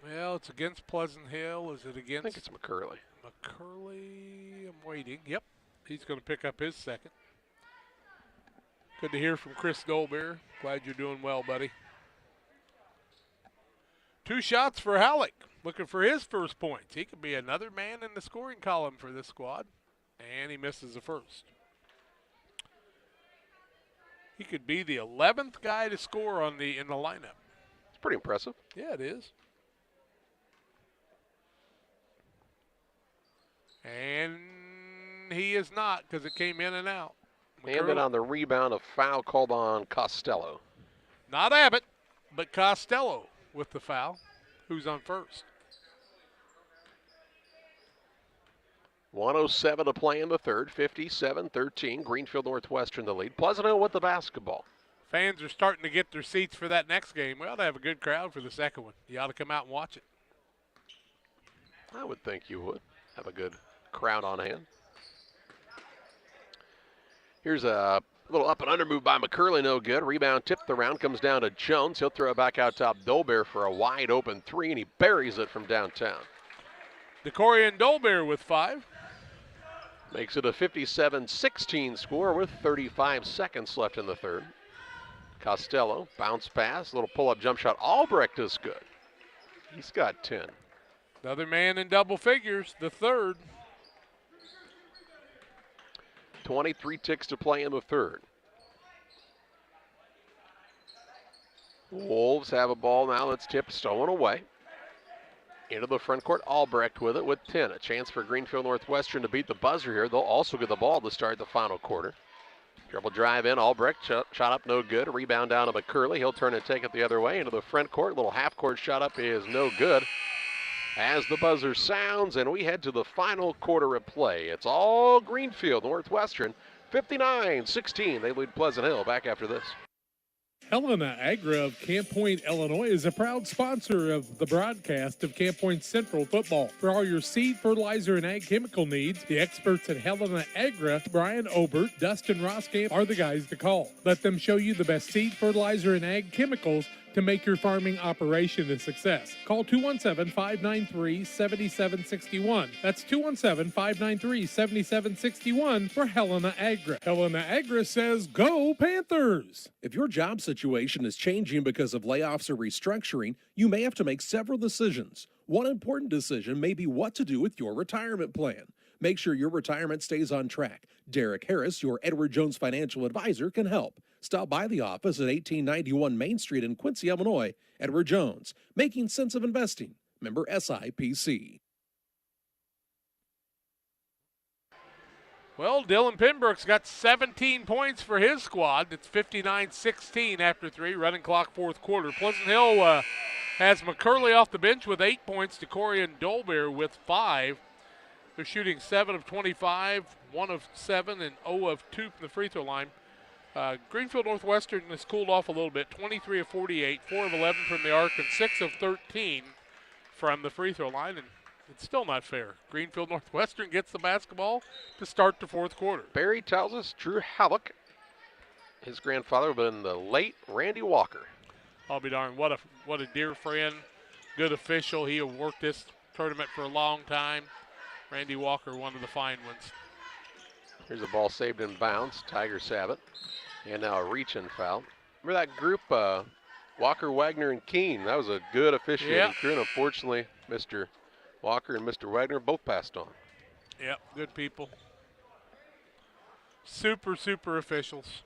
Well, it's against Pleasant Hill. Is it against? I think it's McCurley. McCurley, I'm waiting. Yep, he's going to pick up his 2nd. Good to hear from Chris Dolbear. Glad you're doing well, buddy. 2 shots for Halleck. Looking for his first points. He could be another man in the scoring column for this squad. And he misses the first. He could be the 11th guy to score in the lineup. It's pretty impressive. Yeah, it is. And he is not, because it came in and out. And then on the rebound, a foul called on Costello. Not Abbott, but Costello with the foul. Who's on first? 1:07 to play in the third, 57-13. Greenfield Northwestern the lead. Pleasant Hill with the basketball. Fans are starting to get their seats for that next game. We ought to have a good crowd for the second one. You ought to come out and watch it. I would think you would have a good crowd on hand. Here's a little up and under move by McCurley, no good. Rebound tipped around, comes down to Jones. He'll throw it back out top Dolbear for a wide open 3, and he buries it from downtown. DeCorian Dolbear with 5. Makes it a 57-16 score with 35 seconds left in the third. Costello, bounce pass, little pull-up jump shot. Albrecht is good. He's got 10. Another man in double figures, the third. 23 ticks to play in the third. Wolves have a ball now that's tipped, stolen away. Into the front court, Albrecht with it with 10. A chance for Greenfield Northwestern to beat the buzzer here. They'll also get the ball to start the final quarter. Dribble drive in, Albrecht shot up no good. Rebound down to McCurley. He'll turn and take it the other way into the front court. Little half court shot up is no good. As the buzzer sounds and we head to the final quarter of play. It's all Greenfield Northwestern, 59-16. They lead Pleasant Hill. Back after this. Helena Agra of Camp Point, Illinois is a proud sponsor of the broadcast of Camp Point Central football. For all your seed, fertilizer, and ag chemical needs, the experts at Helena Agra, Brian Obert, Dustin Roskamp, are the guys to call. Let them show you the best seed, fertilizer, and ag chemicals to make your farming operation a success. Call 217-593-7761. That's 217-593-7761 for Helena Agra. Helena Agra says, go Panthers! If your job situation is changing because of layoffs or restructuring, you may have to make several decisions. One important decision may be what to do with your retirement plan. Make sure your retirement stays on track. Derek Harris, your Edward Jones financial advisor, can help. Stop by the office at 1891 Main Street in Quincy, Illinois. Edward Jones, making sense of investing. Member SIPC. Well, Dylan Pembroke's got 17 points for his squad. It's 59-16 after 3, running clock fourth quarter. Pleasant Hill has McCurley off the bench with 8 points, DeCorian Dolbear with 5. They're shooting 7 of 25, 1 of 7, and 0 of 2 from the free throw line. Greenfield Northwestern has cooled off a little bit, 23 of 48, 4 of 11 from the arc, and 6 of 13 from the free throw line, and it's still not fair. Greenfield Northwestern gets the basketball to start the fourth quarter. Barry tells us Drew Halleck, his grandfather, would have been the late Randy Walker. I'll be darned, what a dear friend, good official. He had worked this tournament for a long time. Randy Walker, one of the fine ones. Here's a ball saved in bounds. Tigers have it. And now a reach-in foul. Remember that group, Walker, Wagner, and Keene? That was a good officiating crew. And unfortunately, Mr. Walker and Mr. Wagner both passed on. Yep, good people. Super, super officials.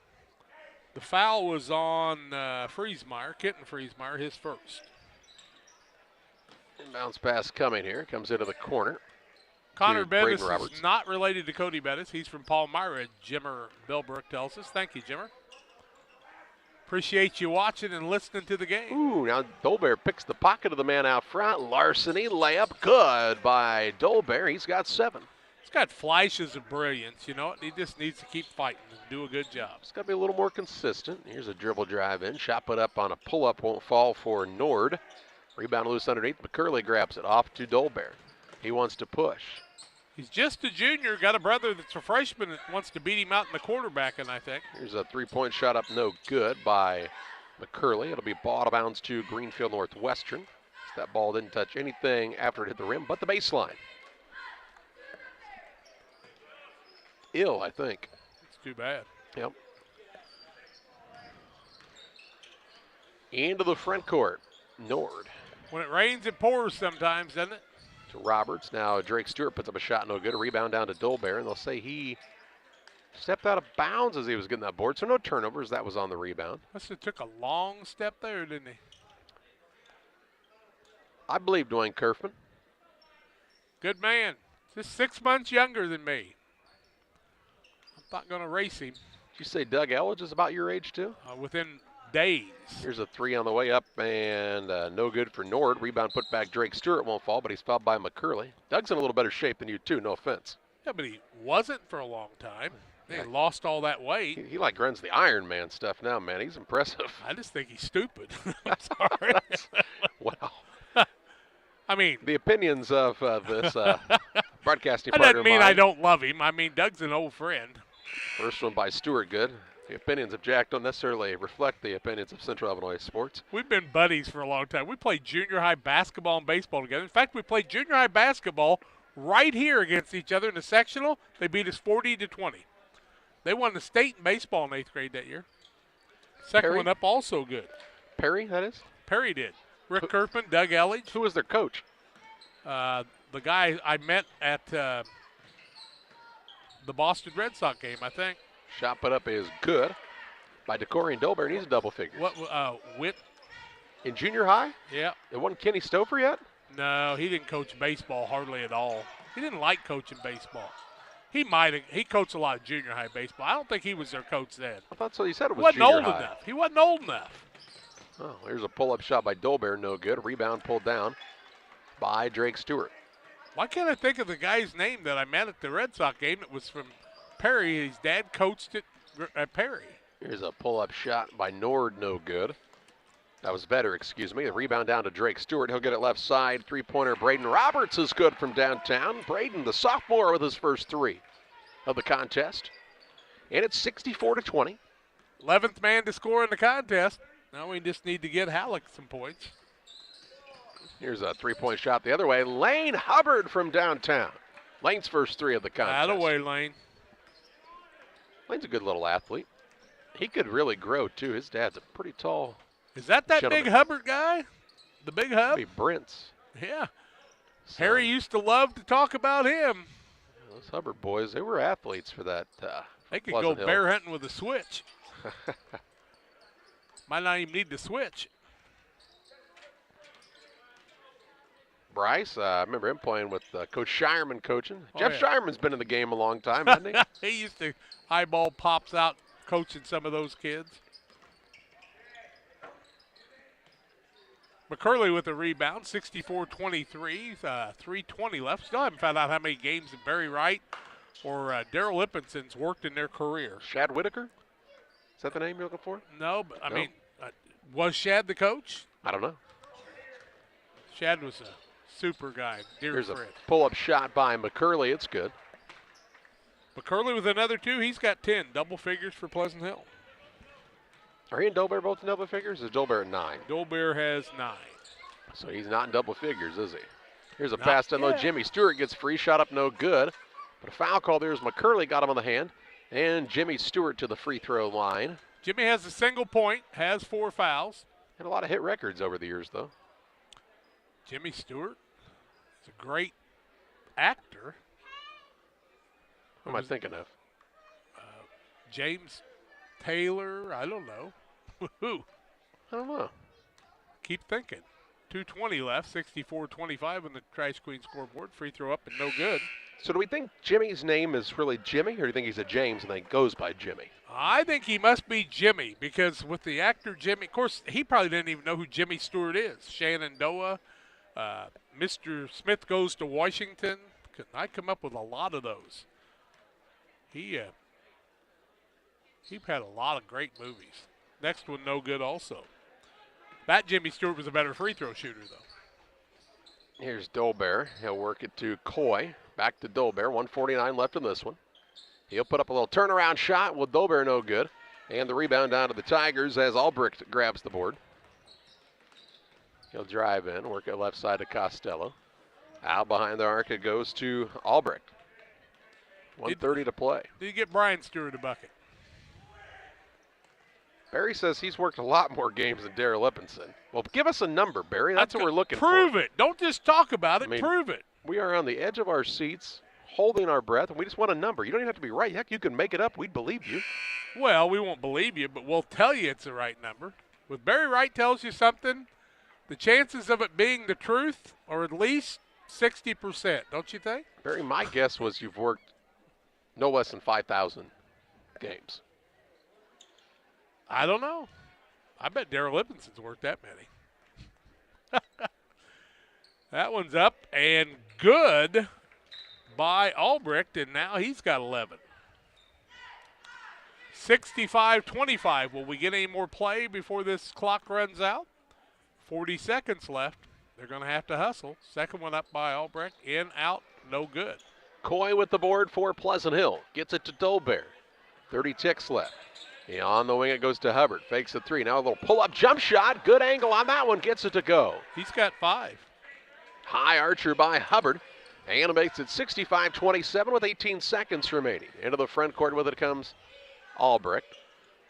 The foul was on Friesmeyer, Kitten Friesmeyer, his first. Bounce pass coming here. Comes into the corner. Connor Bettis is not related to Cody Bettis. He's from Palmyra, Jimmer Billbrook tells us. Thank you, Jimmer. Appreciate you watching and listening to the game. Ooh, now Dolbear picks the pocket of the man out front. Larceny layup good by Dolbear. He's got 7. He's got flashes of brilliance, you know. He just needs to keep fighting and do a good job. He's got to be a little more consistent. Here's a dribble drive in. Shot put up on a pull-up, won't fall for Nord. Rebound loose underneath. McCurley grabs it off to Dolbear. He wants to push. He's just a junior, got a brother that's a freshman that wants to beat him out in the quarterbacking, I think. Here's a three-point shot up, no good by McCurley. It'll be ball out of bounds to Greenfield Northwestern. That ball didn't touch anything after it hit the rim, but the baseline. Ill, I think. It's too bad. Yep. Into the front court, Nord. When it rains, it pours sometimes, doesn't it? To Roberts. Now Drake Stewart puts up a shot, no good. A rebound down to Dolbear, and they'll say he stepped out of bounds as he was getting that board, so no turnovers. That was on the rebound. Must have took a long step there, didn't he? I believe Dwayne Kerfman. Good man. Just 6 months younger than me. I'm not going to race him. Did you say Doug Elledge is about your age too? Within days. Here's a 3 on the way up, and no good for Nord. Rebound put back. Drake Stewart won't fall, but he's fouled by McCurley. Doug's in a little better shape than you too, no offense. Yeah, but he wasn't for a long time. He lost all that weight. He like runs the Iron Man stuff now, man. He's impressive. I just think he's stupid. I'm sorry. Wow. I mean, the opinions of this broadcasting that partner. Doesn't mean I don't love him. I mean, Doug's an old friend. First one by Stewart, good. The opinions of Jack don't necessarily reflect the opinions of Central Illinois sports. We've been buddies for a long time. We played junior high basketball and baseball together. In fact, we played junior high basketball right here against each other in the sectional. They beat us 40-20. They won the state in baseball in 8th grade that year. Second Perry? one up also good. Perry, that is? Perry did. Rick Kirkman, Doug Elledge. Who was their coach? The guy I met at the Boston Red Sox game, I think. Shot put up is good by Decorian Dolbear, and he's a double figure. What, Witt? In junior high? Yeah. It wasn't Kenny Stouffer yet? No, he didn't coach baseball hardly at all. He didn't like coaching baseball. He coached a lot of junior high baseball. I don't think he was their coach then. I thought so. You said it was wasn't junior old high. enough. He wasn't old enough. Oh, here's a pull-up shot by Dolbear, no good. Rebound pulled down by Drake Stewart. Why can't I think of the guy's name that I met at the Red Sox game? It was from Perry. His dad coached at Perry. Here's a pull-up shot by Nord, no good. That was better, excuse me. The rebound down to Drake Stewart. He'll get it left side. Three-pointer, Braden Roberts is good from downtown. Braden, the sophomore, with his first three of the contest. And it's 64-20. 11th man to score in the contest. Now we just need to get Halleck some points. Here's a three-point shot the other way. Lane Hubbard from downtown. Lane's first three of the contest. Attaboy, Lane. Lane's a good little athlete. He could really grow, too. His dad's a pretty tall Is that gentleman. big Hubbard guy? The big Hub? Maybe Brent's. Yeah. Harry used to love to talk about him. Those Hubbard boys, they were athletes for that. They could Pleasant go Hill. bear hunting with a switch. Might not even need the switch. Bryce, I remember him playing with Coach Shireman coaching. Oh, Jeff yeah. Shireman's been in the game a long time, hasn't he? He used to eyeball pops out coaching some of those kids. McCurley with a rebound, 64-23, 3:20 left. Still haven't found out how many games that Barry Wright or Daryl Lippenson's worked in their career. Shad Whitaker? Is that the name you're looking for? No, but I No. mean, was Shad the coach? I don't know. Shad was a super guy, dear Here's friend. a pull-up shot by McCurley. It's good. McCurley with another two. He's got 10, double figures for Pleasant Hill. Are he and Dolbear both in double figures? Or is Dolbear at 9? Dolbear has 9. So he's not in double figures, is he? Here's a Not pass down low. yet. Jimmy Stewart gets free. Shot up no good. But a foul call there as McCurley got him on the hand. And Jimmy Stewart to the free throw line. Jimmy has a single point, has 4 fouls. Had a lot of hit records over the years, though. Jimmy Stewart is a great actor. Who am I thinking of? James Taylor, I don't know. Who? I don't know. Keep thinking. 2:20 left, 64-25 on the Trash Queen scoreboard. Free throw up and no good. So do we think Jimmy's name is really Jimmy, or do you think he's a James and then goes by Jimmy? I think he must be Jimmy because with the actor Jimmy, of course, he probably didn't even know who Jimmy Stewart is. Shenandoah, Mr. Smith Goes to Washington. I come up with a lot of those. He had a lot of great movies. Next one, no good also. That Jimmy Stewart was a better free throw shooter, though. Here's Dolbear. He'll work it to Coy. Back to Dolbear. 1:49 left in this one. He'll put up a little turnaround shot with Dolbear no good. And the rebound down to the Tigers as Albrecht grabs the board. He'll drive in, work it left side to Costello. Out behind the arc it goes to Albrecht. 1:30 to play. Did you get Brian Stewart a bucket? Barry says he's worked a lot more games than Darrell Lippinson. Well, give us a number, Barry. That's what we're looking for. Prove it. Don't just talk about it. I mean, prove it. We are on the edge of our seats, holding our breath, and we just want a number. You don't even have to be right. Heck, you can make it up. We'd believe you. Well, we won't believe you, but we'll tell you it's the right number. When Barry Wright tells you something, the chances of it being the truth are at least 60%, don't you think? Barry, my guess was you've worked no less than 5,000 games. I don't know. I bet Darrell Lippinson's worked that many. That one's up and good by Albrecht, and now he's got 11. 65-25. Will we get any more play before this clock runs out? 40 seconds left. They're going to have to hustle. Second one up by Albrecht. In, out, no good. Coy with the board for Pleasant Hill. Gets it to Dolbear. 30 ticks left. Yeah, on the wing it goes to Hubbard. Fakes the three. Now a little pull-up jump shot. Good angle on that one. Gets it to go. He's got 5. High archer by Hubbard. And it makes it 65-27 with 18 seconds remaining. Into the front court with it comes Albrecht.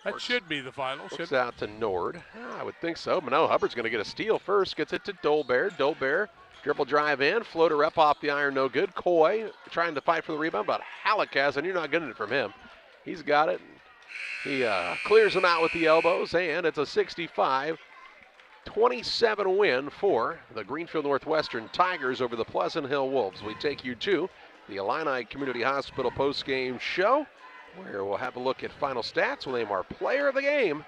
That should be the final. Looks out to Nord. I would think so, but no, Hubbard's going to get a steal first. Gets it to Dolbear. Dolbear, dribble drive in, floater up off the iron, no good. Coy trying to fight for the rebound, but Halakaz, and you're not getting it from him. He's got it. He clears him out with the elbows, and it's a 65-27 win for the Greenfield Northwestern Tigers over the Pleasant Hill Wolves. We take you to the Illini Community Hospital postgame show, where we'll have a look at final stats. We'll name our player of the game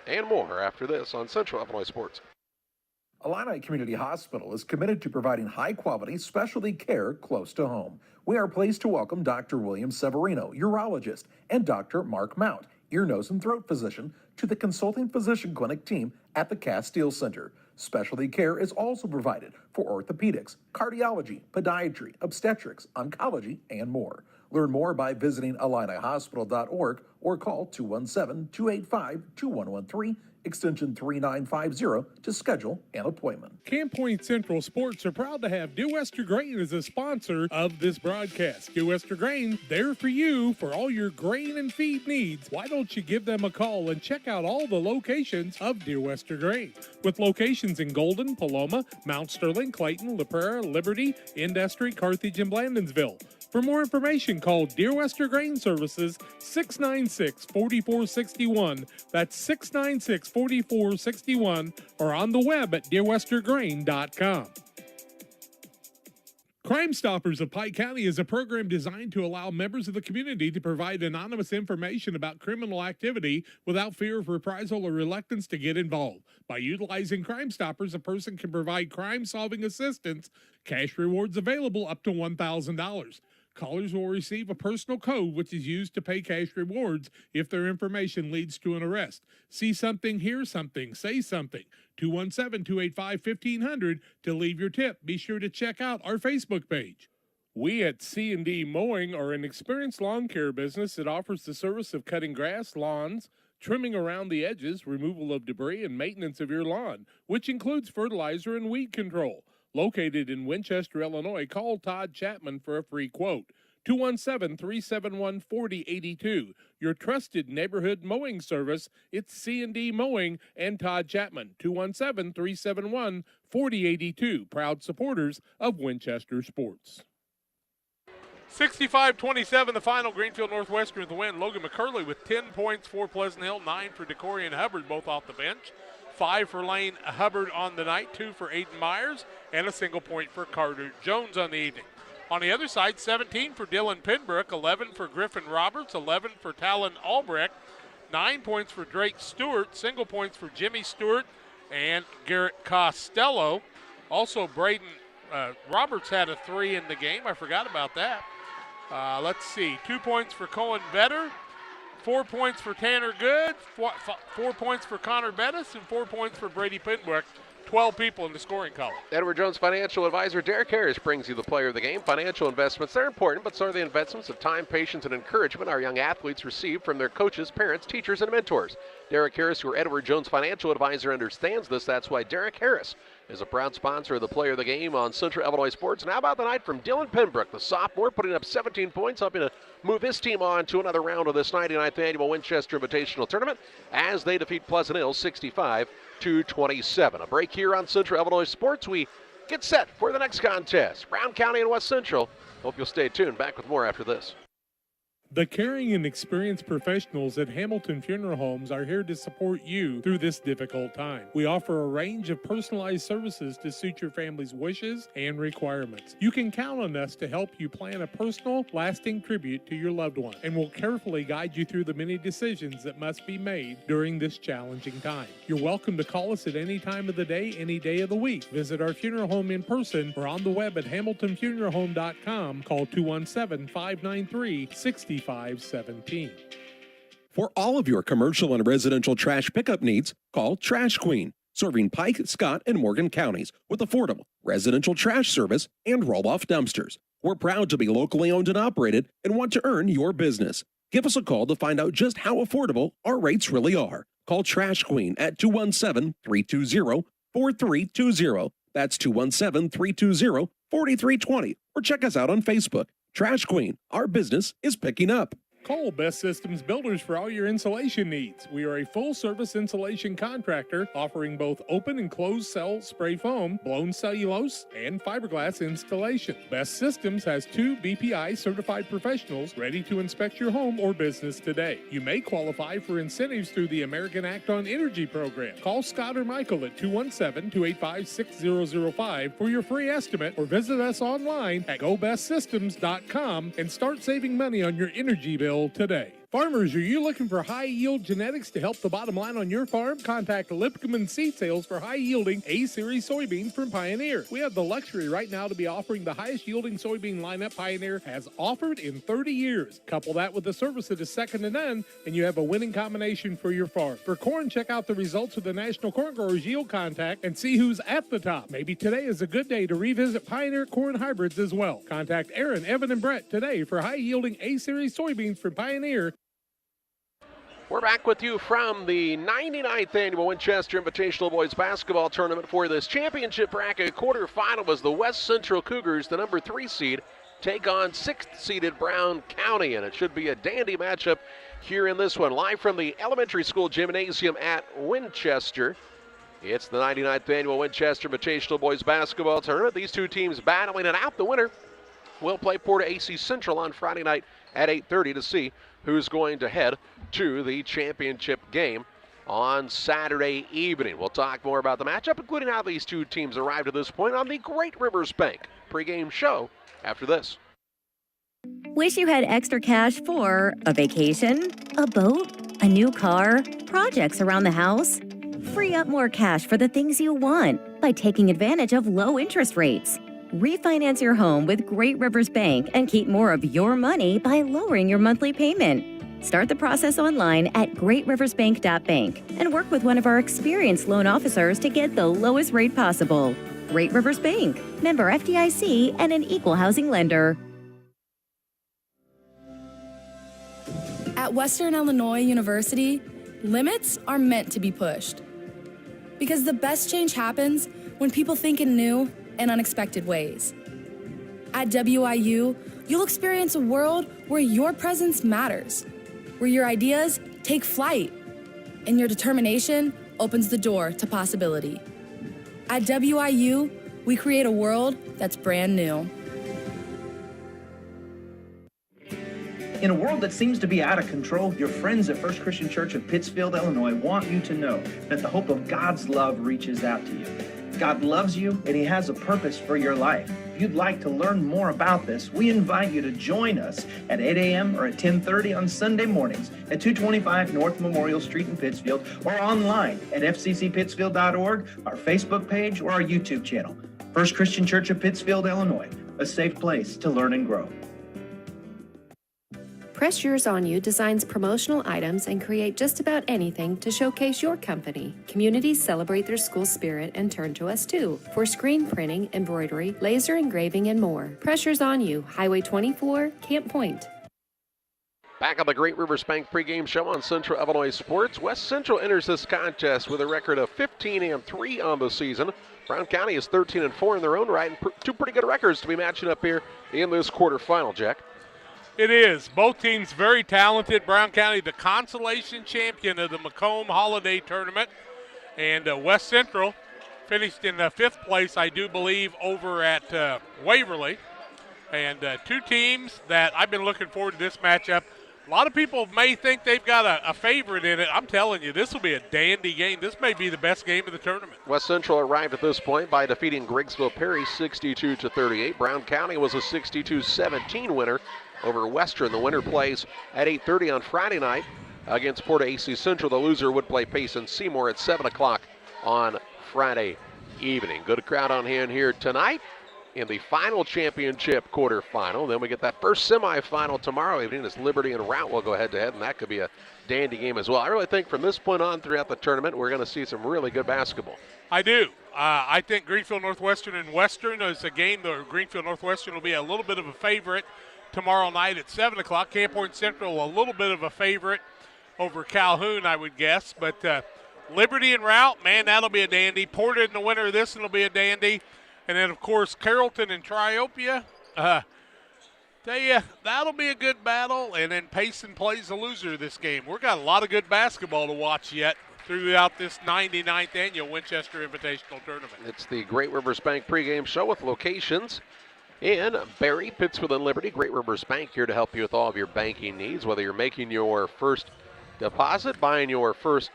and more after this on Central Illinois Sports. Illini Community Hospital is committed to providing high-quality specialty care close to home. We are pleased to welcome Dr. William Severino, urologist, and Dr. Mark Mount, ear, nose, and throat physician, to the consulting physician clinic team at the Castile Center. Specialty care is also provided for orthopedics, cardiology, podiatry, obstetrics, oncology, and more. Learn more by visiting IlliniHospital.org or call 217-285-2113, extension 3950 to schedule an appointment. Camp Point Central Sports are proud to have Dear Western Grain as a sponsor of this broadcast. Dear Western Grain, there for you for all your grain and feed needs. Why don't you give them a call and check out all the locations of Dear Western Grain? With locations in Golden, Paloma, Mount Sterling, Clayton, La Prairie, Liberty, Industry, Carthage, and Blandonsville. For more information, call Dear Western Grain Services 696-4461. That's 696-4461, or on the web at dearwesterngrain.com. Crimestoppers of Pike County is a program designed to allow members of the community to provide anonymous information about criminal activity without fear of reprisal or reluctance to get involved. By utilizing Crimestoppers, a person can provide crime-solving assistance, cash rewards available up to $1,000. Callers will receive a personal code which is used to pay cash rewards if their information leads to an arrest. See something, hear something, say something. 217-285-1500 to leave your tip. Be sure to check out our Facebook page. We at C&D Mowing are an experienced lawn care business that offers the service of cutting grass, lawns, trimming around the edges, removal of debris, and maintenance of your lawn, which includes fertilizer and weed control. Located in Winchester, Illinois, call Todd Chapman for a free quote. 217-371-4082. Your trusted neighborhood mowing service. It's C&D Mowing and Todd Chapman. 217-371-4082. Proud supporters of Winchester sports. 65-27, the final. Greenfield Northwestern with the win. Logan McCurley with 10 points for Pleasant Hill, 9 for DeCory and Hubbard, both off the bench. 5 for Lane Hubbard on the night, 2 for Aiden Myers, and a single point for Carter Jones on the evening. On the other side, 17 for Dylan Pinbrook, 11 for Griffin Roberts, 11 for Talon Albrecht, 9 points for Drake Stewart, single points for Jimmy Stewart and Garrett Costello. Also, Braden Roberts had a 3 in the game. I forgot about that. Let's see, 2 points for Cohen Vetter, 4 points for Tanner Good, 4 points for Connor Bettis, and 4 points for Brady Pinbrook. 12 people in the scoring column. Edward Jones financial advisor Derek Harris brings you the player of the game. Financial investments, they're important, but so are the investments of time, patience, and encouragement our young athletes receive from their coaches, parents, teachers, and mentors. Derek Harris, your Edward Jones financial advisor, understands this. That's why Derek Harris is a proud sponsor of the player of the game on Central Illinois Sports. And how about the night from Dylan Pinbrook, the sophomore, putting up 17 points, helping to move his team on to another round of this 99th annual Winchester Invitational Tournament as they defeat Pleasant Hill 65-27. A break here on Central Illinois Sports. We get set for the next contest. Brown County and West Central. Hope you'll stay tuned. Back with more after this. The caring and experienced professionals at Hamilton Funeral Homes are here to support you through this difficult time. We offer a range of personalized services to suit your family's wishes and requirements. You can count on us to help you plan a personal, lasting tribute to your loved one, and we'll carefully guide you through the many decisions that must be made during this challenging time. You're welcome to call us at any time of the day, any day of the week. Visit our funeral home in person or on the web at hamiltonfuneralhome.com. Call 217-593-6517. For all of your commercial and residential trash pickup needs, call Trash Queen, serving Pike, Scott, and Morgan counties with affordable residential trash service and roll-off dumpsters. We're proud to be locally owned and operated and want to earn your business. Give us a call to find out just how affordable our rates really are. Call Trash Queen at 217-320-4320. That's 217-320-4320. Or check us out on Facebook. Trash Queen, our business is picking up. Call Best Systems Builders for all your insulation needs. We are a full-service insulation contractor offering both open and closed cell spray foam, blown cellulose, and fiberglass installation. Best Systems has 2 BPI certified professionals ready to inspect your home or business today. You may qualify for incentives through the American Act on Energy program. Call Scott or Michael at 217-285-6005 for your free estimate, or visit us online at gobestsystems.com and start saving money on your energy bill today. Farmers, are you looking for high-yield genetics to help the bottom line on your farm? Contact Lipcomb Seed Sales for high-yielding A-Series soybeans from Pioneer. We have the luxury right now to be offering the highest-yielding soybean lineup Pioneer has offered in 30 years. Couple that with a service that is second to none, and you have a winning combination for your farm. For corn, check out the results of the National Corn Growers Yield Contact and see who's at the top. Maybe today is a good day to revisit Pioneer corn hybrids as well. Contact Aaron, Evan, and Brett today for high-yielding A-Series soybeans from Pioneer. We're back with you from the 99th Annual Winchester Invitational Boys Basketball Tournament. For this championship bracket quarterfinal was the West Central Cougars, the number 3 seed, take on 6th-seeded Brown County, and it should be a dandy matchup here in this one. Live from the elementary school gymnasium at Winchester, it's the 99th Annual Winchester Invitational Boys Basketball Tournament. These two teams battling it out. The winner will play Porter AC Central on Friday night at 8:30 to see who's going to head to the championship game on Saturday evening. We'll talk more about the matchup, including how these two teams arrived at this point on the Great Rivers Bank pregame show after this. Wish you had extra cash for a vacation, a boat, a new car, projects around the house? Free up more cash for the things you want by taking advantage of low interest rates. Refinance your home with Great Rivers Bank and keep more of your money by lowering your monthly payment. Start the process online at greatriversbank.bank and work with one of our experienced loan officers to get the lowest rate possible. Great Rivers Bank, member FDIC, and an equal housing lender. At Western Illinois University, limits are meant to be pushed. Because the best change happens when people think in new and unexpected ways. At WIU, you'll experience a world where your presence matters, where your ideas take flight, and your determination opens the door to possibility. At WIU, we create a world that's brand new. In a world that seems to be out of control, your friends at First Christian Church of Pittsfield, Illinois want you to know that the hope of God's love reaches out to you. God loves you, and He has a purpose for your life. If you'd like to learn more about this, we invite you to join us at 8 a.m. or at 10:30 on Sunday mornings at 225 North Memorial Street in Pittsfield, or online at fccpittsfield.org, our Facebook page, or our YouTube channel. First Christian Church of Pittsfield, Illinois, a safe place to learn and grow. Press Yours On You designs promotional items and create just about anything to showcase your company. Communities celebrate their school spirit and turn to us too for screen printing, embroidery, laser engraving, and more. Press Yours On You, Highway 24, Camp Point. Back on the Great Rivers Bank pregame show on Central Illinois Sports. West Central enters this contest with a record of 15-3 on the season. Brown County is 13-4 in their own right, and two pretty good records to be matching up here in this quarterfinal, Jack. It is. Both teams very talented. Brown County, the consolation champion of the Macomb Holiday Tournament. And West Central finished in 5th place, I do believe, over at Waverly. And two teams that I've been looking forward to this matchup. A lot of people may think they've got a favorite in it. I'm telling you, this will be a dandy game. This may be the best game of the tournament. West Central arrived at this point by defeating Griggsville Perry 62-38. Brown County was a 62-17 winner over Western. The winner plays at 8:30 on Friday night against Porter AC Central. The loser would play Payson Seymour at 7 o'clock on Friday evening. Good crowd on hand here tonight in the final championship quarterfinal. Then we get that first semifinal tomorrow evening as Liberty and Route will go head-to-head, and that could be a dandy game as well. I really think from this point on throughout the tournament, we're going to see some really good basketball. I do. I think Greenfield Northwestern and Western is a game that Greenfield Northwestern will be a little bit of a favorite tomorrow night at 7 o'clock. Camp Point Central a little bit of a favorite over Calhoun, I would guess. But Liberty en route, man, that'll be a dandy. Porter in the winner of this, and it'll be a dandy. And then, of course, Carrollton and Triopia. Tell you, that'll be a good battle. And then Payson plays the loser of this game. We've got a lot of good basketball to watch yet throughout this 99th annual Winchester Invitational Tournament. It's the Great Rivers Bank pregame show with locations in Barry, Pittsfield, and Liberty. Great Rivers Bank here to help you with all of your banking needs, whether you're making your first deposit, buying your first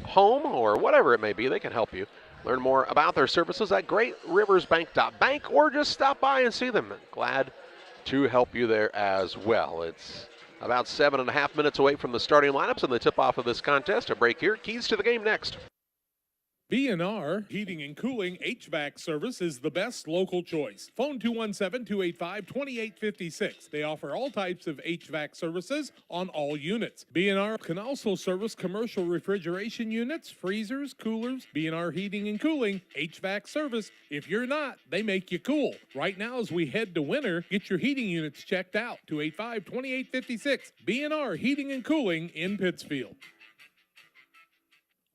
home, or whatever it may be. They can help you. Learn more about their services at greatriversbank.bank or just stop by and see them. Glad to help you there as well. It's about 7.5 minutes away from the starting lineups and the tip-off of this contest. A break here. Keys to the game next. B&R Heating and Cooling HVAC service is the best local choice. Phone 217-285-2856. They offer all types of HVAC services on all units. B&R can also service commercial refrigeration units, freezers, coolers. B&R Heating and Cooling HVAC service. If you're not, they make you cool. Right now as we head to winter, get your heating units checked out. 285-2856. B&R Heating and Cooling in Pittsfield.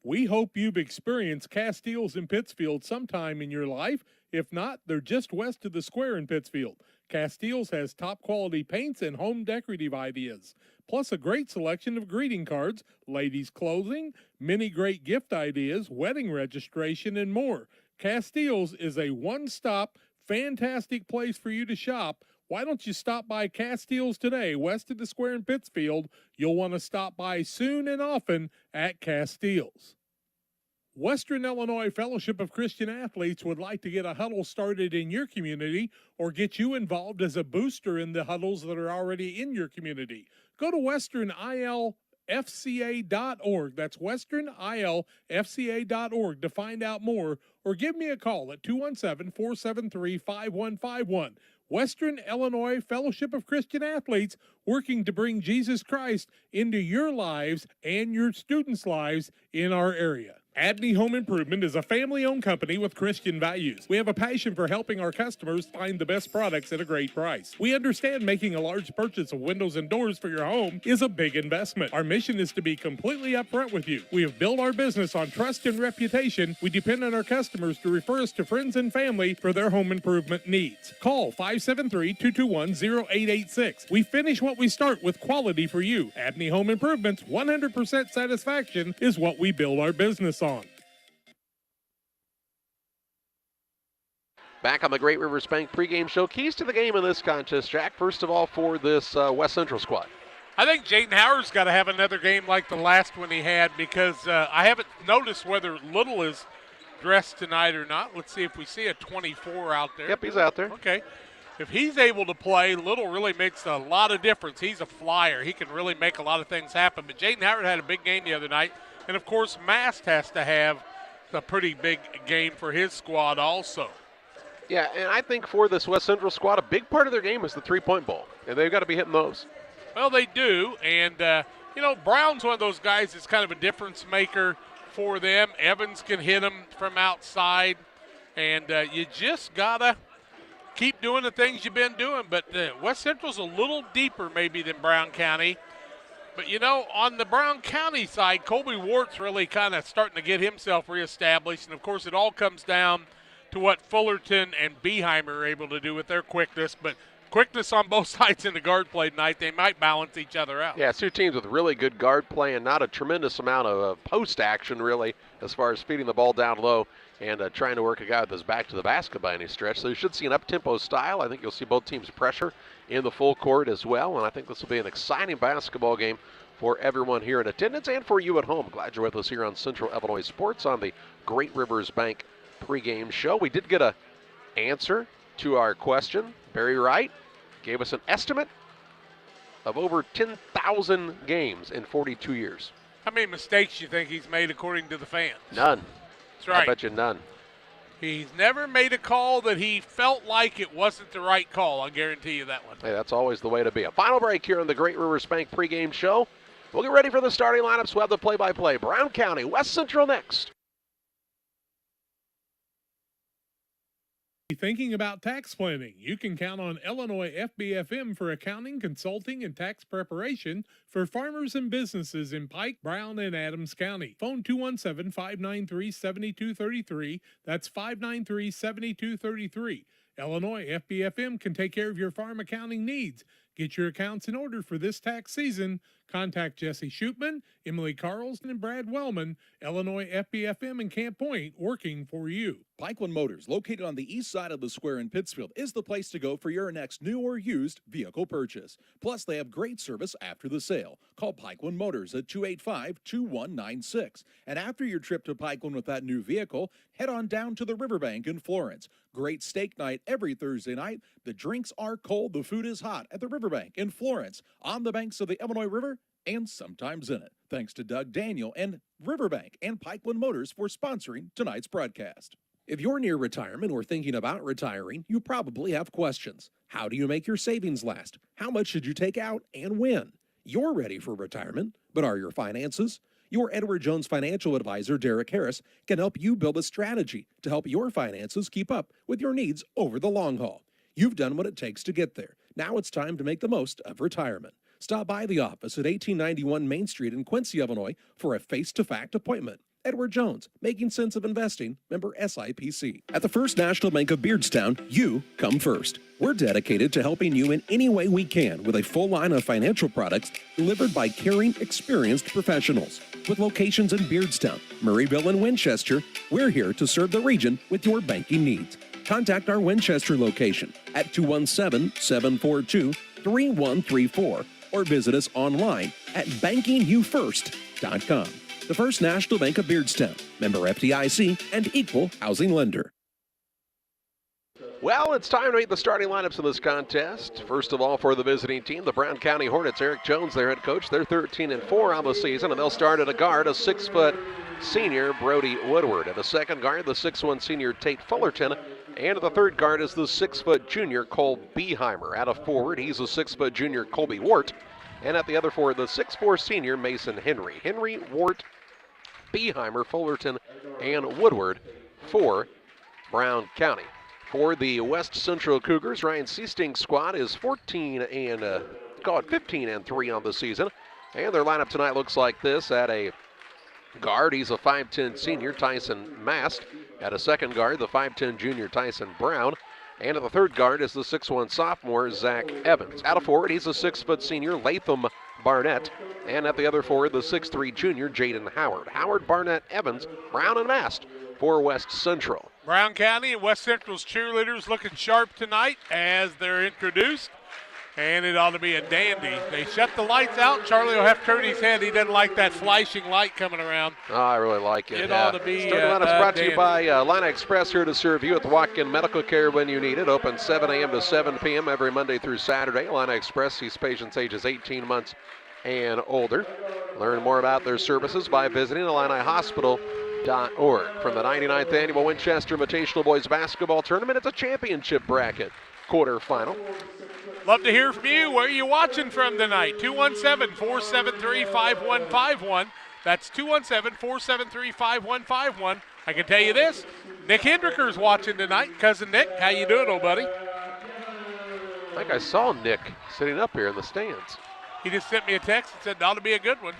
We hope you've experienced Castiles in Pittsfield sometime in your life. If not, they're just west of the square in Pittsfield. Castiles has top quality paints and home decorative ideas, plus a great selection of greeting cards, ladies' clothing, many great gift ideas, wedding registration, and more. Castiles is a one-stop, fantastic place for you to shop. Why don't you stop by Castiles today, west of the square in Pittsfield? You'll want to stop by soon and often at Castiles. Western Illinois Fellowship of Christian Athletes would like to get a huddle started in your community or get you involved as a booster in the huddles that are already in your community. Go to westernilfca.org. That's westernilfca.org to find out more, or give me a call at 217-473-5151. Western Illinois Fellowship of Christian Athletes, working to bring Jesus Christ into your lives and your students' lives in our area. Abney Home Improvement is a family-owned company with Christian values. We have a passion for helping our customers find the best products at a great price. We understand making a large purchase of windows and doors for your home is a big investment. Our mission is to be completely upfront with you. We have built our business on trust and reputation. We depend on our customers to refer us to friends and family for their home improvement needs. Call 573-221-0886. We finish what we start with quality for you. Abney Home Improvements, 100% satisfaction is what we build our business on. Back on the Great Rivers Bank pregame show. Keys to the game in this contest, Jack. First of all, for this West Central squad. I think Jaden Howard's got to have another game like the last one he had, because I haven't noticed whether Little is dressed tonight or not. Let's see if we see a 24 out there. Yep, he's out there. Okay. If he's able to play, Little really makes a lot of difference. He's a flyer. He can really make a lot of things happen. But Jaden Howard had a big game the other night. And, of course, Mast has to have a pretty big game for his squad also. Yeah, and I think for this West Central squad, a big part of their game is the three-point ball, and they've got to be hitting those. Well, they do, and, Brown's one of those guys that's kind of a difference maker for them. Evans can hit them from outside, and you just got to keep doing the things you've been doing. But West Central's a little deeper maybe than Brown County. But, on the Brown County side, Colby Wart's really kind of starting to get himself reestablished. And, of course, it all comes down to what Fullerton and Beeheimer are able to do with their quickness. But quickness on both sides in the guard play tonight, they might balance each other out. Yeah, two teams with really good guard play and not a tremendous amount of post action, really, as far as feeding the ball down low and trying to work a guy with his back to the basket by any stretch. So you should see an up-tempo style. I think you'll see both teams pressure in the full court as well, and I think this will be an exciting basketball game for everyone here in attendance and for you at home. Glad you're with us here on Central Illinois Sports on the Great Rivers Bank pregame show. We did get an answer to our question. Barry Wright gave us an estimate of over 10,000 games in 42 years. How many mistakes do you think he's made according to the fans? None. That's right. I bet you none. He's never made a call that he felt like it wasn't the right call. I'll guarantee you that one. Hey, that's always the way to be. A final break here on the Great Rivers Bank pregame show. We'll get ready for the starting lineups. We'll have the play-by-play. Brown County, West Central next. Thinking about tax planning? You can count on Illinois FBFM for accounting, consulting, and tax preparation for farmers and businesses in Pike, Brown, and Adams County. Phone 217-593-7233. That's 593-7233. Illinois FBFM can take care of your farm accounting needs. Get your accounts in order for this tax season. Contact Jesse Shootman, Emily Carlson, and Brad Wellman. Illinois FBFM in Camp Point, working for you. Pikeland Motors, located on the east side of the square in Pittsfield, is the place to go for your next new or used vehicle purchase. Plus, they have great service after the sale. Call Pikeland Motors at 285-2196. And after your trip to Pikeland with that new vehicle, head on down to the Riverbank in Florence. Great steak night every Thursday night. The drinks are cold, the food is hot at the Riverbank in Florence, on the banks of the Illinois River, and sometimes in it. Thanks to Doug Daniel and Riverbank and Pikeland Motors for sponsoring tonight's broadcast. If you're near retirement or thinking about retiring, you probably have questions. How do you make your savings last? How much should you take out and when? You're ready for retirement, but are your finances? Your Edward Jones financial advisor, Derek Harris, can help you build a strategy to help your finances keep up with your needs over the long haul. You've done what it takes to get there. Now it's time to make the most of retirement. Stop by the office at 1891 Main Street in Quincy, Illinois for a face-to-fact appointment. Edward Jones, making sense of investing, member SIPC. At the First National Bank of Beardstown, you come first. We're dedicated to helping you in any way we can with a full line of financial products delivered by caring, experienced professionals. With locations in Beardstown, Murrayville, and Winchester, we're here to serve the region with your banking needs. Contact our Winchester location at 217-742-3134 or visit us online at bankingyoufirst.com. The First National Bank of Beardstown, member FDIC, and equal housing lender. Well, it's time to meet the starting lineups in this contest. First of all, for the visiting team, the Brown County Hornets, Eric Jones, their head coach. They're 13-4 on the season, and they'll start at a guard, a 6-foot senior, Brody Woodward. At the second guard, the 6'1 senior, Tate Fullerton. And at the third guard is the 6-foot junior, Cole Beheimer. At a forward, he's a 6-foot junior, Colby Wart. And at the other forward, the 6'4 senior, Mason Henry. Henry, Wart, Beheimer, Fullerton, and Woodward for Brown County. For the West Central Cougars, Ryan Seasting's squad is 15-3 on the season. And their lineup tonight looks like this. At a guard, he's a 5'10 senior, Tyson Mast. At a second guard, the 5'10 junior, Tyson Brown. And at the third guard is the 6'1 sophomore, Zach Evans. At a forward, he's a 6-foot senior, Latham Barnett. And at the other forward, the 6'3 junior, Jaden Howard. Howard, Barnett, Evans, Brown, and Mast for West Central. Brown County and West Central's cheerleaders looking sharp tonight as they're introduced. And it ought to be a dandy. They shut the lights out. Charlie will have to turn his head. He doesn't like that flashing light coming around. Oh, I really like it. It ought to be Starting lineup's brought to you by Illini Express, here to serve you at the walk-in medical care when you need it. Open 7 a.m. to 7 p.m. every Monday through Saturday. Illini Express sees patients ages 18 months and older. Learn more about their services by visiting IlliniHospital.org. From the 99th Annual Winchester Invitational Boys Basketball Tournament, it's a championship bracket quarterfinal. Love to hear from you. Where are you watching from tonight? 217-473-5151. That's 217-473-5151. I can tell you this, Nick Hendricker's watching tonight. Cousin Nick, how you doing, old buddy? I think I saw Nick sitting up here in the stands. He just sent me a text and said it ought to be a good one.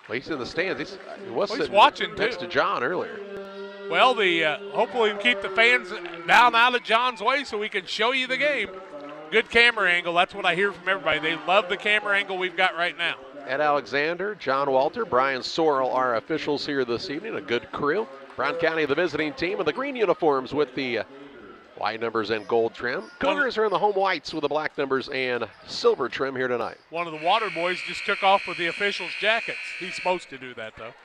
Well, he's in the stands. He was he's sitting watching next too. to John earlier. Well, hopefully we can keep the fans down out of John's way so we can show you the game. Good camera angle. That's what I hear from everybody. They love the camera angle we've got right now. Ed Alexander, John Walter, Brian Sorrell are officials here this evening. A good crew. Brown County, the visiting team, in the green uniforms with the white numbers and gold trim. Cougars are in the home whites with the black numbers and silver trim here tonight. One of the water boys just took off with the officials' jackets. He's supposed to do that, though.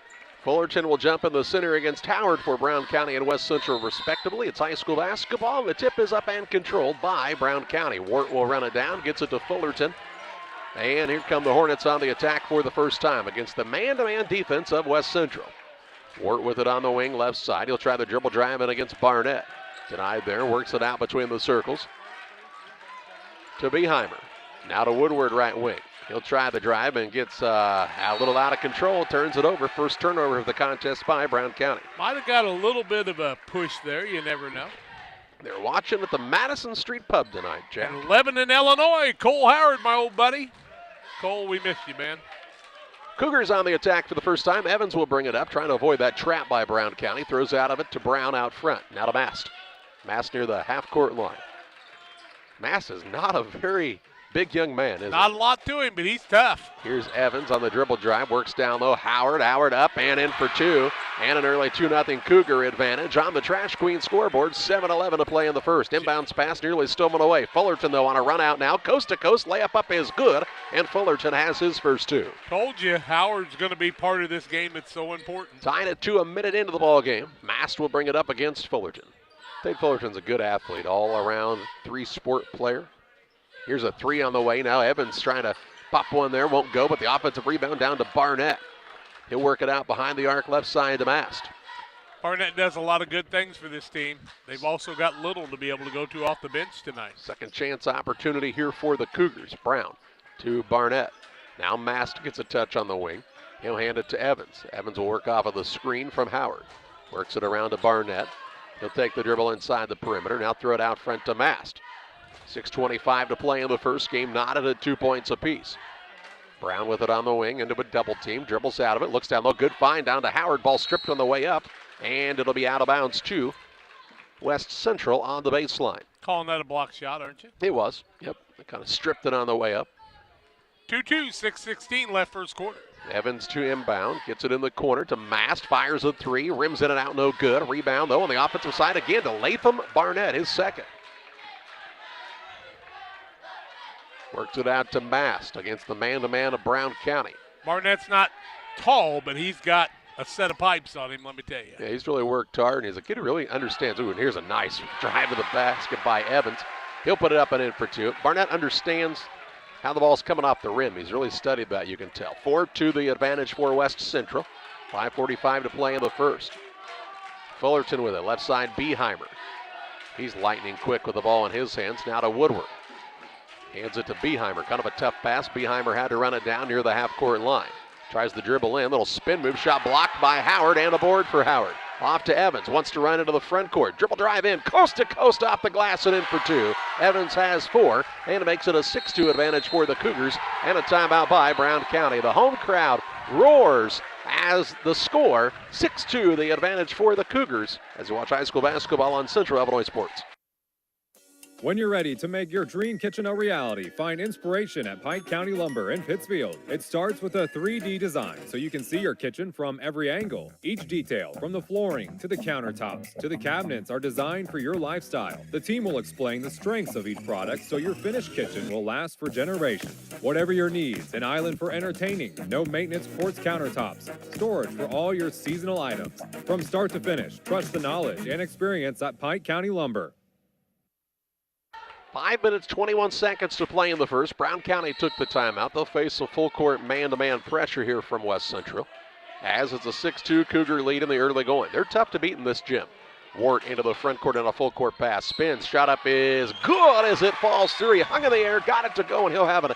Fullerton will jump in the center against Howard for Brown County and West Central, respectively. It's high school basketball. The tip is up and controlled by Brown County. Wart will run it down, gets it to Fullerton. And here come the Hornets on the attack for the first time against the man-to-man defense of West Central. Wart with it on the wing, left side. He'll try the dribble drive in against Barnett. Denied there, works it out between the circles. To Beheimer. Now to Woodward, right wing. He'll try the drive and gets a little out of control, turns it over. First turnover of the contest by Brown County. Might have got a little bit of a push there, you never know. They're watching at the Madison Street Pub tonight, Jack. And Lebanon, Illinois. Cole Howard, my old buddy. Cole, we miss you, man. Cougars on the attack for the first time. Evans will bring it up, trying to avoid that trap by Brown County. Throws out of it to Brown out front. Now to Mast. Mast near the half-court line. Mast is not a very big young man, is he? Not a lot to him, but he's tough. Here's Evans on the dribble drive. Works down low. Howard up and in for two. And an early 2-0 Cougar advantage on the Trash Queen scoreboard. 7:11 to play in the first. Inbounds pass nearly stolen away. Fullerton, though, on a run out now. Coast to coast. Layup up is good. And Fullerton has his first two. Told you, Howard's going to be part of this game. It's so important. Tying it to a minute into the ball game. Mast will bring it up against Fullerton. Tate Fullerton's a good athlete, all-around three-sport player. Here's a three on the way. Now Evans trying to pop one there. Won't go, but the offensive rebound down to Barnett. He'll work it out behind the arc left side to Mast. Barnett does a lot of good things for this team. They've also got Little to be able to go to off the bench tonight. Second chance opportunity here for the Cougars. Brown to Barnett. Now Mast gets a touch on the wing. He'll hand it to Evans. Evans will work off of the screen from Howard. Works it around to Barnett. He'll take the dribble inside the perimeter. Now throw it out front to Mast. 6:25 to play in the first game, knotted at 2 points apiece. Brown with it on the wing into a double team, dribbles out of it, looks down low, good find down to Howard, ball stripped on the way up, and it'll be out of bounds to West Central on the baseline. Calling that a block shot, aren't you? It was, yep, they kind of stripped it on the way up. 2-2, 6:16 left first quarter. Evans to inbound, gets it in the corner to Mast, fires a three, rims in and out, no good. Rebound though on the offensive side again to Latham Barnett, his second. Works it out to Mast against the man-to-man of Brown County. Barnett's not tall, but he's got a set of pipes on him, let me tell you. Yeah, he's really worked hard, and he's a kid who really understands. Ooh, and here's a nice drive to the basket by Evans. He'll put it up and in for two. Barnett understands how the ball's coming off the rim. He's really studied that, you can tell. 4-2 the advantage for West Central. 5:45 to play in the first. Fullerton with it, left side Beheimer. He's lightning quick with the ball in his hands. Now to Woodward. Hands it to Beheimer. Kind of a tough pass. Beheimer had to run it down near the half-court line. Tries the dribble in. Little spin move. Shot blocked by Howard and a board for Howard. Off to Evans. Wants to run into the front court. Dribble drive in. Coast to coast off the glass and in for two. Evans has four. And it makes it a 6-2 advantage for the Cougars. And a timeout by Brown County. The home crowd roars as the score. 6-2 the advantage for the Cougars as you watch high school basketball on Central Illinois Sports. When you're ready to make your dream kitchen a reality, find inspiration at Pike County Lumber in Pittsfield. It starts with a 3D design so you can see your kitchen from every angle. Each detail, from the flooring to the countertops to the cabinets, are designed for your lifestyle. The team will explain the strengths of each product so your finished kitchen will last for generations. Whatever your needs, an island for entertaining, no maintenance quartz countertops, storage for all your seasonal items. From start to finish, trust the knowledge and experience at Pike County Lumber. 5 minutes, 21 seconds to play in the first. Brown County took the timeout. They'll face a full-court man-to-man pressure here from West Central, as it's a 6-2 Cougar lead in the early going. They're tough to beat in this gym. Wart into the front court on a full-court pass. Spins, shot up is good as it falls through. He hung in the air, got it to go, and he'll have an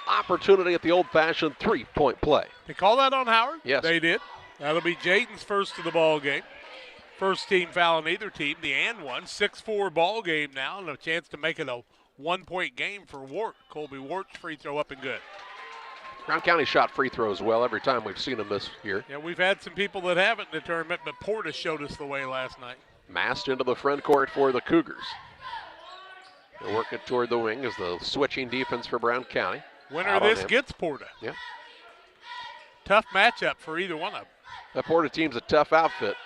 opportunity at the old-fashioned three-point play. They call that on Howard? Yes. They did. That'll be Jaden's first of the ball game. First team foul on either team, the and one. 6-4 ball game now, and a chance to make it a one-point game for Wart. Colby Wart's free throw up and good. Brown County shot free throws well every time we've seen them this year. Yeah, we've had some people that haven't in the tournament, but Porta showed us the way last night. Mast into the front court for the Cougars. They'll work it toward the wing as the switching defense for Brown County. Winner of this gets Porta. Yeah. Tough matchup for either one of them. The Porta team's a tough outfit.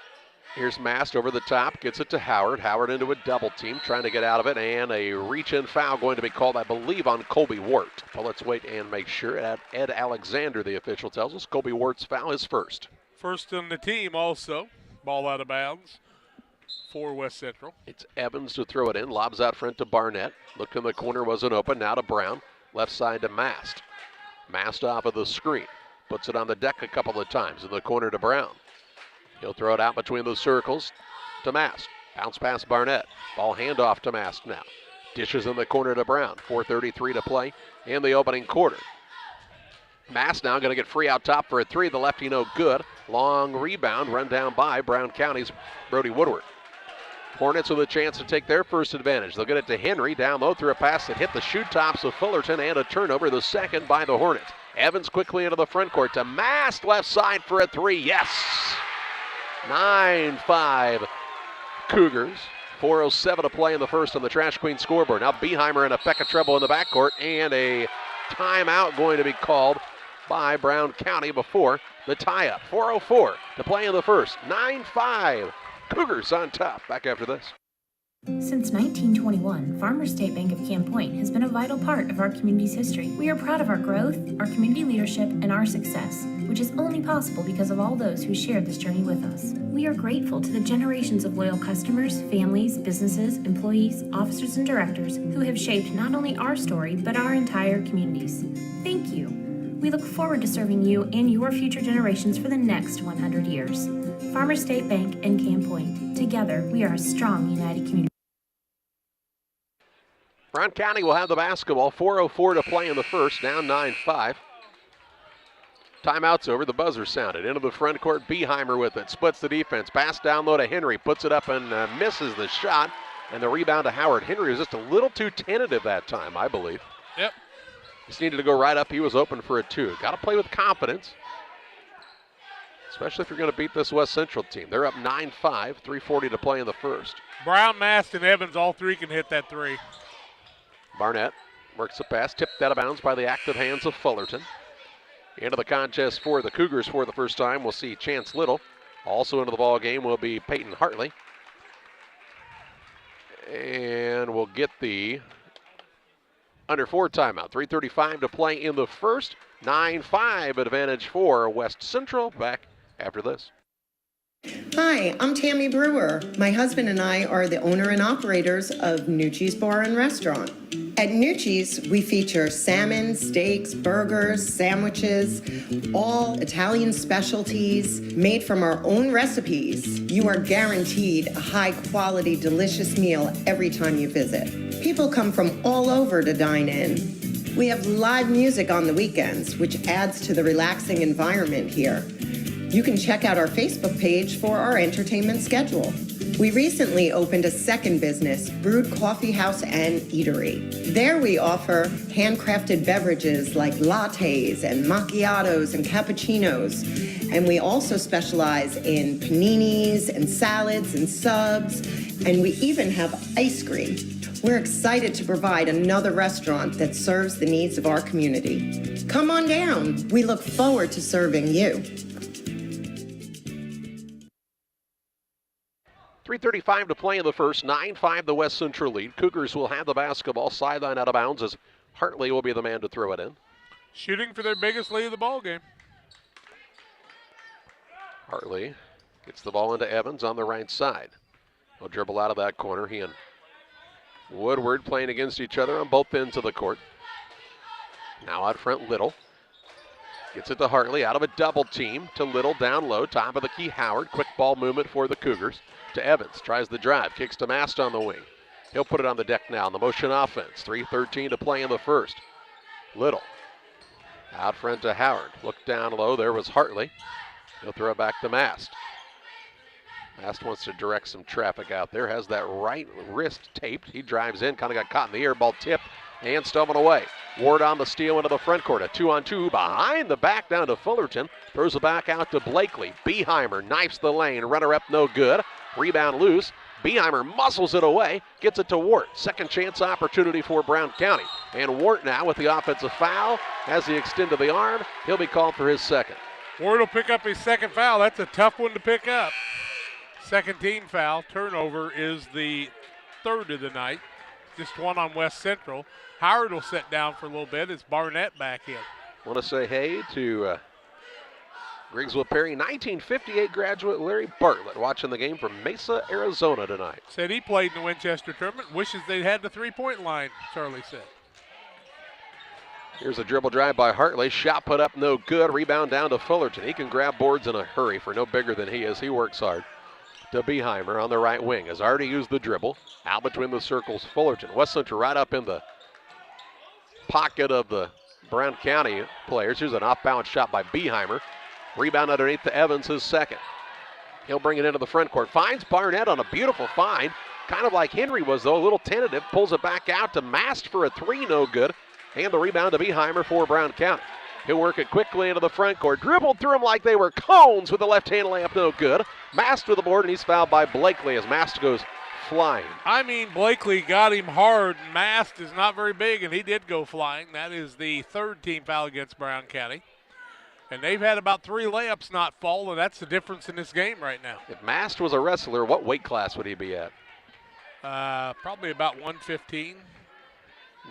Here's Mast over the top, gets it to Howard. Howard into a double team, trying to get out of it, and a reach-in foul going to be called, I believe, on Colby Wart. But let's wait and make sure. Ed Alexander, the official, tells us Colby Wart's foul is first. First on the team also. Ball out of bounds for West Central. It's Evans to throw it in, lobs out front to Barnett. Looked in the corner, wasn't open, now to Brown. Left side to Mast. Mast off of the screen. Puts it on the deck a couple of times in the corner to Brown. He'll throw it out between the circles to Mast. Bounce pass Barnett. Ball handoff to Mast now. Dishes in the corner to Brown. 4:33 to play in the opening quarter. Mast now going to get free out top for a three. The lefty no good. Long rebound run down by Brown County's Brody Woodward. Hornets with a chance to take their first advantage. They'll get it to Henry, down low through a pass that hit the shoe tops of Fullerton, and a turnover, the second by the Hornets. Evans quickly into the front court to Mast, left side for a three. Yes! 9-5 Cougars. 4:07 to play in the first on the Trash Queen scoreboard. Now Beheimer in a peck of trouble in the backcourt, and a timeout going to be called by Brown County before the tie-up. 4:04 to play in the first. 9-5 Cougars on top. Back after this. Since 1921, Farmers State Bank of Camp Point has been a vital part of our community's history. We are proud of our growth, our community leadership, and our success, which is only possible because of all those who shared this journey with us. We are grateful to the generations of loyal customers, families, businesses, employees, officers, and directors who have shaped not only our story, but our entire communities. Thank you. We look forward to serving you and your future generations for the next 100 years. Farmers State Bank and Camp Point. Together, we are a strong, united community. Brown County will have the basketball. 4:04 to play in the first, down 9-5. Timeout's over. The buzzer sounded. Into the front court, Beheimer with it. Splits the defense. Pass down low to Henry. Puts it up and misses the shot. And the rebound to Howard. Henry was just a little too tentative that time, I believe. Yep. Just needed to go right up. He was open for a two. Got to play with confidence, especially if you're going to beat this West Central team. They're up 9-5, 3:40 to play in the first. Brown, Mast, and Evans, all three can hit that three. Barnett works the pass, tipped out of bounds by the active hands of Fullerton. Into the contest for the Cougars for the first time, we'll see Chance Little. Also into the ball game will be Peyton Hartley. And we'll get the under 4 timeout. 3:35 to play in the first. 9-5 advantage for West Central. Back after this. Hi, I'm Tammy Brewer. My husband and I are the owner and operators of Nucci's Bar and Restaurant. At Nucci's, we feature salmon, steaks, burgers, sandwiches, all Italian specialties made from our own recipes. You are guaranteed a high-quality, delicious meal every time you visit. People come from all over to dine in. We have live music on the weekends, which adds to the relaxing environment here. You can check out our Facebook page for our entertainment schedule. We recently opened a second business, Brewed Coffee House and Eatery. There we offer handcrafted beverages like lattes and macchiatos and cappuccinos. And we also specialize in paninis and salads and subs. And we even have ice cream. We're excited to provide another restaurant that serves the needs of our community. Come on down. We look forward to serving you. 3:35 to play in the first. 9-5 the West Central lead. Cougars will have the basketball. Sideline out of bounds as Hartley will be the man to throw it in. Shooting for their biggest lead of the ball game. Hartley gets the ball into Evans on the right side. He'll dribble out of that corner. He and Woodward playing against each other on both ends of the court. Now out front, Little. Gets it to Hartley, out of a double team to Little, down low, top of the key, Howard. Quick ball movement for the Cougars. To Evans, tries the drive, kicks to Mast on the wing. He'll put it on the deck now in the motion offense. 3:13 to play in the first. Little, out front to Howard. Look down low, there was Hartley. He'll throw it back to Mast. Mast wants to direct some traffic out there, has that right wrist taped. He drives in, kind of got caught in the air, ball tipped and stolen away. Ward on the steal into the front court. A 2-on-2 behind the back down to Fullerton. Throws it back out to Blakely. Beheimer knifes the lane. Runner up no good. Rebound loose. Beheimer muscles it away. Gets it to Ward. Second chance opportunity for Brown County. And Ward now with the offensive foul. As he extended the arm, he'll be called for his second. Ward will pick up his second foul. That's a tough one to pick up. Second team foul. Turnover is the third of the night. Just one on West Central. Howard will sit down for a little bit. It's Barnett back in. Want to say hey to Griggsville Perry 1958 graduate Larry Bartlett watching the game from Mesa, Arizona tonight. Said he played in the Winchester tournament. Wishes they'd had the three-point line, Charlie said. Here's a dribble drive by Hartley. Shot put up no good. Rebound down to Fullerton. He can grab boards in a hurry for no bigger than he is. He works hard. To Beheimer on the right wing. Has already used the dribble. Out between the circles, Fullerton. West Central right up in the pocket of the Brown County players. Here's an off-balance shot by Beheimer. Rebound underneath to Evans, his second. He'll bring it into the front court. Finds Barnett on a beautiful find. kind of like Henry was, though, a little tentative. Pulls it back out to Mast for a three, no good. And the rebound to Beheimer for Brown County. He'll work it quickly into the front court. Dribbled through them like they were cones with the left-hand layup, no good. Mast with the board, and he's fouled by Blakely as Mast goes flying. I mean, Blakely got him hard. Mast is not very big, and he did go flying. That is the third team foul against Brown County. And they've had about 3 layups not fall, and that's the difference in this game right now. If Mast was a wrestler, what weight class would he be at? Probably about 115.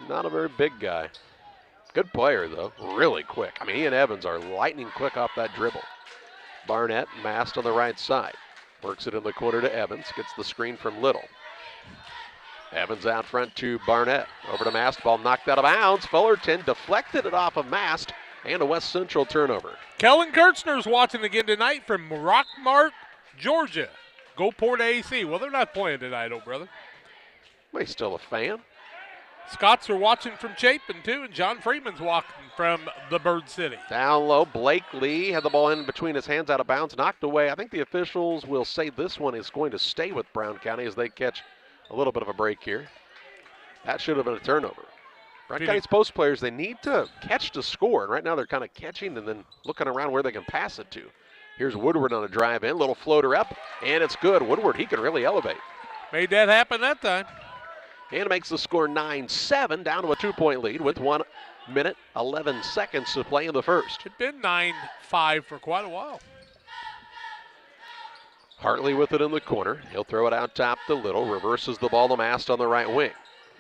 Not a very big guy. Good player, though. Really quick. I mean, he and Evans are lightning quick off that dribble. Barnett, Mast on the right side. Works it in the corner to Evans. Gets the screen from Little. Evans out front to Barnett. Over to Mast. Ball knocked out of bounds. Fullerton deflected it off of Mast. And a West Central turnover. Kellen Kirchner's watching again tonight from Rockmart, Georgia. Go Port AC. Well, they're not playing tonight, old brother. Well, he's still a fan. Scots are watching from Chapin, too, and John Freeman's watching from the Bird City. Down low, Blakely had the ball in between his hands, out of bounds, knocked away. I think the officials will say this one is going to stay with Brown County as they catch a little bit of a break here. That should have been a turnover. Brown County's post players, they need to catch to score, and right now they're kind of catching and then looking around where they can pass it to. Here's Woodward on a drive in, little floater up, and it's good. Woodward, he can really elevate. Made that happen that time. And it makes the score 9-7, down to a 2-point lead with 1 minute, 11 seconds to play in the first. It's been 9-5 for quite a while. Hartley with it in the corner. He'll throw it out top to Little, reverses the ball to Mast on the right wing.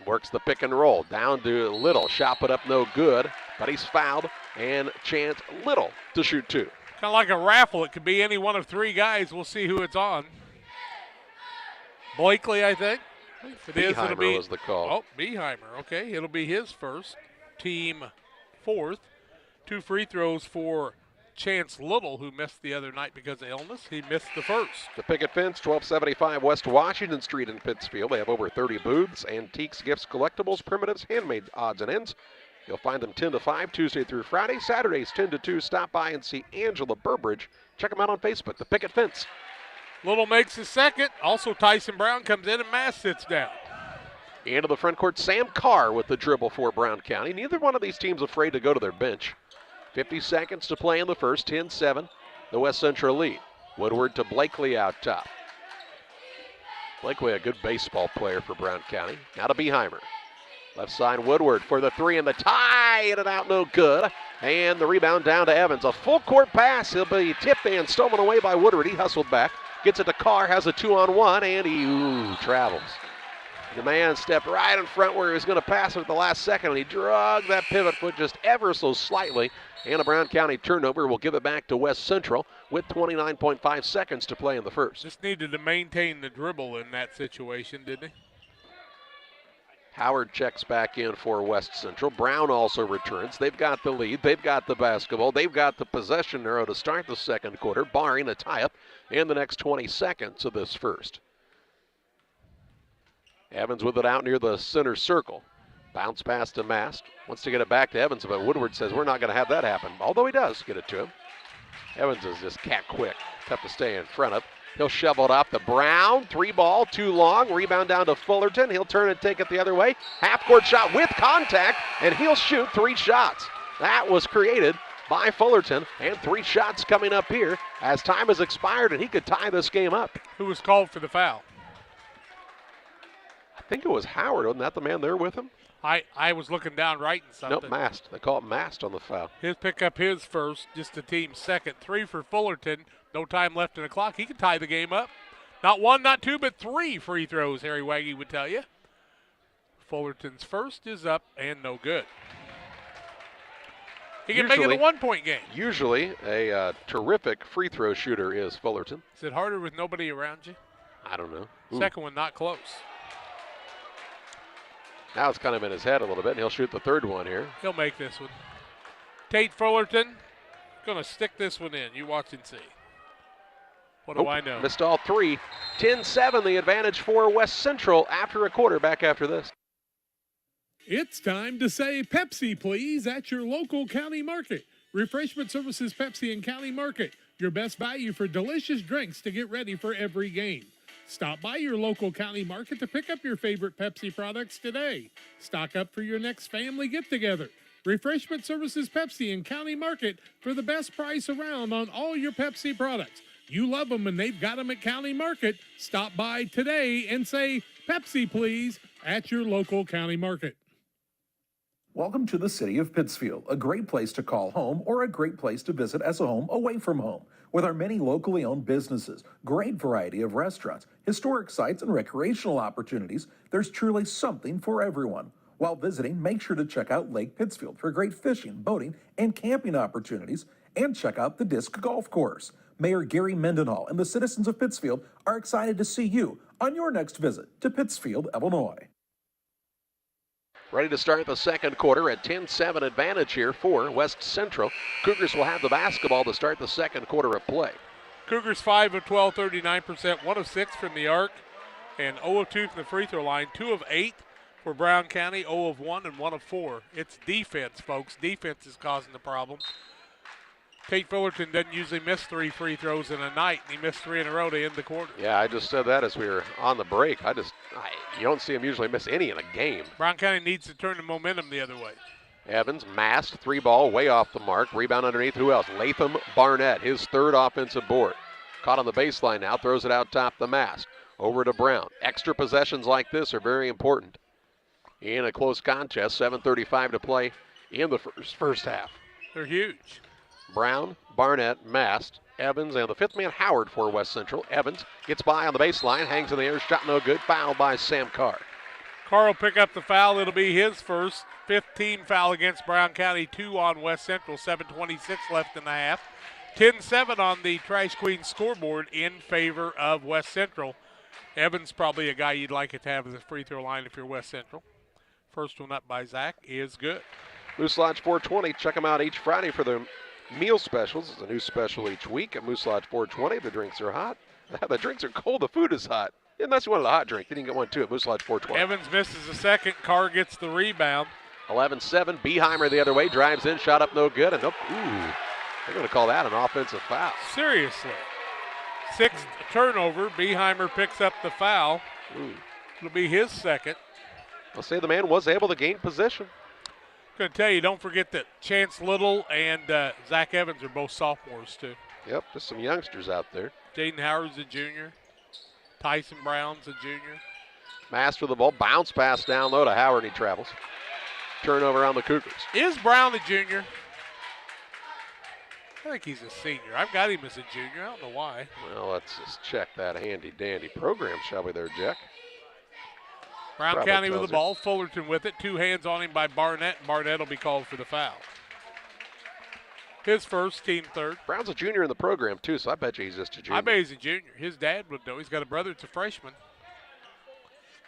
Works the pick and roll, down to Little. Shot put up no good, but he's fouled, and chance Little to shoot 2. Kind of like a raffle. It could be any one of 3 guys. We'll see who it's on. Blakely, I think. If it is, it'll be, was the call. Oh, Beheimer. Okay, it'll be his first. Team fourth. 2 free throws for Chance Little, who missed the other night because of illness. He missed the first. The picket fence, 1275 West Washington Street in Pittsfield. They have over 30 booths, antiques, gifts, collectibles, primitives, handmade odds and ends. You'll find them 10 to 5 Tuesday through Friday. Saturdays 10 to 2. Stop by and see Angela Burbridge. Check them out on Facebook. The picket fence. Little makes his second. Also, Tyson Brown comes in and Mass sits down. Into the front court, Sam Carr with the dribble for Brown County. Neither one of these teams afraid to go to their bench. 50 seconds to play in the first, 10-7, the West Central lead. Woodward to Blakely out top. Blakely, a good baseball player for Brown County. Now to Beheimer. Left side, Woodward for the 3 and the tie. In and out, no good. And the rebound down to Evans. A full court pass. He'll be tipped and stolen away by Woodward. He hustled back. Gets it to Carr, has a 2-on-1, and he travels. The man stepped right in front where he was going to pass it at the last second, and he drug that pivot foot just ever so slightly. And a Brown County turnover will give it back to West Central with 29.5 seconds to play in the first. Just needed to maintain the dribble in that situation, didn't he? Howard checks back in for West Central. Brown also returns. They've got the lead. They've got the basketball. They've got the possession arrow to start the second quarter, barring a tie-up in the next 20 seconds of this first. Evans with it out near the center circle. Bounce pass to Mast. Wants to get it back to Evans, but Woodward says we're not going to have that happen, although he does get it to him. Evans is just cat quick. Tough to stay in front of. He'll shovel it off to Brown. 3 ball, too long. Rebound down to Fullerton. He'll turn and take it the other way. Half-court shot with contact, and he'll shoot 3 shots. That was created by Fullerton, and 3 shots coming up here as time has expired, and he could tie this game up. Who was called for the foul? I think it was Howard. Wasn't that the man there with him? I was looking down writing something. Nope, Mast. They call it Mast on the foul. He'll pick up his first, just the team's second. 3 for Fullerton. No time left in the clock. He can tie the game up. Not 1, not 2, but 3 free throws, Harry Waggy would tell you. Fullerton's first is up and no good. He can make it a 1-point game. Usually a terrific free throw shooter is Fullerton. Is it harder with nobody around you? I don't know. Ooh. Second one not close. Now it's kind of in his head a little bit, and he'll shoot the third one here. He'll make this one. Tate Fullerton going to stick this one in. You watch and see. What do I know? Missed all 3. 10-7, the advantage for West Central after a quarter. Back after this. It's time to say Pepsi, please, at your local county market. Refreshment Services Pepsi and County Market. Your best value for delicious drinks to get ready for every game. Stop by your local county market to pick up your favorite Pepsi products today. Stock up for your next family get-together. Refreshment Services Pepsi in County Market for the best price around on all your Pepsi products. You love them and they've got them at County Market. Stop by today and say, Pepsi, please, at your local county market. Welcome to the city of Pittsfield, a great place to call home or a great place to visit as a home away from home. With our many locally owned businesses, great variety of restaurants, historic sites, and recreational opportunities, there's truly something for everyone. While visiting, make sure to check out Lake Pittsfield for great fishing, boating, and camping opportunities, and check out the Disc Golf Course. Mayor Gary Mendenhall and the citizens of Pittsfield are excited to see you on your next visit to Pittsfield, Illinois. Ready to start the second quarter at 10-7 advantage here for West Central. Cougars will have the basketball to start the second quarter of play. Cougars 5 of 12, 39%, 1 of 6 from the arc, and 0 of 2 from the free throw line, 2 of 8 for Brown County, 0 of 1 and 1 of 4. It's defense, folks. Defense is causing the problem. Tate Fullerton doesn't usually miss 3 free throws in a night, and he missed 3 in a row to end the quarter. Yeah, I just said that as we were on the break. You don't see him usually miss any in a game. Brown County needs to turn the momentum the other way. Evans, masked, 3-ball, way off the mark. Rebound underneath, who else? Latham Barnett, his third offensive board. Caught on the baseline now, throws it out top the mast. Over to Brown. Extra possessions like this are very important in a close contest. 7:35 to play in the first half. They're huge. Brown, Barnett, Mast, Evans, and the fifth man, Howard, for West Central. Evans gets by on the baseline, hangs in the air, shot no good, fouled by Sam Carr. Carr will pick up the foul. It'll be his first. 15 foul against Brown County, 2 on West Central, 7:26 left in the half. 10-7 on the Trash Queen scoreboard in favor of West Central. Evans probably a guy you'd like it to have as a free throw line if you're West Central. First one up by Zach is good. Moose Lodge 420, check them out each Friday for their meal specials. It's a new special each week at Moose Lodge 420. The drinks are hot. The drinks are cold. The food is hot. Unless you wanted a hot drink, then you can get one too at Moose Lodge 420. Evans misses the second. Carr gets the rebound. 11-7. Beheimer the other way. Drives in. Shot up no good. And they're going to call that an offensive foul. Seriously. Sixth turnover. Beheimer picks up the foul. It'll be his second. I'll say the man was able to gain position. Going to tell you, don't forget that Chance Little and Zach Evans are both sophomores, too. Yep, just some youngsters out there. Jaden Howard's a junior. Tyson Brown's a junior. Master of the ball, bounce pass down low to Howard, and he travels. Turnover on the Cougars. Is Brown a junior? I think he's a senior. I've got him as a junior. I don't know why. Well, let's just check that handy-dandy program, shall we there, Jack? Brown Probably County with the tells ball. Fullerton with it. 2 hands on him by Barnett. Barnett will be called for the foul. His first, team third. Brown's a junior in the program, too, so I bet you he's just a junior. I bet he's a junior. His dad would know. He's got a brother that's a freshman.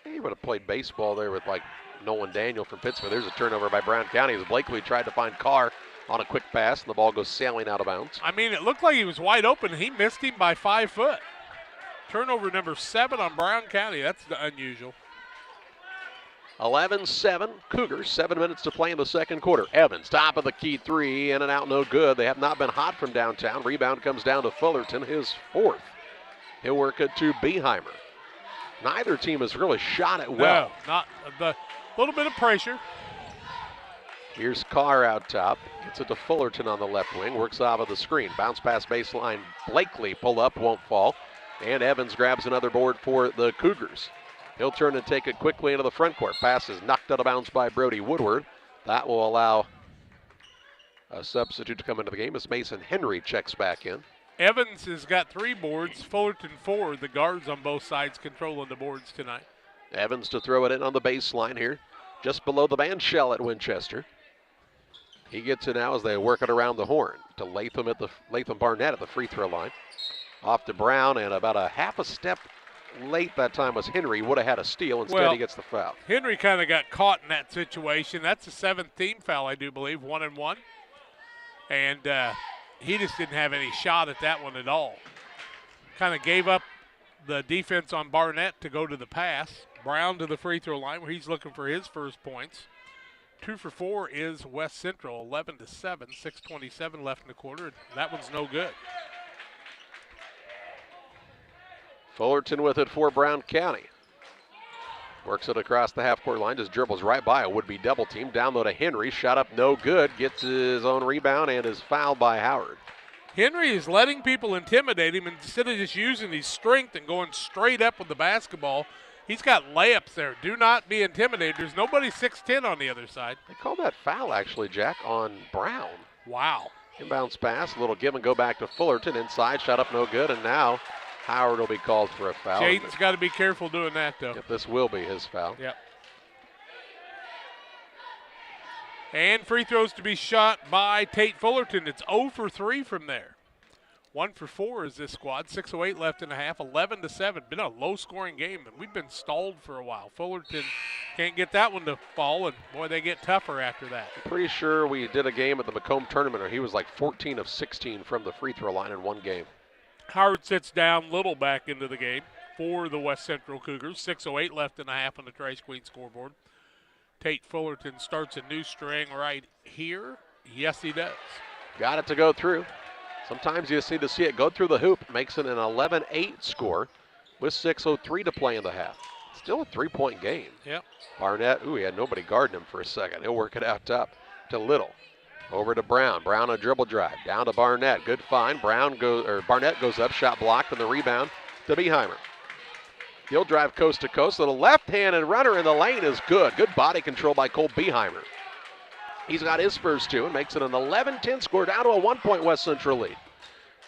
He would have played baseball there with, like, Nolan Daniel from Pittsburgh. There's a turnover by Brown County as Blakely tried to find Carr on a quick pass, and the ball goes sailing out of bounds. I mean, it looked like he was wide open. He missed him by 5 foot. Turnover number 7 on Brown County. That's unusual. 11-7, Cougars, 7 minutes to play in the second quarter. Evans, top of the key 3, in and out, no good. They have not been hot from downtown. Rebound comes down to Fullerton, his 4th. He'll work it to Beheimer. Neither team has really shot it well. No, not the little bit of pressure. Here's Carr out top. Gets it to Fullerton on the left wing. Works off of the screen. Bounce pass baseline. Blakely pull up, won't fall. And Evans grabs another board for the Cougars. He'll turn and take it quickly into the front court. Pass is knocked out of bounds by Brody Woodward. That will allow a substitute to come into the game as Mason Henry checks back in. Evans has got 3 boards, Fullerton 4. The guards on both sides controlling the boards tonight. Evans to throw it in on the baseline here, just below the man shell at Winchester. He gets it now as they work it around the horn to Latham Barnett at the free throw line. Off to Brown, and about a half a step late that time was Henry. Would have had a steal. Instead, he gets the foul. Henry kind of got caught in that situation. That's a 7th team foul, I do believe, 1-1. And he just didn't have any shot at that one at all. Kind of gave up the defense on Barnett to go to the pass. Brown to the free throw line where he's looking for his first points. 2 for 4 is West Central, 11-7, 6:27 left in the quarter. That one's no good. Fullerton with it for Brown County. Works it across the half-court line, just dribbles right by a would-be double team. Down low to Henry, shot up no good, gets his own rebound and is fouled by Howard. Henry is letting people intimidate him instead of just using his strength and going straight up with the basketball. He's got layups there. Do not be intimidated. There's nobody 6'10" on the other side. They called that foul, actually, Jack, on Brown. Wow. Inbounds pass, a little give and go back to Fullerton. Inside, shot up no good, and now Howard will be called for a foul. Jaden's got to be careful doing that, though. Yep, this will be his foul. Yep. And free throws to be shot by Tate Fullerton. It's 0 for 3 from there. 1 for 4 is this squad. 6:08 left in the half, 11-7. Been a low-scoring game, and we've been stalled for a while. Fullerton can't get that one to fall, and boy, they get tougher after that. Pretty sure we did a game at the Macomb tournament where he was like 14 of 16 from the free throw line in one game. Howard sits down Little back into the game for the West Central Cougars. 6:08 left in the half on the Trash Queen scoreboard. Tate Fullerton starts a new string right here. Yes, he does. Got it to go through. Sometimes you just need to see it go through the hoop. Makes it an 11-8 score with 6:03 to play in the half. Still a three-point game. Yep. Barnett, he had nobody guarding him for a second. He'll work it out top to Little. Over to Brown. Brown a dribble drive. Down to Barnett. Good find. Barnett goes up. Shot blocked, and the rebound to Beheimer. He'll drive coast to coast. Little left-handed runner in the lane is good. Good body control by Cole Beheimer. He's got his first two and makes it an 11-10 score, down to a 1-point West Central lead.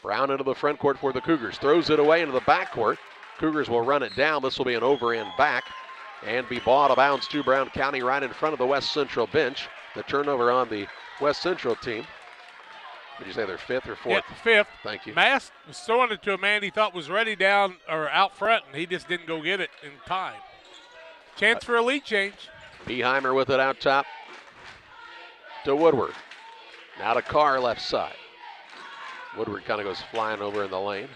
Brown into the front court for the Cougars. Throws it away into the back court. Cougars will run it down. This will be an over and back and be ball out of bounds to Brown County right in front of the West Central bench. The turnover on the West Central team. Did you say they're fifth or fourth? Yeah, fifth. Thank you. Mast was throwing it to a man he thought was ready down or out front, and he just didn't go get it in time. Chance for a lead change. Beheimer with it out top to Woodward. Now to Carr left side. Woodward kind of goes flying over in the lane.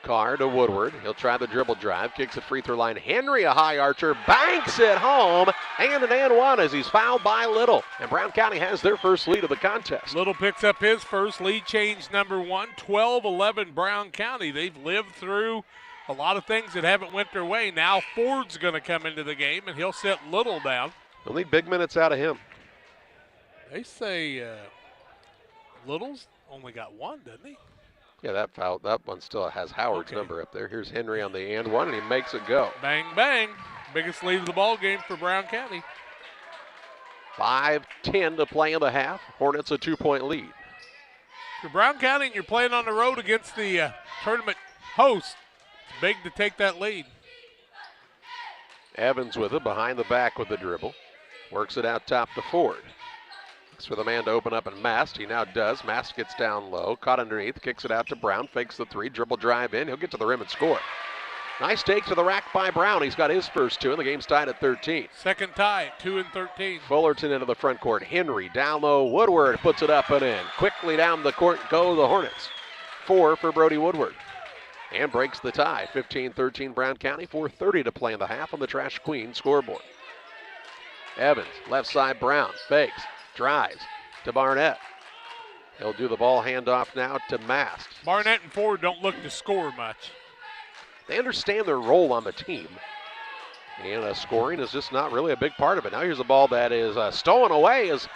Carr to Woodward. He'll try the dribble drive. Kicks the free throw line. Henry, a high archer, banks it home. And an and one as he's fouled by Little. And Brown County has their first lead of the contest. Little picks up his first lead change, number one. 12-11 Brown County. They've lived through a lot of things that haven't went their way. Now Ford's going to come into the game, and he'll set Little down. They'll need big minutes out of him. They say Little's only got one, doesn't he? Yeah, that one still has Howard's number up there. Here's Henry on the and one, and he makes it go. Bang, bang. Biggest lead of the ball game for Brown County. 5:10 to play in the half. Hornets a 2-point lead. If you're Brown County and you're playing on the road against the tournament host, it's big to take that lead. Evans with it, behind the back with the dribble. Works it out top to Ford. Looks for the man to open up and Mast. He now does. Mast gets down low, caught underneath, kicks it out to Brown, fakes the three, dribble drive in. He'll get to the rim and score. Nice take to the rack by Brown. He's got his first two, and the game's tied at 13. Second tie, 2 and 13. Fullerton into the front court. Henry down low. Woodward puts it up and in. Quickly down the court go the Hornets. 4 for Brody Woodward. And breaks the tie. 15-13 Brown County. 4:30 to play in the half on the Trash Queen scoreboard. Evans, left side Brown, fakes, drives to Barnett. He'll do the ball handoff now to Mast. Barnett and Ford don't look to score much. They understand their role on the team. And scoring is just not really a big part of it. Now here's a ball that is stolen away as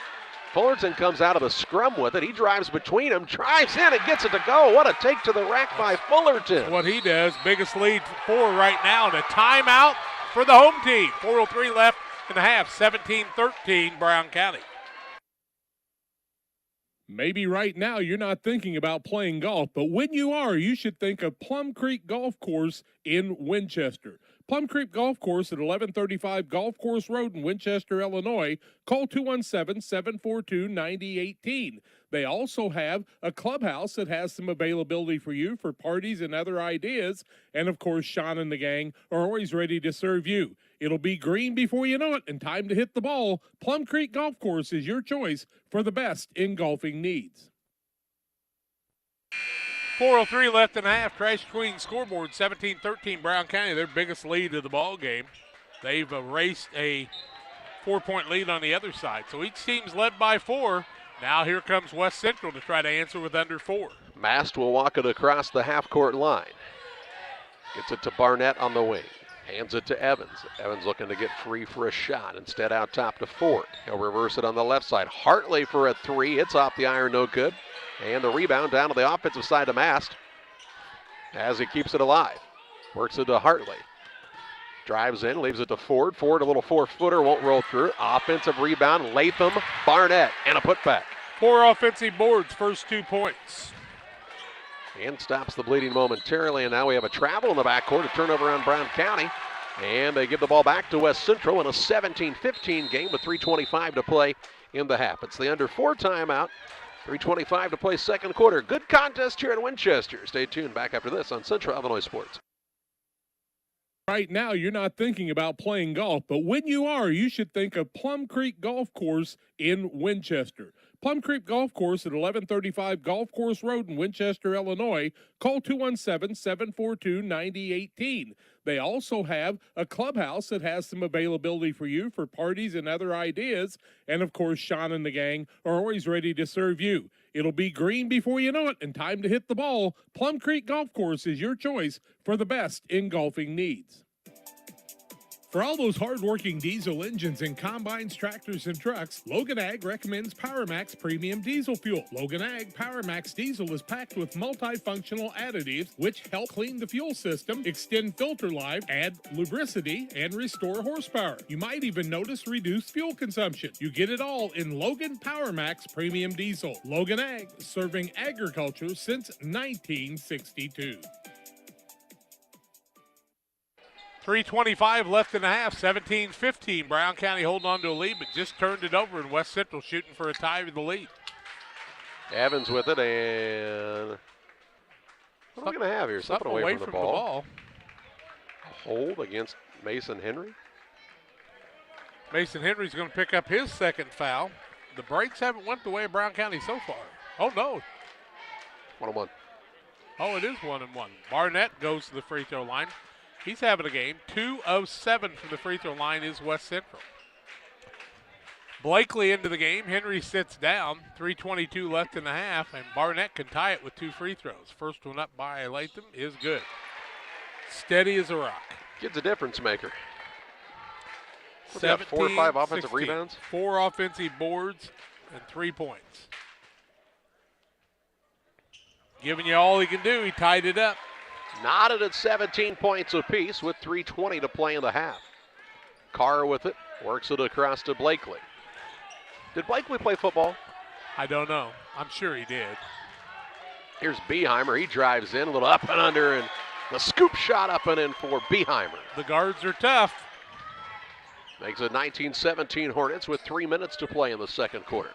Fullerton comes out of the scrum with it. He drives between them, drives in and gets it to go. What a take to the rack by Fullerton. What he does, biggest lead for right now, and a timeout for the home team. 4:03 left in the half, 17-13 Brown County. Maybe right now you're not thinking about playing golf, but when you are, you should think of Plum Creek Golf Course in Winchester. Plum Creek Golf Course at 1135 Golf Course Road in Winchester, Illinois. Call 217-742-9018. They also have a clubhouse that has some availability for you for parties and other ideas. And, of course, Sean and the gang are always ready to serve you. It'll be green before you know it and time to hit the ball. Plum Creek Golf Course is your choice for the best in golfing needs. 4:03 left in the half. Trash Queen scoreboard, 17-13 Brown County, their biggest lead of the ball game. They've erased a 4-point lead on the other side. So each team's led by 4. Now here comes West Central to try to answer with under 4. Mast will walk it across the half-court line. Gets it to Barnett on the wing. Hands it to Evans. Evans looking to get free for a shot. Instead out top to Ford. He'll reverse it on the left side. Hartley for a three. It's off the iron, no good. And the rebound down to the offensive side to Mast as he keeps it alive. Works it to Hartley. Drives in, leaves it to Ford. Ford, a little 4-footer, won't roll through. Offensive rebound, Latham, Barnett, and a putback. 4 offensive boards, first 2 points. And stops the bleeding momentarily, and now we have a travel in the backcourt, a turnover on Brown County. And they give the ball back to West Central in a 17-15 game with 3:25 to play in the half. It's the under 4 timeout. 3:25 to play second quarter. Good contest here in Winchester. Stay tuned. Back after this on Central Illinois Sports. Right now, you're not thinking about playing golf, but when you are, you should think of Plum Creek Golf Course in Winchester. Plum Creek Golf Course at 1135 Golf Course Road in Winchester, Illinois. Call 217-742-9018. They also have a clubhouse that has some availability for you for parties and other ideas. And, of course, Sean and the gang are always ready to serve you. It'll be green before you know it and time to hit the ball. Plum Creek Golf Course is your choice for the best in golfing needs. For all those hard-working diesel engines and combines, tractors, and trucks, Logan Ag recommends PowerMax Premium Diesel Fuel. Logan Ag PowerMax Diesel is packed with multifunctional additives which help clean the fuel system, extend filter life, add lubricity, and restore horsepower. You might even notice reduced fuel consumption. You get it all in Logan PowerMax Premium Diesel. Logan Ag, serving agriculture since 1962. 3:25 left in the half, 17-15. Brown County holding on to a lead, but just turned it over, and West Central shooting for a tie with the lead. Evans with it, and what are we going to have here? Something away from the ball. A hold against Mason Henry. Mason Henry's going to pick up his second foul. The breaks haven't went the way of Brown County so far. Oh, no. 1-1. Oh, it is 1-1. Barnett goes to the free throw line. He's having a game. 2 of 7 from the free throw line is West Central. Blakely into the game. Henry sits down. 3:22 left in the half, and Barnett can tie it with 2 free throws. First one up by Latham is good. Steady as a rock. Kid's a difference maker. 4 or 5 offensive 16. rebounds. 4 offensive boards and 3 points. Giving you all he can do. He tied it up. Knotted at 17 points apiece with 3:20 to play in the half. Carr with it, works it across to Blakely. Did Blakely play football? I don't know. I'm sure he did. Here's Beheimer. He drives in, a little up and under, and the scoop shot up and in for Beheimer. The guards are tough. Makes it 19-17 Hornets with 3 minutes to play in the second quarter.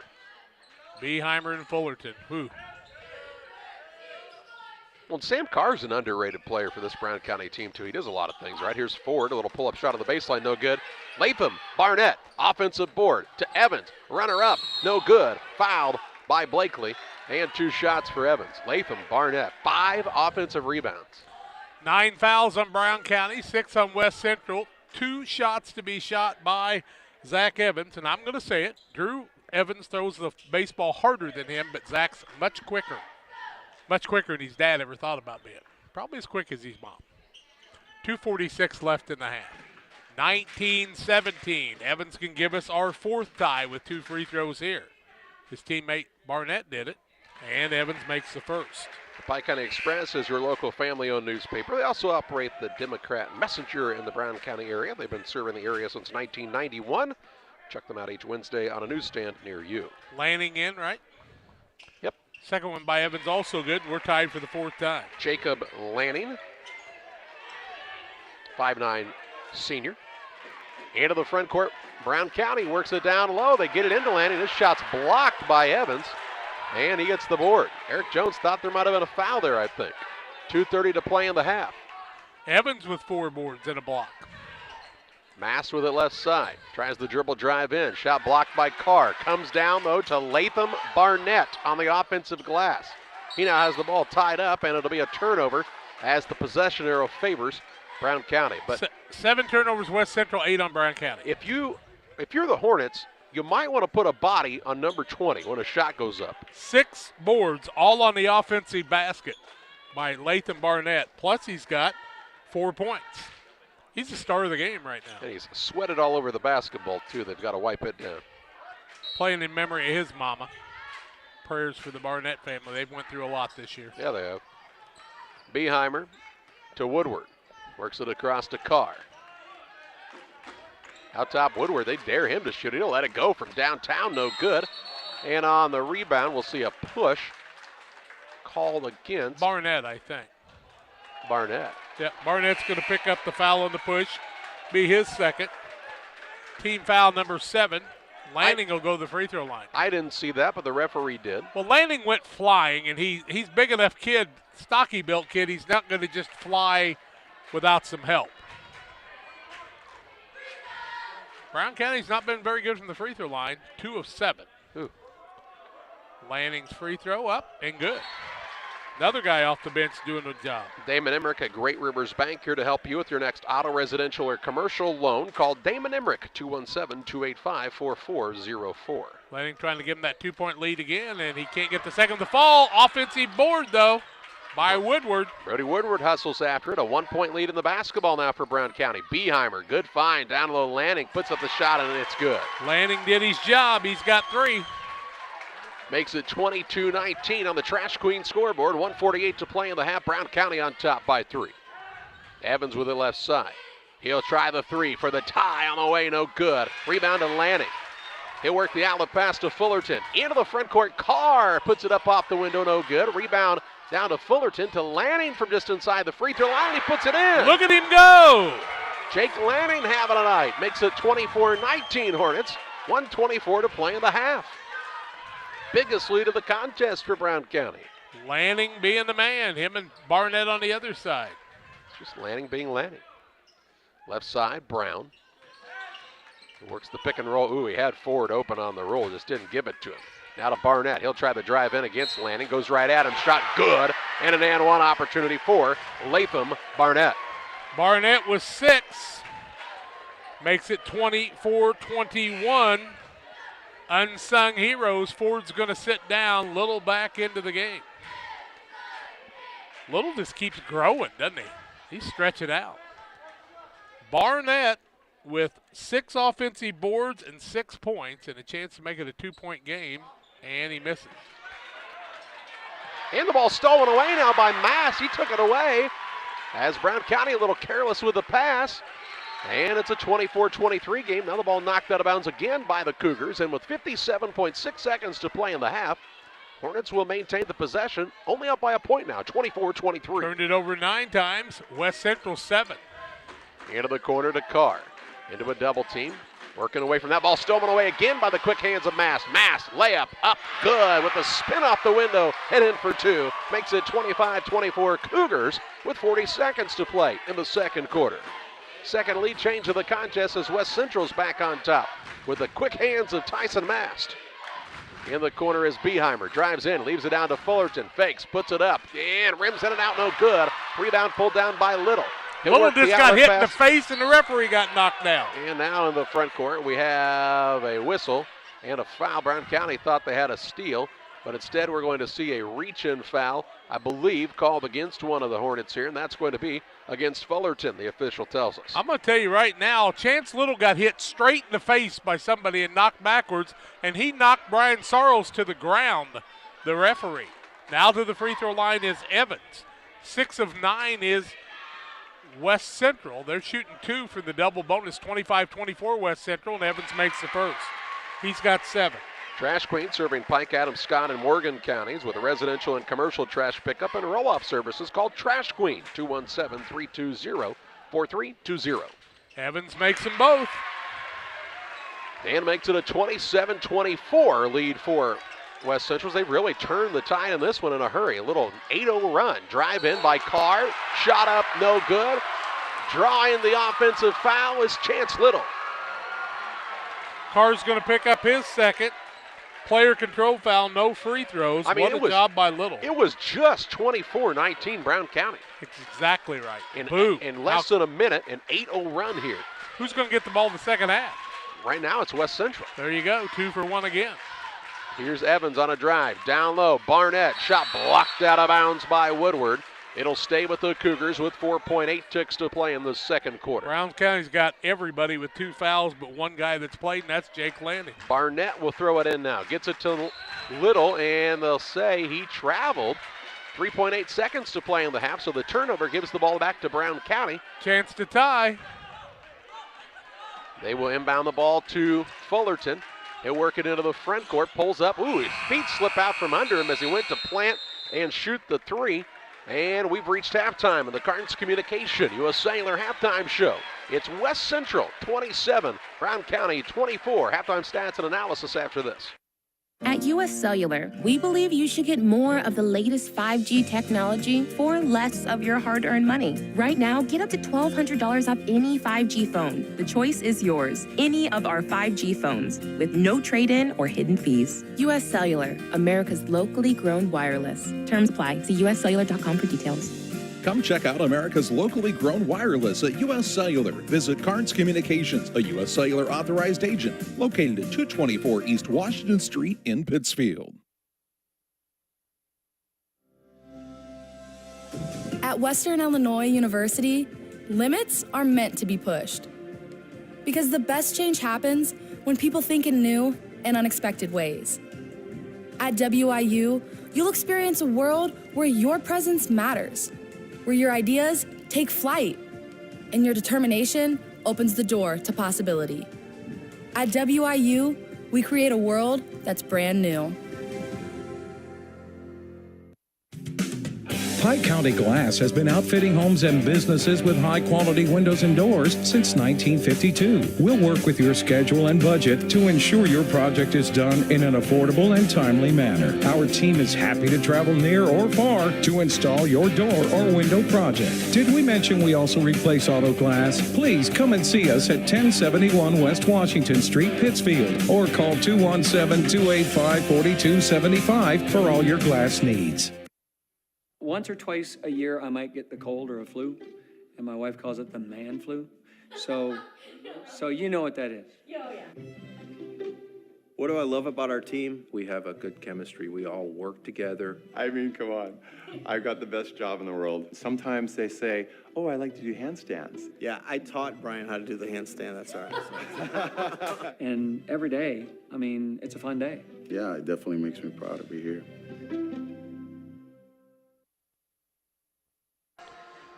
Beheimer and Fullerton. Whew. Well, Sam Carr's an underrated player for this Brown County team, too. He does a lot of things, right? Here's Ford, a little pull-up shot on the baseline, no good. Latham, Barnett, offensive board to Evans, runner-up, no good. Fouled by Blakely, and 2 shots for Evans. Latham, Barnett, 5 offensive rebounds. 9 fouls on Brown County, 6 on West Central. 2 shots to be shot by Zach Evans, and I'm going to say it. Drew Evans throws the baseball harder than him, but Zach's much quicker. Much quicker than his dad ever thought about being. Probably as quick as his mom. 2:46 left in the half. 19-17. Evans can give us our 4th tie with 2 free throws here. His teammate Barnett did it, and Evans makes the first. The Pike County Express is your local family-owned newspaper. They also operate the Democrat Messenger in the Brown County area. They've been serving the area since 1991. Check them out each Wednesday on a newsstand near you. Lanning in, right? Yep. Second one by Evans also good. We're tied for the 4th time. Jacob Lanning, 5'9" senior. Into the front court. Brown County works it down low. They get it into Lanning. This shot's blocked by Evans, and he gets the board. Eric Jones thought there might have been a foul there, I think. 2:30 to play in the half. Evans with 4 boards and a block. Mass with it left side. Tries the dribble drive in. Shot blocked by Carr. Comes down, though, to Latham Barnett on the offensive glass. He now has the ball tied up, and it'll be a turnover as the possession arrow favors Brown County. But 7 turnovers, West Central, 8 on Brown County. If you're the Hornets, you might want to put a body on number 20 when a shot goes up. 6 boards, all on the offensive basket by Latham Barnett. Plus he's got 4 points. He's the star of the game right now. And he's sweated all over the basketball, too. They've got to wipe it down. Playing in memory of his mama. Prayers for the Barnett family. They've went through a lot this year. Yeah, they have. Beheimer to Woodward. Works it across to Carr. Out top, Woodward, they dare him to shoot. He'll let it go from downtown, no good. And on the rebound, we'll see a push called against Barnett, I think. Barnett. Yeah, Barnett's going to pick up the foul on the push, be his second. Team foul number 7. Lanning will go to the free throw line. I didn't see that, but the referee did. Well, Lanning went flying, and he's big enough kid, stocky built kid. He's not going to just fly without some help. Brown County's not been very good from the free throw line. 2 of 7. Ooh. Lanning's free throw up and good. Another guy off the bench doing the job. Damon Emmerich at Great Rivers Bank here to help you with your next auto, residential, or commercial loan. Call Damon Emmerich, 217-285-4404. Lanning trying to give him that 2-point lead again, and he can't get the second to fall. Offensive board, though, by Woodward. Brody Woodward hustles after it. A 1-point lead in the basketball now for Brown County. Beheimer, good find. Down low, Lanning puts up the shot, and it's good. Lanning did his job. He's got 3. Makes it 22-19 on the Trash Queen scoreboard. 1:48 to play in the half. Brown County on top by 3. Evans with the left side. He'll try the 3 for the tie on the way, no good. Rebound to Lanning. He'll work the outlet pass to Fullerton. Into the front court, Carr puts it up off the window, no good. Rebound down to Fullerton to Lanning from just inside the free throw line, and he puts it in. Look at him go! Jake Lanning having a night. Makes it 24-19 Hornets. 1:24 to play in the half. Biggest lead of the contest for Brown County. Lanning being the man, him and Barnett on the other side. It's just Lanning being Lanning. Left side, Brown. He works the pick and roll. Ooh, he had Ford open on the roll, just didn't give it to him. Now to Barnett. He'll try the drive in against Lanning. Goes right at him. Shot good. And an and one opportunity for Latham Barnett. Barnett with 6. Makes it 24-21. Unsung heroes. Ford's going to sit down. Little back into the game. Little just keeps growing, doesn't he? He's stretching out. Barnett with 6 offensive boards and 6 points and a chance to make it a 2-point game, and he misses. And the ball stolen away now by Mass. He took it away as Brown County a little careless with the pass. And it's a 24-23 game. Now the ball knocked out of bounds again by the Cougars. And with 57.6 seconds to play in the half, Hornets will maintain the possession. Only up by a point now, 24-23. Turned it over 9 times. West Central 7. Into the corner to Carr. Into a double team. Working away from that ball. Stolen away again by the quick hands of Mass. Mass, layup, up, good with the spin off the window and in for 2. Makes it 25-24 Cougars with 40 seconds to play in the second quarter. Second lead change of the contest as West Central's back on top with the quick hands of Tyson Mast. In the corner is Beheimer. Drives in, leaves it down to Fullerton. Fakes, puts it up, and rims it out, no good. Rebound pulled down by Little. Little just got hit in the face and the referee got knocked down. And now in the front court we have a whistle and a foul. Brown County thought they had a steal, but instead we're going to see a reach-in foul, I believe, called against one of the Hornets here, and that's going to be against Fullerton, the official tells us. I'm going to tell you right now, Chance Little got hit straight in the face by somebody and knocked backwards, and he knocked Brian Sorrells to the ground, the referee. Now to the free throw line is Evans. 6 of 9 is West Central. They're shooting 2 for the double bonus, 25-24 West Central, and Evans makes the first. He's got 7. Trash Queen serving Pike, Adams, Scott, and Morgan counties with a residential and commercial trash pickup and roll-off services called Trash Queen, 217-320-4320. Evans makes them both. And makes it a 27-24 lead for West Central. They've really turned the tide in this one in a hurry. A little 8-0 run. Drive in by Carr. Shot up, no good. Drawing the offensive foul is Chance Little. Carr's going to pick up his second. Player control foul, no free throws. What a job by Little. It was just 24-19 Brown County. It's exactly right. In less than a minute, an 8-0 run here. Who's going to get the ball in the second half? Right now it's West Central. There you go, 2 for 1 again. Here's Evans on a drive. Down low, Barnett. Shot blocked out of bounds by Woodward. It'll stay with the Cougars with 4.8 ticks to play in the second quarter. Brown County's got everybody with 2 fouls, but one guy that's played, and that's Jake Lanning. Barnett will throw it in now. Gets it to Little, and they'll say he traveled. 3.8 seconds to play in the half, so the turnover gives the ball back to Brown County. Chance to tie. They will inbound the ball to Fullerton. He'll work it into the front court, pulls up. Ooh, his feet slip out from under him as he went to plant and shoot the three. And we've reached halftime of the Carnes Communication U.S. Cellular halftime show. It's West Central 27, Brown County 24. Halftime stats and analysis after this. At US Cellular, we believe you should get more of the latest 5G technology for less of your hard-earned money. Right now, get up to $1,200 off any 5G phone. The choice is yours. Any of our 5G phones with no trade-in or hidden fees. US Cellular, America's locally grown wireless. Terms apply. See uscellular.com for details. Come check out America's locally grown wireless at U.S. Cellular. Visit Carnes Communications, a U.S. Cellular authorized agent, located at 224 East Washington Street in Pittsfield. At Western Illinois University, limits are meant to be pushed. Because the best change happens when people think in new and unexpected ways. At WIU, you'll experience a world where your presence matters, where your ideas take flight, and your determination opens the door to possibility. At WIU, we create a world that's brand new. Pike County Glass has been outfitting homes and businesses with high-quality windows and doors since 1952. We'll work with your schedule and budget to ensure your project is done in an affordable and timely manner. Our team is happy to travel near or far to install your door or window project. Did we mention we also replace auto glass? Please come and see us at 1071 West Washington Street, Pittsfield, or call 217-285-4275 for all your glass needs. Once or twice a year, I might get the cold or a flu, and my wife calls it the man flu. So you know what that is. Yeah. What do I love about our team? We have a good chemistry. We all work together. I mean, come on. I've got the best job in the world. Sometimes they say, oh, I like to do handstands. Yeah, I taught Brian how to do the handstand. That's all right. And every day, I mean, it's a fun day. Yeah, it definitely makes me proud to be here.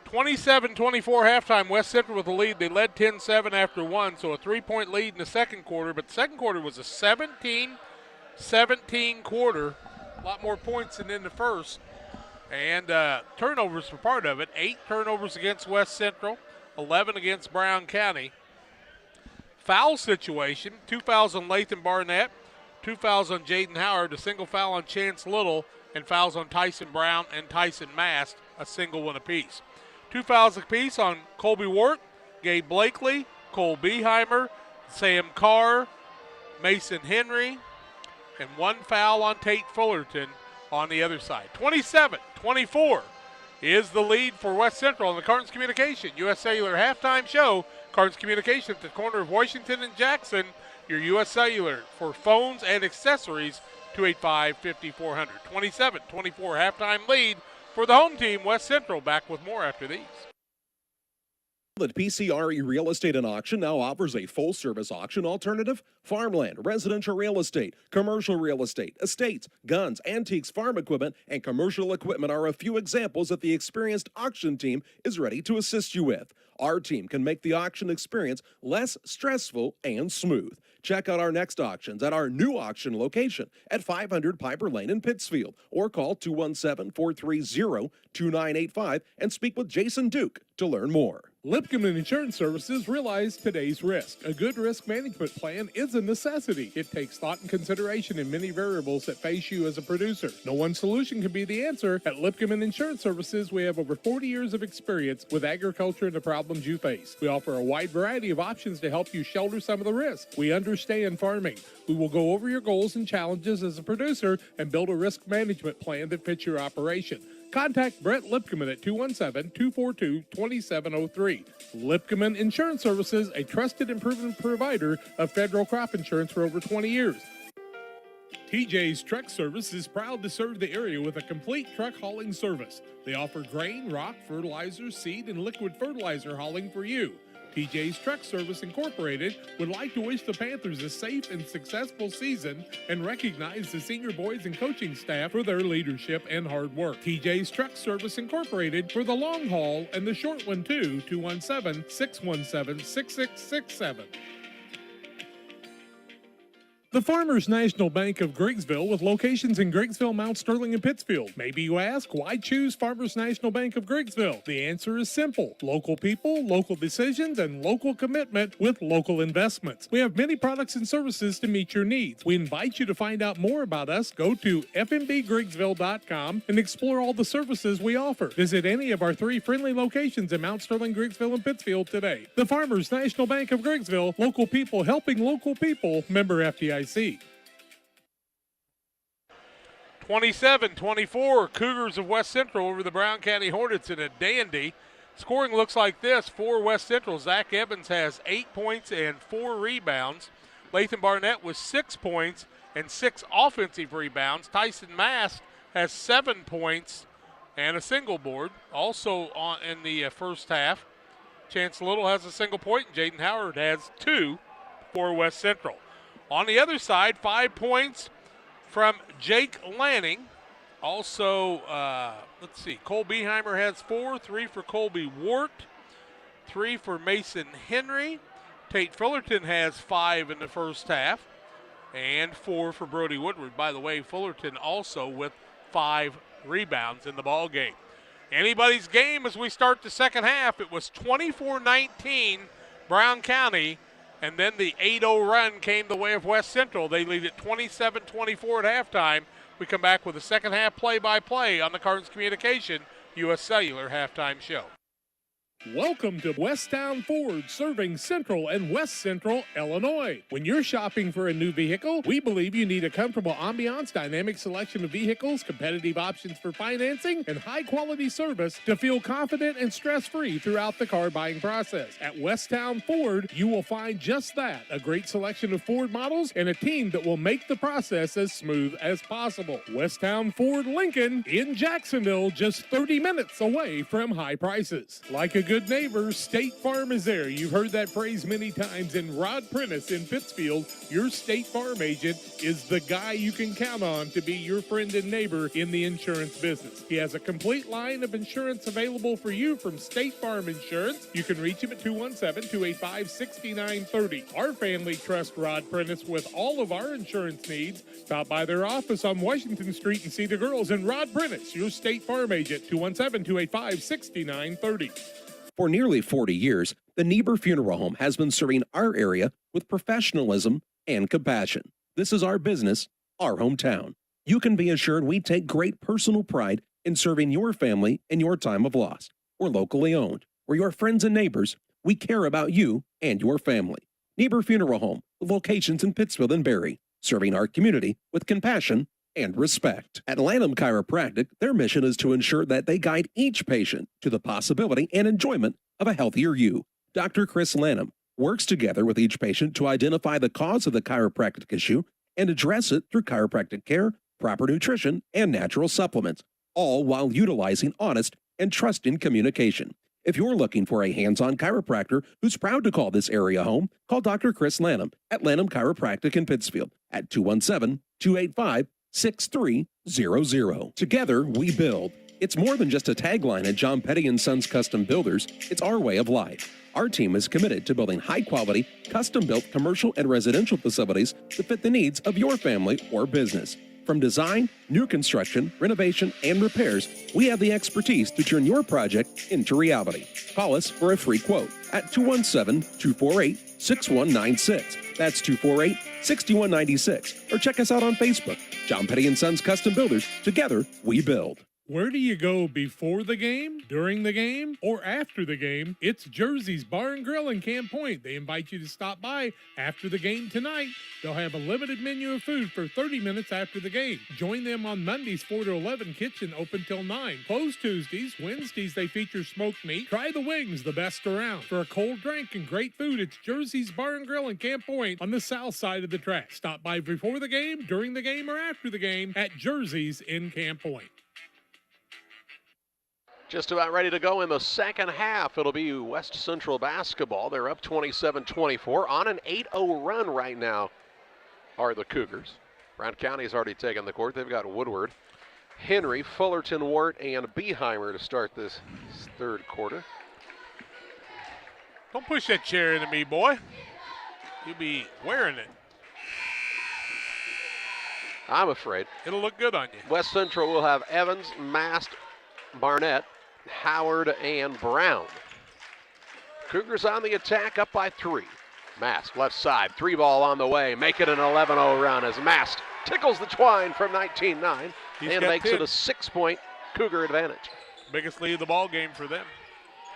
27-24 halftime. West Central with the lead. They led 10-7 after one, so a 3-point lead in the second quarter. But the second quarter was a 17-17 quarter. A lot more points than in the first. And turnovers were part of it. 8 turnovers against West Central, 11 against Brown County. Foul situation, 2 fouls on Lathan Barnett, 2 fouls on Jaden Howard, a single foul on Chance Little, and fouls on Tyson Brown and Tyson Mast, a single one apiece. 2 fouls apiece on Colby Wart, Gabe Blakely, Cole Beheimer, Sam Carr, Mason Henry, and 1 foul on Tate Fullerton on the other side. 27-24 is the lead for West Central on the Carnes Communication U.S. Cellular halftime show. Carnes Communication at the corner of Washington and Jackson. Your U.S. Cellular for phones and accessories, 285-5400. 27-24 halftime lead for the home team, West Central. Back with more after these. That PCRE Real Estate and Auction now offers a full-service auction alternative. Farmland, residential real estate, commercial real estate, estates, guns, antiques, farm equipment, and commercial equipment are a few examples that the experienced auction team is ready to assist you with. Our team can make the auction experience less stressful and smooth. Check out our next auctions at our new auction location at 500 Piper Lane in Pittsfield, or call 217-430-2985 and speak with Jason Duke to learn more. Lipcomb Insurance Services realize today's risk. A good risk management plan is a necessity. It takes thought and consideration in many variables that face you as a producer. No one solution can be the answer. At Lipcomb Insurance Services, we have over 40 years of experience with agriculture and the problems you face. We offer a wide variety of options to help you shoulder some of the risk. We understand farming. We will go over your goals and challenges as a producer and build a risk management plan that fits your operation. Contact Brett Lipkeman at 217-242-2703. Lipkeman Insurance Services, a trusted and proven provider of federal crop insurance for over 20 years. TJ's Truck Service is proud to serve the area with a complete truck hauling service. They offer grain, rock, fertilizer, seed, and liquid fertilizer hauling for you. TJ's Truck Service Incorporated would like to wish the Panthers a safe and successful season and recognize the senior boys and coaching staff for their leadership and hard work. TJ's Truck Service Incorporated for the long haul and the short one too, 217-617-6667. The Farmers National Bank of Griggsville with locations in Griggsville, Mount Sterling, and Pittsfield. Maybe you ask, why choose Farmers National Bank of Griggsville? The answer is simple. Local people, local decisions, and local commitment with local investments. We have many products and services to meet your needs. We invite you to find out more about us. Go to fmbgriggsville.com and explore all the services we offer. Visit any of our 3 friendly locations in Mount Sterling, Griggsville, and Pittsfield today. The Farmers National Bank of Griggsville, local people helping local people, member FDIC. 27-24, Cougars of West Central over the Brown County Hornets in a dandy. Scoring looks like this for West Central. Zach Evans has 8 points and 4 rebounds. Lathan Barnett with 6 points and 6 offensive rebounds. Tyson Mast has 7 points and a single board. Also in the first half, Chance Little has a single point, and Jaden Howard has 2 for West Central. On the other side, 5 points from Jake Lanning. Also, let's see, Cole Beheimer has 4, 3 for Colby Wart, 3 for Mason Henry. Tate Fullerton has 5 in the first half, and 4 for Brody Woodward. By the way, Fullerton also with 5 rebounds in the ball game. Anybody's game as we start the second half. It was 24-19 Brown County. And then the 8-0 run came the way of West Central. They lead at 27-24 at halftime. We come back with a second half play-by-play on the Cardinals Communication U.S. Cellular halftime show. Welcome to Westtown Ford, serving Central and West Central Illinois. When you're shopping for a new vehicle, we believe you need a comfortable ambiance, dynamic selection of vehicles, competitive options for financing, and high-quality service to feel confident and stress-free throughout the car buying process. At Westtown Ford, you will find just that, a great selection of Ford models and a team that will make the process as smooth as possible. Westtown Ford Lincoln in Jacksonville, just 30 minutes away from high prices. Like a good neighbor, State Farm is there. You've heard that phrase many times. And Rod Prentice in Pittsfield, your State Farm agent, is the guy you can count on to be your friend and neighbor in the insurance business. He has a complete line of insurance available for you from State Farm Insurance. You can reach him at 217-285-6930. Our family trusts Rod Prentice with all of our insurance needs. Stop by their office on Washington Street and see the girls. And Rod Prentice, your State Farm agent, 217-285-6930. For nearly 40 years, the Niebuhr Funeral Home has been serving our area with professionalism and compassion. This is our business, our hometown. You can be assured we take great personal pride in serving your family in your time of loss. We're locally owned. We're your friends and neighbors. We care about you and your family. Niebuhr Funeral Home, with locations in Pittsfield and Barry, serving our community with compassion and respect. At Lanham Chiropractic, their mission is to ensure that they guide each patient to the possibility and enjoyment of a healthier you. Dr. Chris Lanham works together with each patient to identify the cause of the chiropractic issue and address it through chiropractic care, proper nutrition, and natural supplements, all while utilizing honest and trusting communication. If you're looking for a hands-on chiropractor who's proud to call this area home, call Dr. Chris Lanham at Lanham Chiropractic in Pittsfield at 217-285-6300. Together, we build. It's more than just a tagline at John Petty & Sons Custom Builders. It's our way of life. Our team is committed to building high-quality, custom-built commercial and residential facilities that fit the needs of your family or business. From design, new construction, renovation, and repairs, we have the expertise to turn your project into reality. Call us for a free quote at 217-248-6196. That's 248-6196. Or check us out on Facebook. John Petty & Sons Custom Builders. Together, we build. Where do you go before the game, during the game, or after the game? It's Jersey's Bar and Grill in Camp Point. They invite you to stop by after the game tonight. They'll have a limited menu of food for 30 minutes after the game. Join them on Mondays 4 to 11, kitchen open till 9. Closed Tuesdays. Wednesdays they feature smoked meat. Try the wings, the best around. For a cold drink and great food, it's Jersey's Bar and Grill in Camp Point on the south side of the track. Stop by before the game, during the game, or after the game at Jersey's in Camp Point. Just about ready to go in the second half. It'll be West Central basketball. They're up 27-24 on an 8-0 run right now are the Cougars. Brown County's already taken the court. They've got Woodward, Henry, Fullerton, Wart, and Beheimer to start this third quarter. Don't push that chair into me, boy. You'll be wearing it. I'm afraid. It'll look good on you. West Central will have Evans, Mast, Barnett, Howard, and Brown. Cougars on the attack, up by 3. Mast, left side, 3-ball on the way. Make it an 11-0 run as Mast tickles the twine from 19-9 and makes it a 6-point Cougar advantage. Biggest lead of the ball game for them.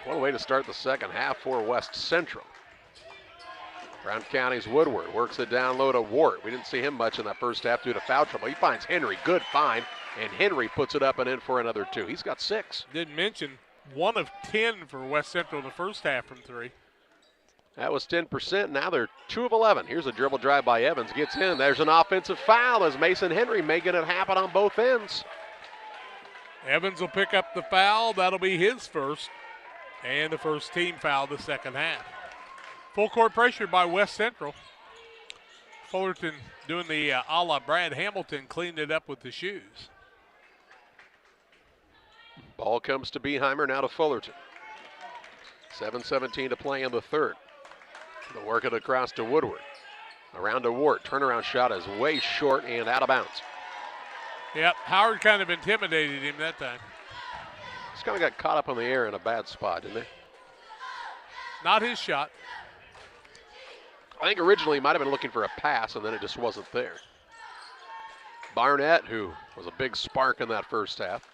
What a way to start the second half for West Central. Brown County's Woodward works it down low to Wart. We didn't see him much in that first half due to foul trouble. He finds Henry, good find, and Henry puts it up and in for another 2. He's got 6. Didn't mention 1 of 10 for West Central in the first half from 3. That was 10%. Now they're 2 of 11. Here's a dribble drive by Evans. Gets in. There's an offensive foul as Mason Henry making it happen on both ends. Evans will pick up the foul. That'll be his first. And the first team foul the second half. Full court pressure by West Central. Fullerton doing the a la Brad Hamilton, cleaned it up with the shoes. Ball comes to Beheimer, now to Fullerton. 7:17 to play in the third. They'll work it across to Woodward. Around to Wart. Turnaround shot is way short and out of bounds. Yep, Howard kind of intimidated him that time. Just kind of got caught up on the air in a bad spot, didn't he? Not his shot. I think originally he might have been looking for a pass, and then it just wasn't there. Barnett, who was a big spark in that first half.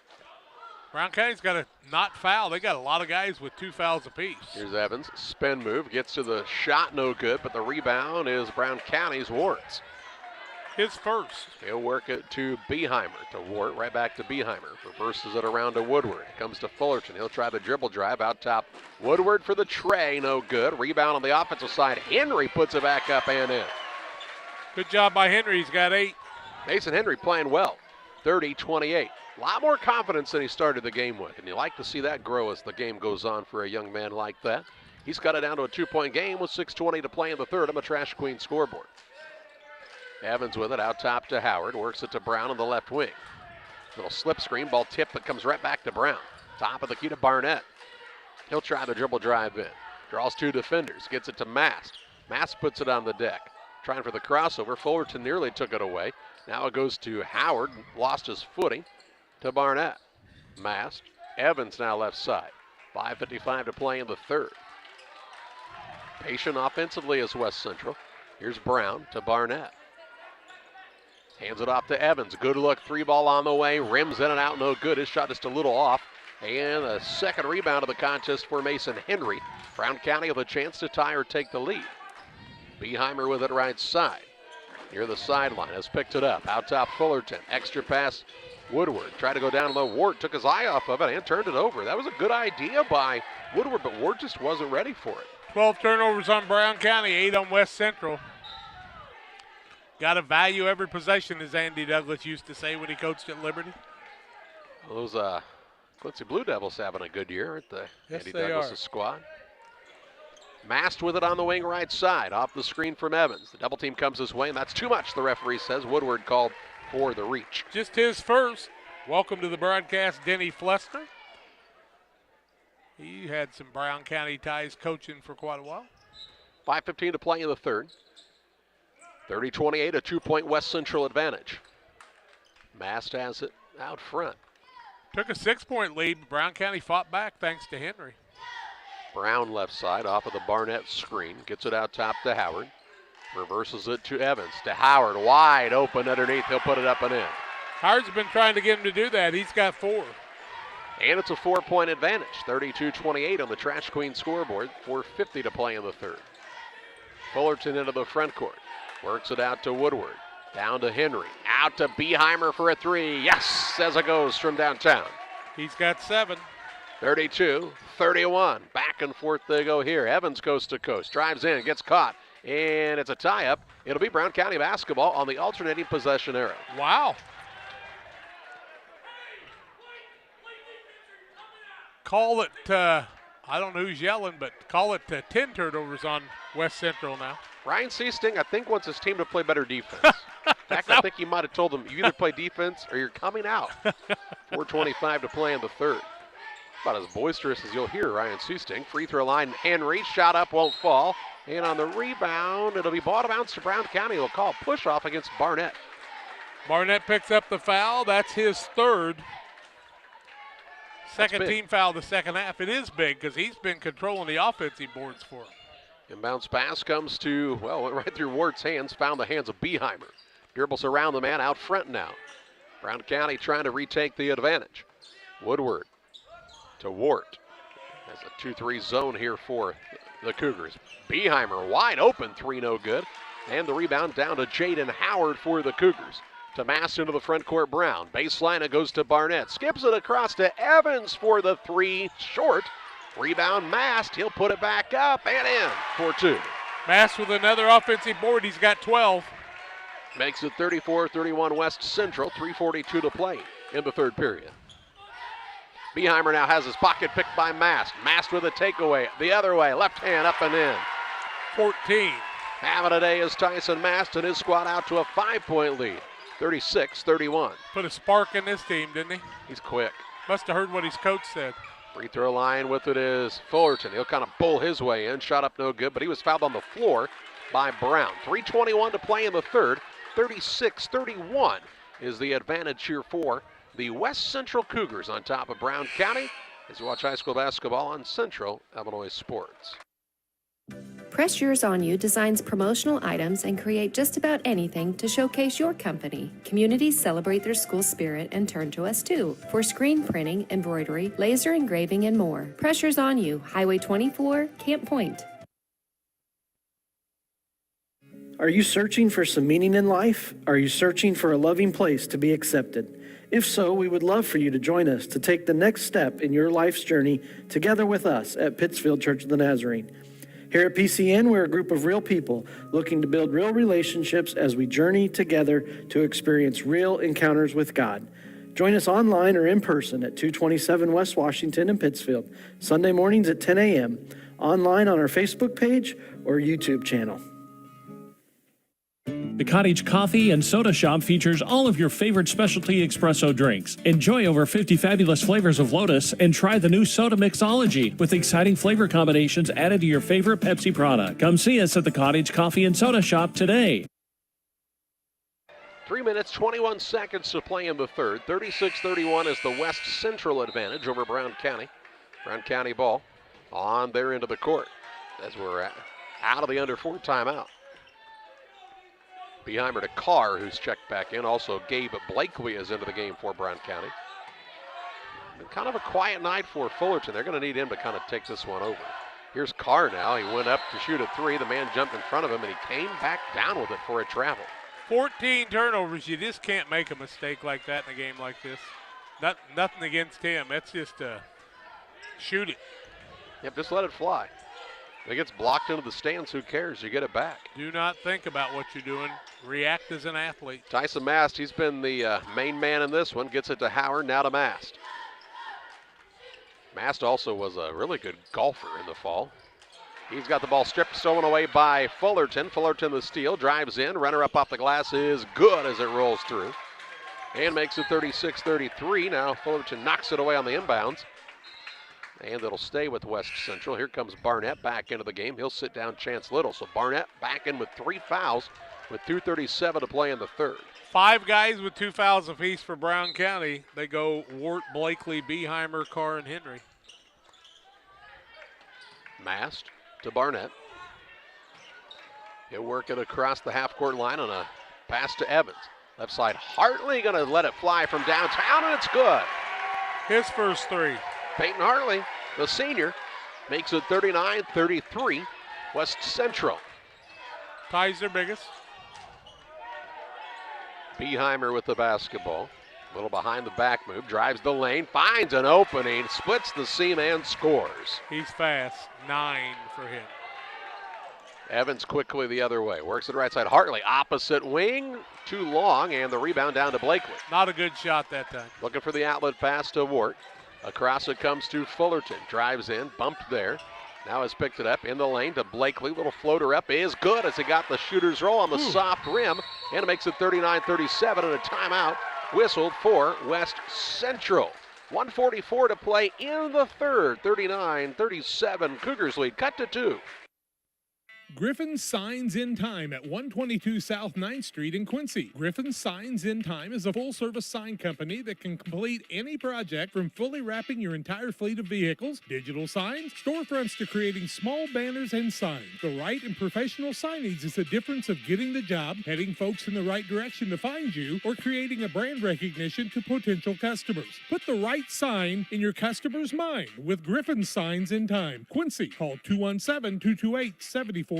Brown County's got to not foul. They got a lot of guys with 2 fouls apiece. Here's Evans, spin move, gets to the shot, no good, but the rebound is Brown County's Wart's. His first. He'll work it to Beheimer, to Wart, right back to Beheimer. Reverses it around to Woodward. Comes to Fullerton. He'll try the dribble drive out top. Woodward for the tray, no good. Rebound on the offensive side. Henry puts it back up and in. Good job by Henry. He's got 8. Mason Henry playing well. 30-28. A lot more confidence than he started the game with, and you like to see that grow as the game goes on for a young man like that. He's cut it down to a 2-point game with 6:20 to play in the third on the Trash Queen scoreboard. Evans with it, out top to Howard, works it to Brown on the left wing. Little slip screen, ball tip that comes right back to Brown. Top of the key to Barnett. He'll try the dribble drive in. Draws 2 defenders, gets it to Mast. Mast puts it on the deck. Trying for the crossover, Fullerton nearly took it away. Now it goes to Howard, lost his footing, to Barnett. Mast, Evans now left side. 5:55 to play in the third. Patient offensively is West Central. Here's Brown to Barnett. Hands it off to Evans. Good look, 3-ball on the way. Rims in and out, no good. His shot just a little off. And a second rebound of the contest for Mason Henry. Brown County with a chance to tie or take the lead. Beheimer with it right side. Near the sideline has picked it up. Out top Fullerton. Extra pass Woodward. Tried to go down low. Ward took his eye off of it and turned it over. That was a good idea by Woodward, but Ward just wasn't ready for it. 12 turnovers on Brown County, 8 on West Central. Got to value every possession, as Andy Douglas used to say when he coached at Liberty. Those Quincy Blue Devils having a good year, aren't they? Yes, Andy they Douglas' are. squad. Mast with it on the wing right side, off the screen from Evans. The double team comes his way, and that's too much, the referee says. Woodward called for the reach. Just his first. Welcome to the broadcast, Denny Flessner. He had some Brown County ties coaching for quite a while. 5:15 to play in the third. 30-28, a 2-point West Central advantage. Mast has it out front. Took a 6-point lead, but Brown County fought back thanks to Henry. Brown left side off of the Barnett screen. Gets it out top to Howard. Reverses it to Evans. To Howard, wide open underneath. He'll put it up and in. Howard's been trying to get him to do that. He's got 4. And it's a 4-point advantage, 32-28 on the Trash Queen scoreboard, 4:50 to play in the third. Fullerton into the front court, works it out to Woodward, down to Henry, out to Beheimer for a three. Yes, as it goes from downtown. He's got 7. 32-31, back and forth they go here. Evans coast to coast, drives in, gets caught, and it's a tie-up. It'll be Brown County basketball on the alternating possession arrow. Wow. Call it, I don't know who's yelling, but call it 10 turnovers on West Central now. Ryan Seasting, I think, wants his team to play better defense. In fact, I think he might have told them, you either play defense or you're coming out. 4:25 to play in the third. About as boisterous as you'll hear Ryan Seasting. Free throw line, Henry, shot up, won't fall. And on the rebound, it'll be ball to bounce to Brown County. They'll call push off against Barnett. Barnett picks up the foul. That's his third. Second team foul the second half. It is big because he's been controlling the offensive boards for him. Inbounds pass comes to, well, went right through Wart's hands, found the hands of Beheimer. Dribbles around the man out front now. Brown County trying to retake the advantage. Woodward to Wart. There's a 2-3 zone here for the Cougars. Beheimer wide open, 3 no good. And the rebound down to Jaden Howard for the Cougars. To Mast into the front court, Brown. Baseline, it goes to Barnett. Skips it across to Evans for the 3, short. Rebound Mast, he'll put it back up and in for 2. Mast with another offensive board, he's got 12. Makes it 34-31 West Central, 3:42 to play in the third period. Beheimer now has his pocket picked by Mast. Mast with a takeaway, the other way, left hand up and in. 14. Having a day is Tyson Mast and his squad out to a 5-point lead. 36-31. Put a spark in this team, didn't he? He's quick. Must have heard what his coach said. Free throw line with it is Fullerton. He'll kind of bull his way in. Shot up no good, but he was fouled on the floor by Brown. 3:21 to play in the third. 36-31 is the advantage here for the West Central Cougars on top of Brown County as you watch high school basketball on Central Illinois Sports. Press Yours On You designs promotional items and create just about anything to showcase your company. Communities celebrate their school spirit and turn to us too for screen printing, embroidery, laser engraving, and more. Press Yours On You, Highway 24, Camp Point. Are you searching for some meaning in life? Are you searching for a loving place to be accepted? If so, we would love for you to join us to take the next step in your life's journey together with us at Pittsfield Church of the Nazarene. Here at PCN, we're a group of real people looking to build real relationships as we journey together to experience real encounters with God. Join us online or in person at 227 West Washington in Pittsfield, Sunday mornings at 10 a.m., online on our Facebook page or YouTube channel. The Cottage Coffee and Soda Shop features all of your favorite specialty espresso drinks. Enjoy over 50 fabulous flavors of Lotus and try the new Soda Mixology with exciting flavor combinations added to your favorite Pepsi product. Come see us at the Cottage Coffee and Soda Shop today. 3 minutes, 21 seconds to play in the third. 36-31 is the West Central advantage over Brown County. Brown County ball on their end of the court as we're out of the under 4 timeout. Beheimer to Carr, who's checked back in. Also, Gabe Blakely is into the game for Brown County. Been kind of a quiet night for Fullerton. They're going to need him to kind of take this one over. Here's Carr now. He went up to shoot a 3. The man jumped in front of him, and he came back down with it for a travel. 14 turnovers. You just can't make a mistake like that in a game like this. Nothing against him. That's just shoot it. Yep, just let it fly. If it gets blocked into the stands, who cares? You get it back. Do not think about what you're doing. React as an athlete. Tyson Mast, he's been the main man in this one. Gets it to Howard, now to Mast. Mast also was a really good golfer in the fall. He's got the ball stolen away by Fullerton. Fullerton the steal, drives in. Runner up off the glass is good as it rolls through. And makes it 36-33. Now Fullerton knocks it away on the inbounds. And it'll stay with West Central. Here comes Barnett back into the game. He'll sit down Chance Little. So Barnett back in with 3 fouls with 2:37 to play in the third. 5 guys with 2 fouls apiece for Brown County. They go Wart, Blakely, Beheimer, Carr, and Henry. Mast to Barnett. He'll work it across the half-court line on a pass to Evans. Left side, Hartley going to let it fly from downtown, and it's good. His first three. Peyton Hartley, the senior, makes it 39-33, West Central. Ties their biggest. Beheimer with the basketball. A little behind the back move, drives the lane, finds an opening, splits the seam and scores. He's fast. 9 for him. Evans quickly the other way, works to the right side. Hartley, opposite wing, too long, and the rebound down to Blakely. Not a good shot that time. Looking for the outlet pass to Wart. Across it comes to Fullerton, drives in, bumped there. Now has picked it up in the lane to Blakely. Little floater up is good as he got the shooter's roll on the soft rim, and it makes it 39-37 and a timeout whistled for West Central. 1:44 to play in the third. 39-37, Cougars lead. Cut to 2. Griffin Signs in Time at 122 South 9th Street in Quincy. Griffin Signs in Time is a full-service sign company that can complete any project from fully wrapping your entire fleet of vehicles, digital signs, storefronts to creating small banners and signs. The right and professional signage is the difference of getting the job, heading folks in the right direction to find you, or creating a brand recognition to potential customers. Put the right sign in your customer's mind with Griffin Signs in Time. Quincy, call 217-228-7470.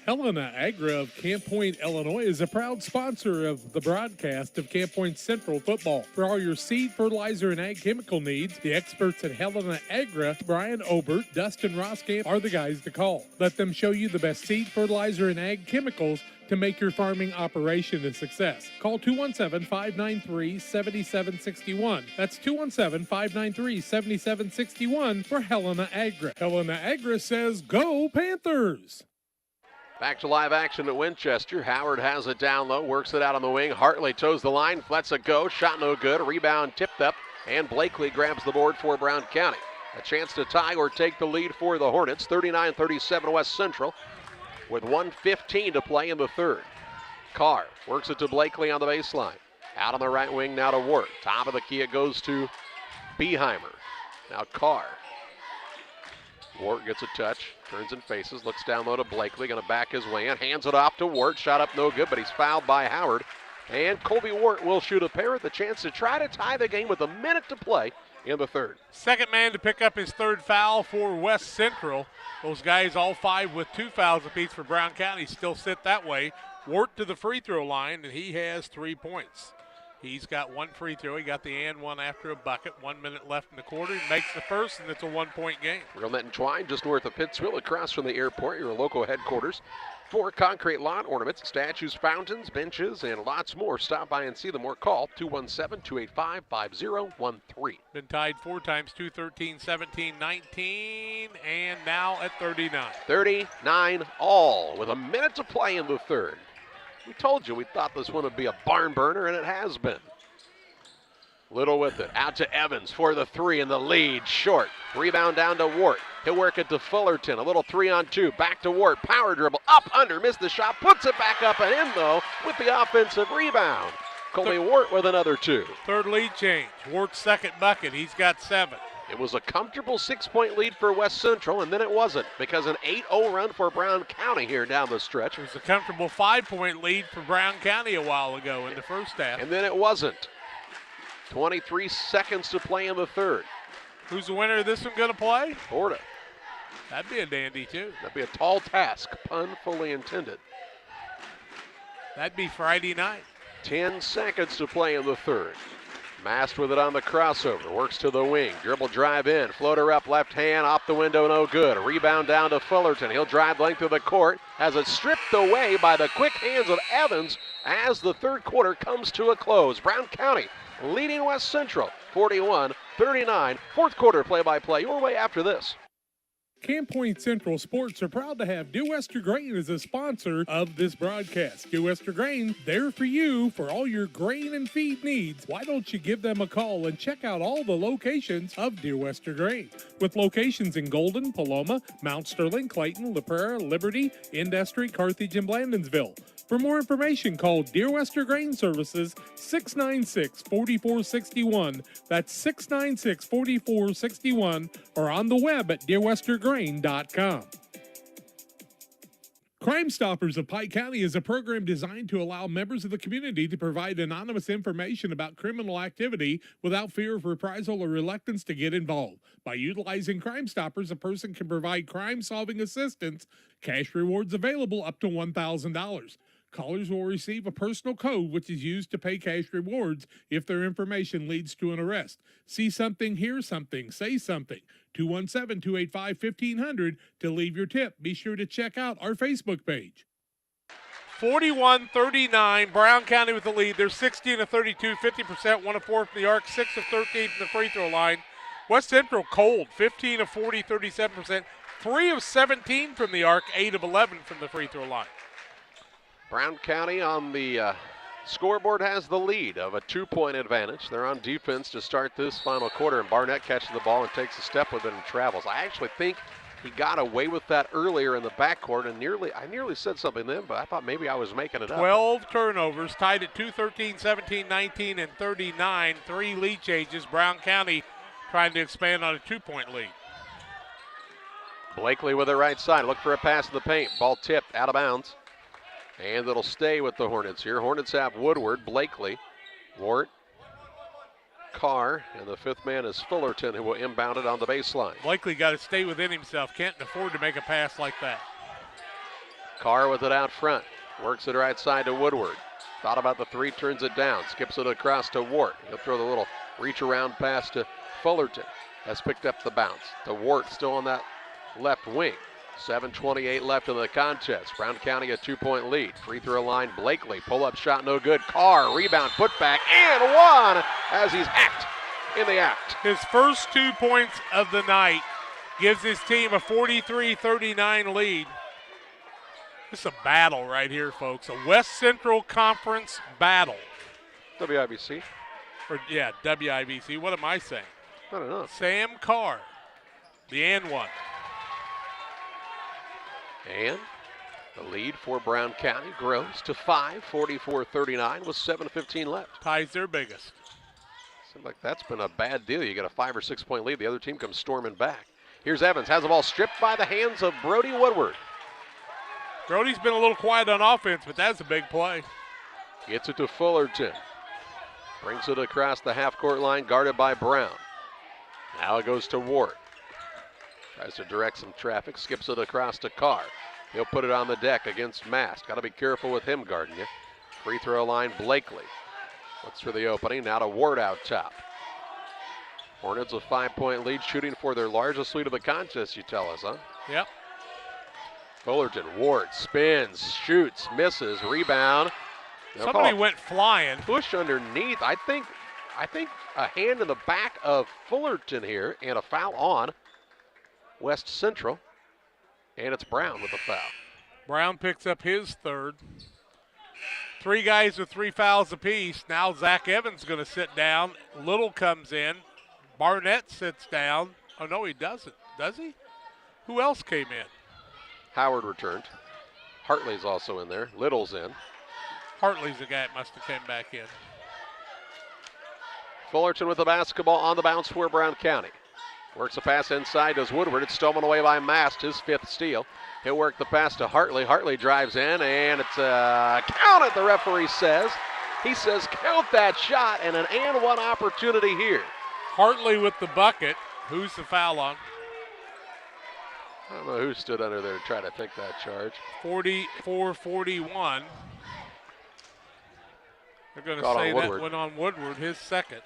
Helena Agra of Camp Point, Illinois is a proud sponsor of the broadcast of Camp Point Central football. For all your seed, fertilizer, and ag chemical needs, the experts at Helena Agra, Brian Obert, Dustin Roskamp, are the guys to call. Let them show you the best seed, fertilizer, and ag chemicals to make your farming operation a success. Call 217-593-7761. That's 217-593-7761 for Helena Agra. Helena Agra says, go Panthers! Back to live action at Winchester. Howard has it down low, works it out on the wing. Hartley toes the line, lets it go, shot no good, rebound tipped up, and Blakely grabs the board for Brown County. A chance to tie or take the lead for the Hornets, 39-37 West Central, with 1:15 to play in the third. Carr works it to Blakely on the baseline. Out on the right wing now to Wart. Top of the key it goes to Beheimer. Now Carr. Wart gets a touch, turns and faces, looks down low to Blakely, going to back his way in, hands it off to Wart, shot up no good, but he's fouled by Howard. And Colby Wart will shoot a pair with the chance to try to tie the game with a minute to play in the third. Second man to pick up his third foul for West Central. Those guys all 5 with 2 fouls apiece for Brown County still sit that way. Wart to the free throw line, and he has 3 points. He's got 1 free throw. He got the and one after a bucket. 1 minute left in the quarter. He makes the first, and it's a 1-point game. Real Net and Twine, just north of Pittsville, across from the airport, your local headquarters. For concrete lawn ornaments, statues, fountains, benches, and lots more. Stop by and see them or call 217-285-5013. Been tied 4 times, 2-13, 17, 19, and now at 39. 39 all with a minute to play in the third. We told you we thought this one would be a barn burner, and it has been. Little with it. Out to Evans for the 3 and the lead. Short. Rebound down to Wart. He'll work it to Fullerton. A little 3-on-2. Back to Wart. Power dribble. Up, under. Missed the shot. Puts it back up and in, though, with the offensive rebound. Colby Wart with another 2. Third lead change. Wart's second bucket. He's got 7. It was a comfortable 6-point lead for West Central, and then it wasn't because an 8-0 run for Brown County here down the stretch. It was a comfortable 5-point lead for Brown County a while ago in the first half. And then it wasn't. 23 seconds to play in the third. Who's the winner of this one going to play? Florida. That'd be a dandy, too. That'd be a tall task, pun fully intended. That'd be Friday night. 10 seconds to play in the third. Mast with it on the crossover, works to the wing, dribble drive in, floater up left hand, off the window, no good. Rebound down to Fullerton. He'll drive length of the court, has it stripped away by the quick hands of Evans as the third quarter comes to a close. Brown County leading West Central 41-39. Fourth quarter play-by-play your way after this. Camp Point Central Sports are proud to have Dew Wester Grain as a sponsor of this broadcast. Dew Wester Grain, there for you for all your grain and feed needs. Why don't you give them a call and check out all the locations of Dew Wester Grain? With locations in Golden, Paloma, Mount Sterling, Clayton, La Prairie, Liberty, Industry, Carthage, and Blandonsville. For more information, call Deer Wester Grain Services 696-4461. That's 696-4461, or on the web at deerwestergrain.com. Crimestoppers of Pike County is a program designed to allow members of the community to provide anonymous information about criminal activity without fear of reprisal or reluctance to get involved. By utilizing Crimestoppers, a person can provide crime-solving assistance, cash rewards available up to $1,000. Callers will receive a personal code which is used to pay cash rewards if their information leads to an arrest. See something, hear something, say something. 217-285-1500 to leave your tip. Be sure to check out our Facebook page. 41-39, Brown County with the lead. They're 16 of 32, 50%, 1 of 4 from the arc, 6 of 13 from the free throw line. West Central cold, 15 of 40, 37%, 3 of 17 from the arc, 8 of 11 from the free throw line. Brown County on the scoreboard has the lead of a 2-point advantage. They're on defense to start this final quarter, and Barnett catches the ball and takes a step with it and travels. I actually think he got away with that earlier in the backcourt, and I nearly said something then, but I thought maybe I was making it up. 12 turnovers, tied at 2, 13, 17, 19, and 39. 3 lead changes. Brown County trying to expand on a 2-point lead. Blakely with the right side. Look for a pass in the paint. Ball tipped out of bounds. And it'll stay with the Hornets here. Hornets have Woodward, Blakely, Wart, Carr, and the 5th man is Fullerton, who will inbound it on the baseline. Blakely got to stay within himself. Can't afford to make a pass like that. Carr with it out front. Works it right side to Woodward. Thought about the 3, turns it down. Skips it across to Wart. He'll throw the little reach around pass to Fullerton. Has picked up the bounce. To Wart, still on that left wing. 7:28 left in the contest. Brown County a 2-point lead. Free throw line, Blakely. Pull-up shot, no good. Carr, rebound, putback, and one as he's hacked in the act. His first 2 points of the night gives his team a 43-39 lead. This is a battle right here, folks. A West Central Conference battle. WIBC. WIBC. What am I saying? I don't know. Sam Carr, the and one. And the lead for Brown County grows to 5, 44-39 with 7:15 left. Ties their biggest. Seems like that's been a bad deal. You get a 5 or 6 point lead. The other team comes storming back. Here's Evans. Has the ball stripped by the hands of Brody Woodward. Brody's been a little quiet on offense, but that's a big play. Gets it to Fullerton. Brings it across the half-court line, guarded by Brown. Now it goes to Ward. Tries to direct some traffic, skips it across to Carr. He'll put it on the deck against Mast. Got to be careful with him guarding you. Free throw line, Blakely. Looks for the opening, now to Ward out top. Hornets a 5-point lead, shooting for their largest lead of the contest, you tell us, huh? Yep. Fullerton, Ward spins, shoots, misses, rebound. Somebody went flying. Push underneath. I think a hand in the back of Fullerton here, and a foul on West Central. And it's Brown with the foul. Brown picks up his third. 3 guys with 3 fouls apiece. Now Zach Evans going to sit down. Little comes in. Barnett sits down. Oh, no, he doesn't. Does he? Who else came in? Howard returned. Hartley's also in there. Little's in. Hartley's the guy that must have came back in. Fullerton with the basketball on the bounce for Brown County. Works a pass inside, does Woodward. It's stolen away by Mast, his 5th steal. He'll work the pass to Hartley. Hartley drives in, and it's a count it, the referee says. He says count that shot, and an and one opportunity here. Hartley with the bucket. Who's the foul on? I don't know who stood under there to try to take that charge. 44-41. They're going to say that went on Woodward, his second.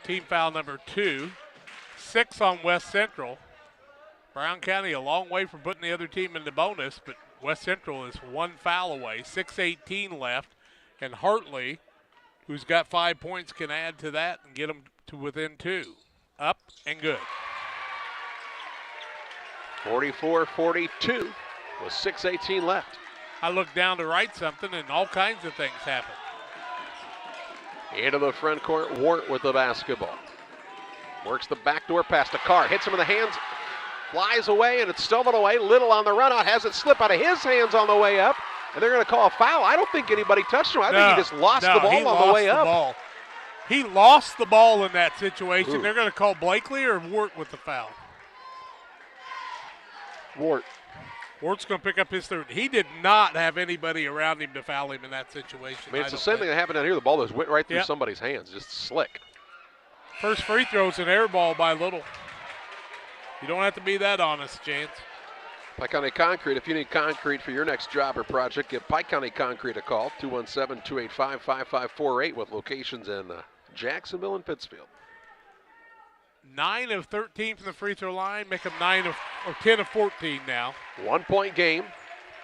Team foul number 2. 6 on West Central. Brown County a long way from putting the other team in the bonus, but West Central is 1 foul away. 6:18 left, and Hartley, who's got 5 points, can add to that and get them to within 2. Up and good. 44-42 with 6:18 left. I looked down to write something, and all kinds of things happen. Into the front court, Wart with the basketball. Works the backdoor pass to Carr. Hits him in the hands, flies away, and it's stolen away. Little on the run out, has it slip out of his hands on the way up, and they're going to call a foul. I don't think anybody touched him. I think he just lost the ball on the way up. He lost the ball in that situation. Ooh. They're going to call Blakely or Wart with the foul? Wart. Wart's going to pick up his third. He did not have anybody around him to foul him in that situation. I mean, it's the same thing that happened down here. The ball just went right through somebody's hands, just slick. First free throw's an air ball by Little. You don't have to be that honest, Chance. Pike County Concrete, if you need concrete for your next job or project, give Pike County Concrete a call, 217-285-5548 with locations in Jacksonville and Pittsfield. 9 of 13 from the free throw line, make them 10 of 14 now. 1 point game,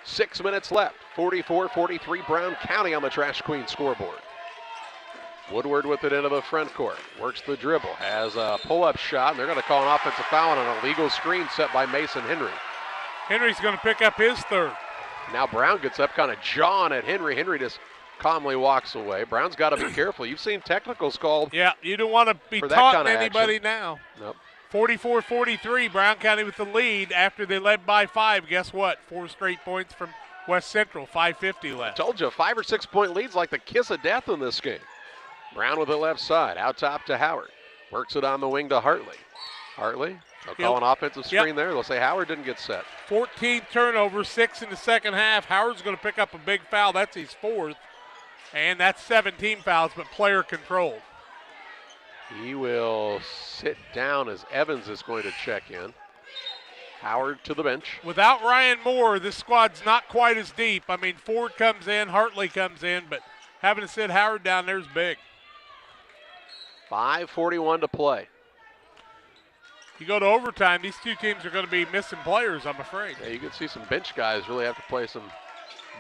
6 minutes left. 44-43 Brown County on the Trash Queen scoreboard. Woodward with it into the front court, works the dribble, has a pull-up shot, and they're going to call an offensive foul on an illegal screen set by Mason Henry. Henry's going to pick up his third. Now Brown gets up, kind of jawing at Henry. Henry just calmly walks away. Brown's got to be careful. You've seen technicals called. Yeah, you don't want to be taunting anybody now. Nope. 44-43, Brown County with the lead after they led by 5. Guess what? 4 straight points from West Central, 5:50 left. I told you, 5 or 6 point leads like the kiss of death in this game. Brown with the left side, out top to Howard. Works it on the wing to Hartley. Hartley, they'll call an offensive screen there. They'll say Howard didn't get set. 14 turnovers, 6 in the second half. Howard's going to pick up a big foul. That's his 4th. And that's 17 fouls, but player controlled. He will sit down as Evans is going to check in. Howard to the bench. Without Ryan Moore, this squad's not quite as deep. I mean, Ford comes in, Hartley comes in, but having to sit Howard down there is big. 5:41 to play. You go to overtime, these two teams are going to be missing players, I'm afraid. Yeah, you can see some bench guys really have to play some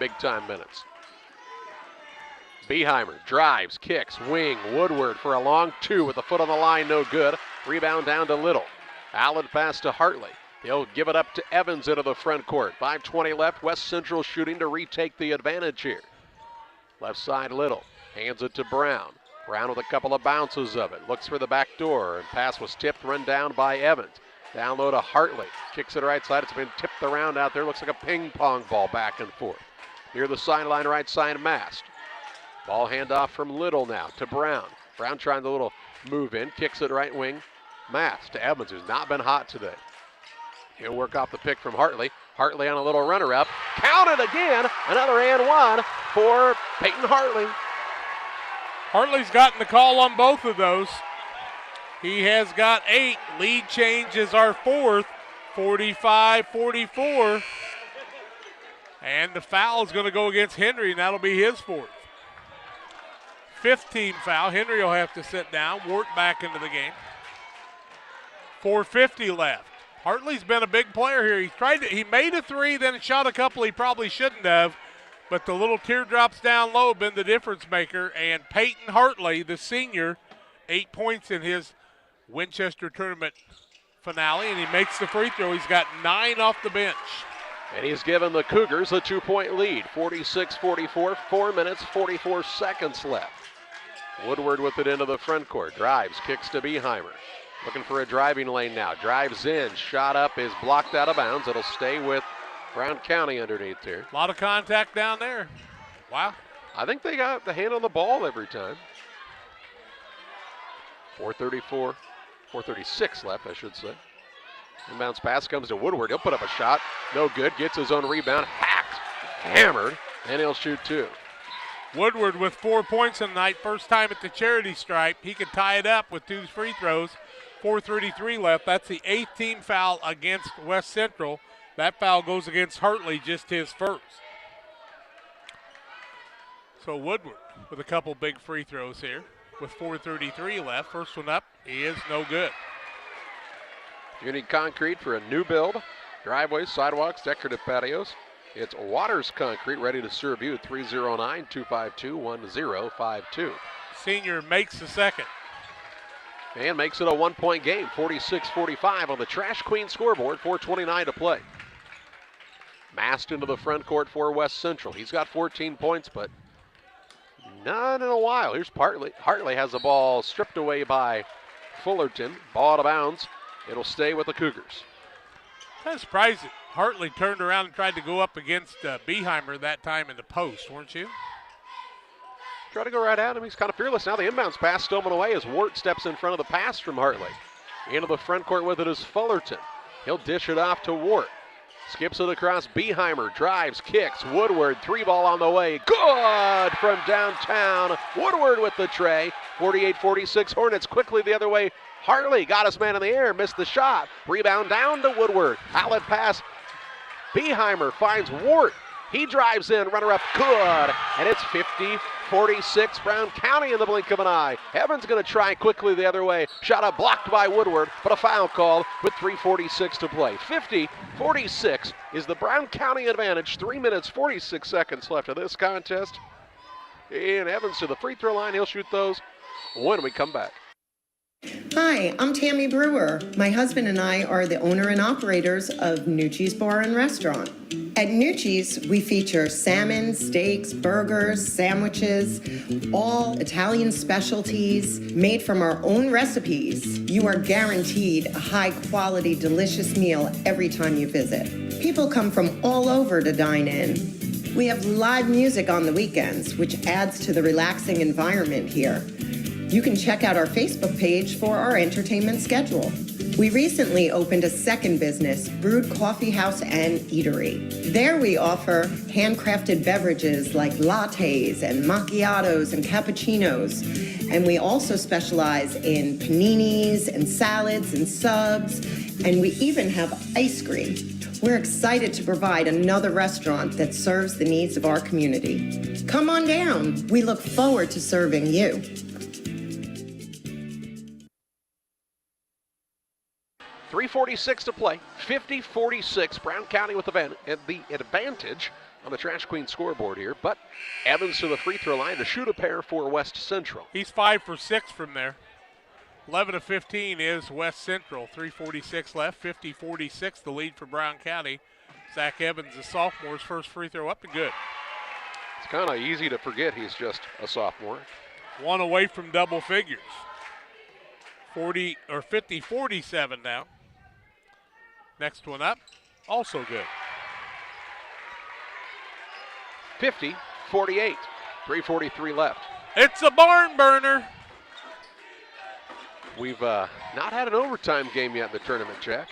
big-time minutes. Beheimer drives, kicks, wing, Woodward for a long 2 with a foot on the line, no good. Rebound down to Little. Allen pass to Hartley. He'll give it up to Evans into the front court. 5:20 left, West Central shooting to retake the advantage here. Left side Little, hands it to Brown. Brown with a couple of bounces of it. Looks for the back door, and pass was tipped, run down by Evans. Down low to Hartley. Kicks it right side. It's been tipped around out there. Looks like a ping pong ball back and forth. Near the sideline right side, Mast. Ball handoff from Little now to Brown. Brown trying the little move in. Kicks it right wing. Mast to Evans, who's not been hot today. He'll work off the pick from Hartley. Hartley on a little runner up. Counted again. Another and 1 for Peyton Hartley. Hartley's gotten the call on both of those. He has got 8. Lead change is our 4th, 45-44. And the foul is going to go against Henry, and that'll be his 4th. 5th team foul. Henry will have to sit down. Wart back into the game. 4:50 left. Hartley's been a big player here. He made a 3, then shot a couple he probably shouldn't have. But the little teardrops down low have been the difference maker. And Peyton Hartley, the senior, 8 points in his Winchester tournament finale, and he makes the free throw. He's got 9 off the bench. And he's given the Cougars a 2-point lead, 46-44, 4 minutes, 44 seconds left. Woodward with it into the front court, drives, kicks to Beheimer. Looking for a driving lane now, drives in, shot up, is blocked out of bounds. It'll stay with Brown County underneath here. A lot of contact down there. Wow. I think they got the hand on the ball every time. 4:36 left, I should say. Inbounds pass comes to Woodward. He'll put up a shot. No good. Gets his own rebound. Hacked. Hammered. And he'll shoot 2. Woodward with 4 points tonight. First time at the charity stripe. He could tie it up with 2 free throws. 4:33 left. That's the 8th team foul against West Central. That foul goes against Hartley, just his 1st. So Woodward with a couple big free throws here with 4:33 left. First one up is no good. You need concrete for a new build, driveways, sidewalks, decorative patios. It's Waters Concrete, ready to serve you at 309-252-1052. Senior makes the second. And makes it a 1-point game, 46-45 on the Trash Queen scoreboard, 4:29 to play. Mast into the front court for West Central. He's got 14 points, but not in a while. Here's Hartley. Hartley has the ball stripped away by Fullerton. Ball out of bounds. It'll stay with the Cougars. Kind of surprised that Hartley turned around and tried to go up against Beheimer that time in the post, weren't you? Try to go right at him. He's kind of fearless. Now the inbounds pass stolen away as Wart steps in front of the pass from Hartley. Into the front court with it is Fullerton. He'll dish it off to Wart. Skips it across. Beheimer drives, kicks. Woodward, 3-ball on the way. Good from downtown. Woodward with the tray. 48-46. Hornets quickly the other way. Hartley got his man in the air, missed the shot. Rebound down to Woodward. Outlet pass. Beheimer finds Wart. He drives in, runner up, good. And it's 50-46, Brown County in the blink of an eye. Evans going to try quickly the other way. Shot up blocked by Woodward, but a foul called with 3:46 to play. 50-46 is the Brown County advantage. 3 minutes, 46 seconds left of this contest. And Evans to the free throw line. He'll shoot those when we come back. Hi, I'm Tammy Brewer. My husband and I are the owner and operators of Nucci's Bar and Restaurant. At Nucci's, we feature salmon, steaks, burgers, sandwiches, all Italian specialties made from our own recipes. You are guaranteed a high-quality, delicious meal every time you visit. People come from all over to dine in. We have live music on the weekends, which adds to the relaxing environment here. You can check out our Facebook page for our entertainment schedule. We recently opened a second business, Brewed Coffee House and Eatery. There we offer handcrafted beverages like lattes and macchiatos and cappuccinos. And we also specialize in paninis and salads and subs. And we even have ice cream. We're excited to provide another restaurant that serves the needs of our community. Come on down. We look forward to serving you. 3:46 to play, 50-46, Brown County with the advantage on the Trash Queen scoreboard here, but Evans to the free throw line to shoot a pair for West Central. He's 5 for 6 from there. 11 of 15 is West Central. 3:46 left, 50-46, the lead for Brown County. Zach Evans, a sophomore's first free throw up and good. It's kind of easy to forget he's just a sophomore. One away from double figures. 50-47 now. Next one up, also good. 50-48, 3:43 left. It's a barn burner. We've not had an overtime game yet in the tournament, Jack.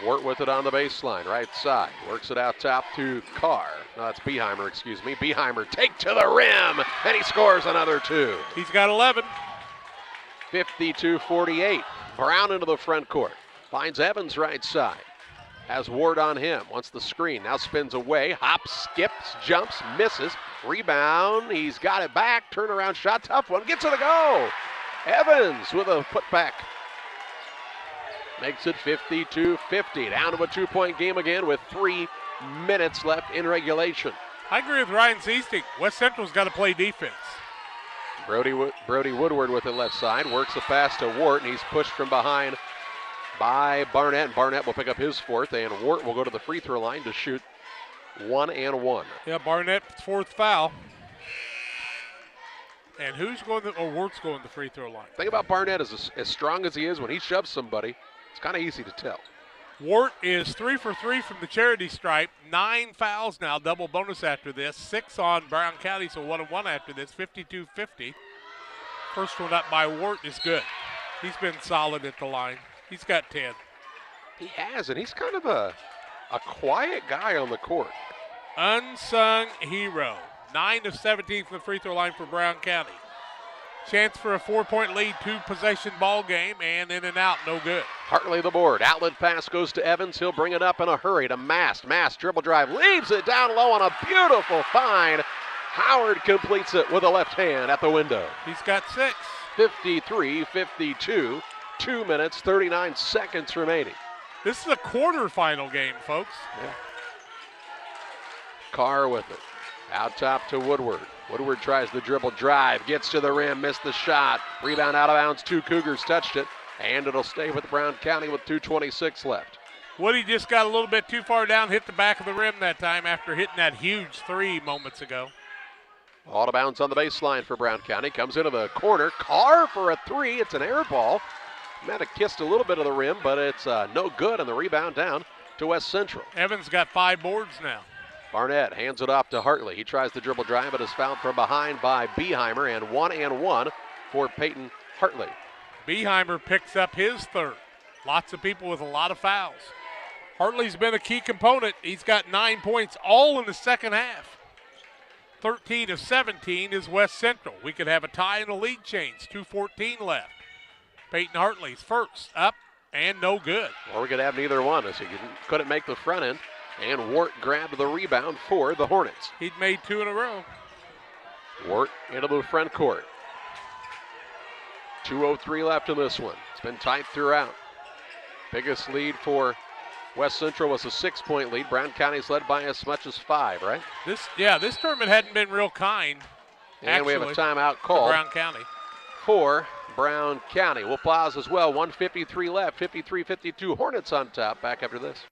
Wart with it on the baseline, right side. Works it out top to Carr. No, that's Beheimer, excuse me. Beheimer take to the rim, and he scores another two. He's got 11. 52-48. Brown into the front court. Finds Evans right side. Has Ward on him. Wants the screen. Now spins away. Hops, skips, jumps, misses. Rebound. He's got it back. Turnaround shot. Tough one. Gets it to go. Evans with a putback. Makes it 52-50. Down to a 2-point game again with 3 minutes left in regulation. I agree with Ryan Seasting. West Central's got to play defense. Brody Woodward with the left side. Works a pass to Wart, and he's pushed from behind by Barnett. Barnett will pick up his fourth, and Wart will go to the free throw line to shoot 1 and 1. Yeah, Barnett's fourth foul. And who's going to, Wart's going to the free throw line. The thing about Barnett is as strong as he is, when he shoves somebody, it's kind of easy to tell. Wart is 3 for 3 from the charity stripe. 9 fouls now, double bonus after this. 6 on Brown County, so 1 and 1 after this. 52-50. First one up by Wart is good. He's been solid at the line. He's got 10. He has, and he's kind of a quiet guy on the court. Unsung hero. 9 of 17 from the free throw line for Brown County. Chance for a 4-point lead, 2-possession ball game, and in and out, no good. Hartley the board. Outlet pass goes to Evans. He'll bring it up in a hurry to Mast. Mast dribble drive, leaves it down low on a beautiful find. Howard completes it with a left hand at the window. He's got 6. 53-52. 2 minutes, 39 seconds remaining. This is a quarterfinal game, folks. Yeah. Carr with it. Out top to Woodward. Woodward tries the dribble drive, gets to the rim, missed the shot. Rebound out of bounds, 2 Cougars touched it, and it'll stay with Brown County with 2:26 left. Woody just got a little bit too far down, hit the back of the rim that time after hitting that huge 3 moments ago. Out of bounds on the baseline for Brown County. Comes into the corner. Carr for a 3. It's an air ball. Might have kissed a little bit of the rim, but it's no good, and the rebound down to West Central. Evans got 5 boards now. Barnett hands it off to Hartley. He tries the dribble drive, but is fouled from behind by Beheimer, and 1 and 1 for Peyton Hartley. Beheimer picks up his 3rd. Lots of people with a lot of fouls. Hartley's been a key component. He's got 9 points, all in the second half. 13 of 17 is West Central. We could have a tie and a lead change. 2:14 left. Peyton Hartley's first, up and no good. Or we could have neither one as he couldn't make the front end. And Wart grabbed the rebound for the Hornets. He'd made 2 in a row. Wart into the front court. 2:03 left in this one. It's been tight throughout. Biggest lead for West Central was a 6-point lead. Brown County's led by as much as 5, right? This tournament hadn't been real kind. And we have a timeout called. Brown County. For Brown County. We'll pause as well. 1:53 left. 53-52. Hornets on top. Back after this.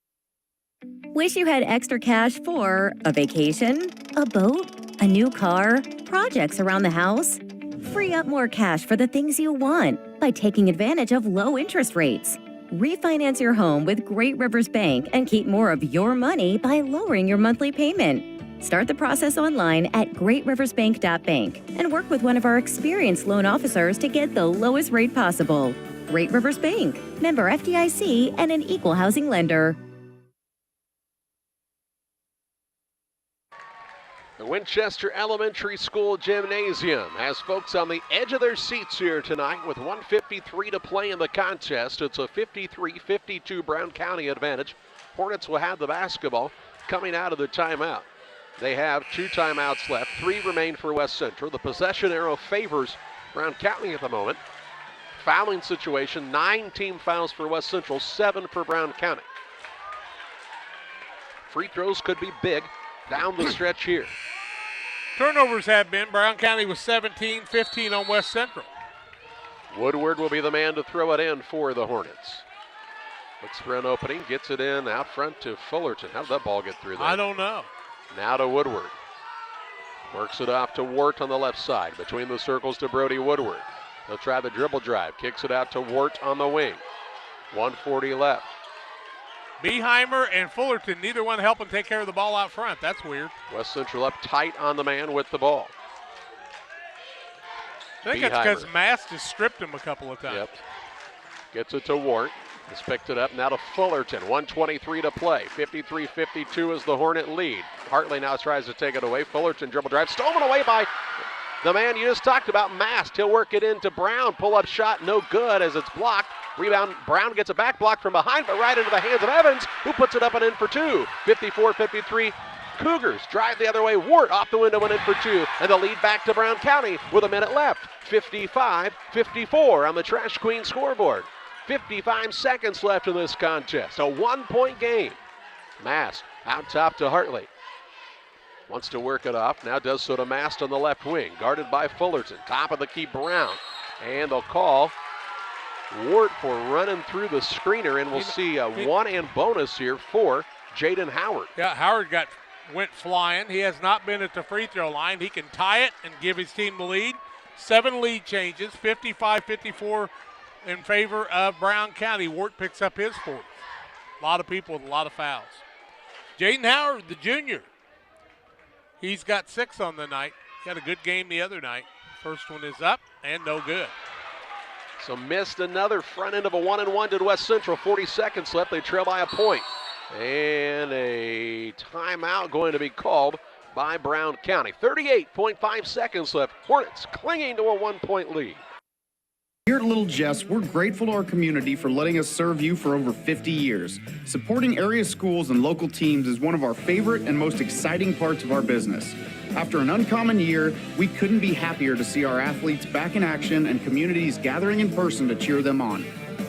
Wish you had extra cash for a vacation, a boat, a new car, projects around the house? Free up more cash for the things you want by taking advantage of low interest rates. Refinance your home with Great Rivers Bank and keep more of your money by lowering your monthly payment. Start the process online at greatriversbank.bank and work with one of our experienced loan officers to get the lowest rate possible. Great Rivers Bank, member FDIC, and an equal housing lender. The Winchester Elementary School Gymnasium has folks on the edge of their seats here tonight with 1:53 to play in the contest. It's a 53-52 Brown County advantage. Hornets will have the basketball coming out of the timeout. They have 2 timeouts left. 3 remain for West Central. The possession arrow favors Brown County at the moment. Fouling situation, 9 team fouls for West Central, 7 for Brown County. Free throws could be big down the stretch here. Turnovers have been. Brown County was 17, 15 on West Central. Woodward will be the man to throw it in for the Hornets. Looks for an opening, gets it in out front to Fullerton. How did that ball get through there? I don't know. Now to Woodward. Works it off to Wart on the left side. Between the circles to Brody Woodward. He'll try the dribble drive. Kicks it out to Wart on the wing. 1:40 left. Beheimer and Fullerton, neither one helping take care of the ball out front. That's weird. West Central up tight on the man with the ball. I think that's because Mast has stripped him a couple of times. Yep. Gets it to Wart. He's picked it up now to Fullerton. 1:23 to play. 53-52 is the Hornet lead. Hartley now tries to take it away. Fullerton dribble drive. Stolen away by the man you just talked about, Mast. He'll work it into Brown. Pull-up shot, no good as it's blocked. Rebound, Brown gets a back block from behind, but right into the hands of Evans, who puts it up and in for 2. 54-53, Cougars drive the other way. Wart off the window and in for 2, and the lead back to Brown County with a minute left. 55-54 on the Trash Queen scoreboard. 55 seconds left in this contest. A 1-point game. Mast out top to Hartley. Wants to work it off, now does so to Mast on the left wing, guarded by Fullerton. Top of the key, Brown, and they'll call Wart for running through the screener, and we'll see a 1 and bonus here for Jaden Howard. Yeah, Howard went flying. He has not been at the free throw line. He can tie it and give his team the lead. 7 lead changes, 55-54 in favor of Brown County. Wart picks up his 4th. A lot of people with a lot of fouls. Jaden Howard, the junior, he's got 6 on the night. He had a good game the other night. First one is up and no good. So missed another front end of a 1-and-1 to West Central. 40 seconds left. They trail by a point. And a timeout going to be called by Brown County. 38.5 seconds left. Hornets clinging to a 1-point lead. Here at Little Jess, we're grateful to our community for letting us serve you for over 50 years. Supporting area schools and local teams is one of our favorite and most exciting parts of our business. After an uncommon year, we couldn't be happier to see our athletes back in action and communities gathering in person to cheer them on.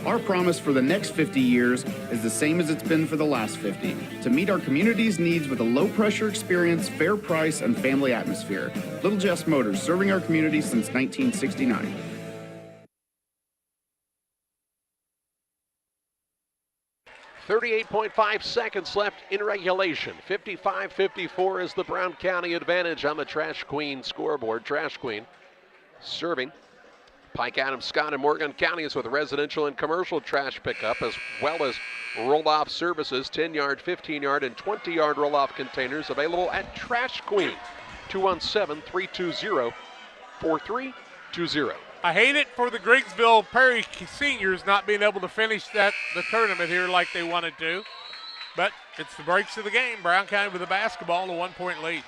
Our promise for the next 50 years is the same as it's been for the last 50, to meet our community's needs with a low-pressure experience, fair price, and family atmosphere. Little Jess Motors, serving our community since 1969. .5 seconds left in regulation. 55-54 is the Brown County advantage on the Trash Queen scoreboard. Trash Queen serving Pike, Adams, Scott, and Morgan counties with residential and commercial trash pickup, as well as roll-off services, 10-yard, 15-yard, and 20-yard roll-off containers available at Trash Queen. 217-320-4320. I hate it for the Griggsville Perry seniors not being able to finish the tournament here like they wanted to. But it's the breaks of the game. Brown County with the basketball and a 1-point lead.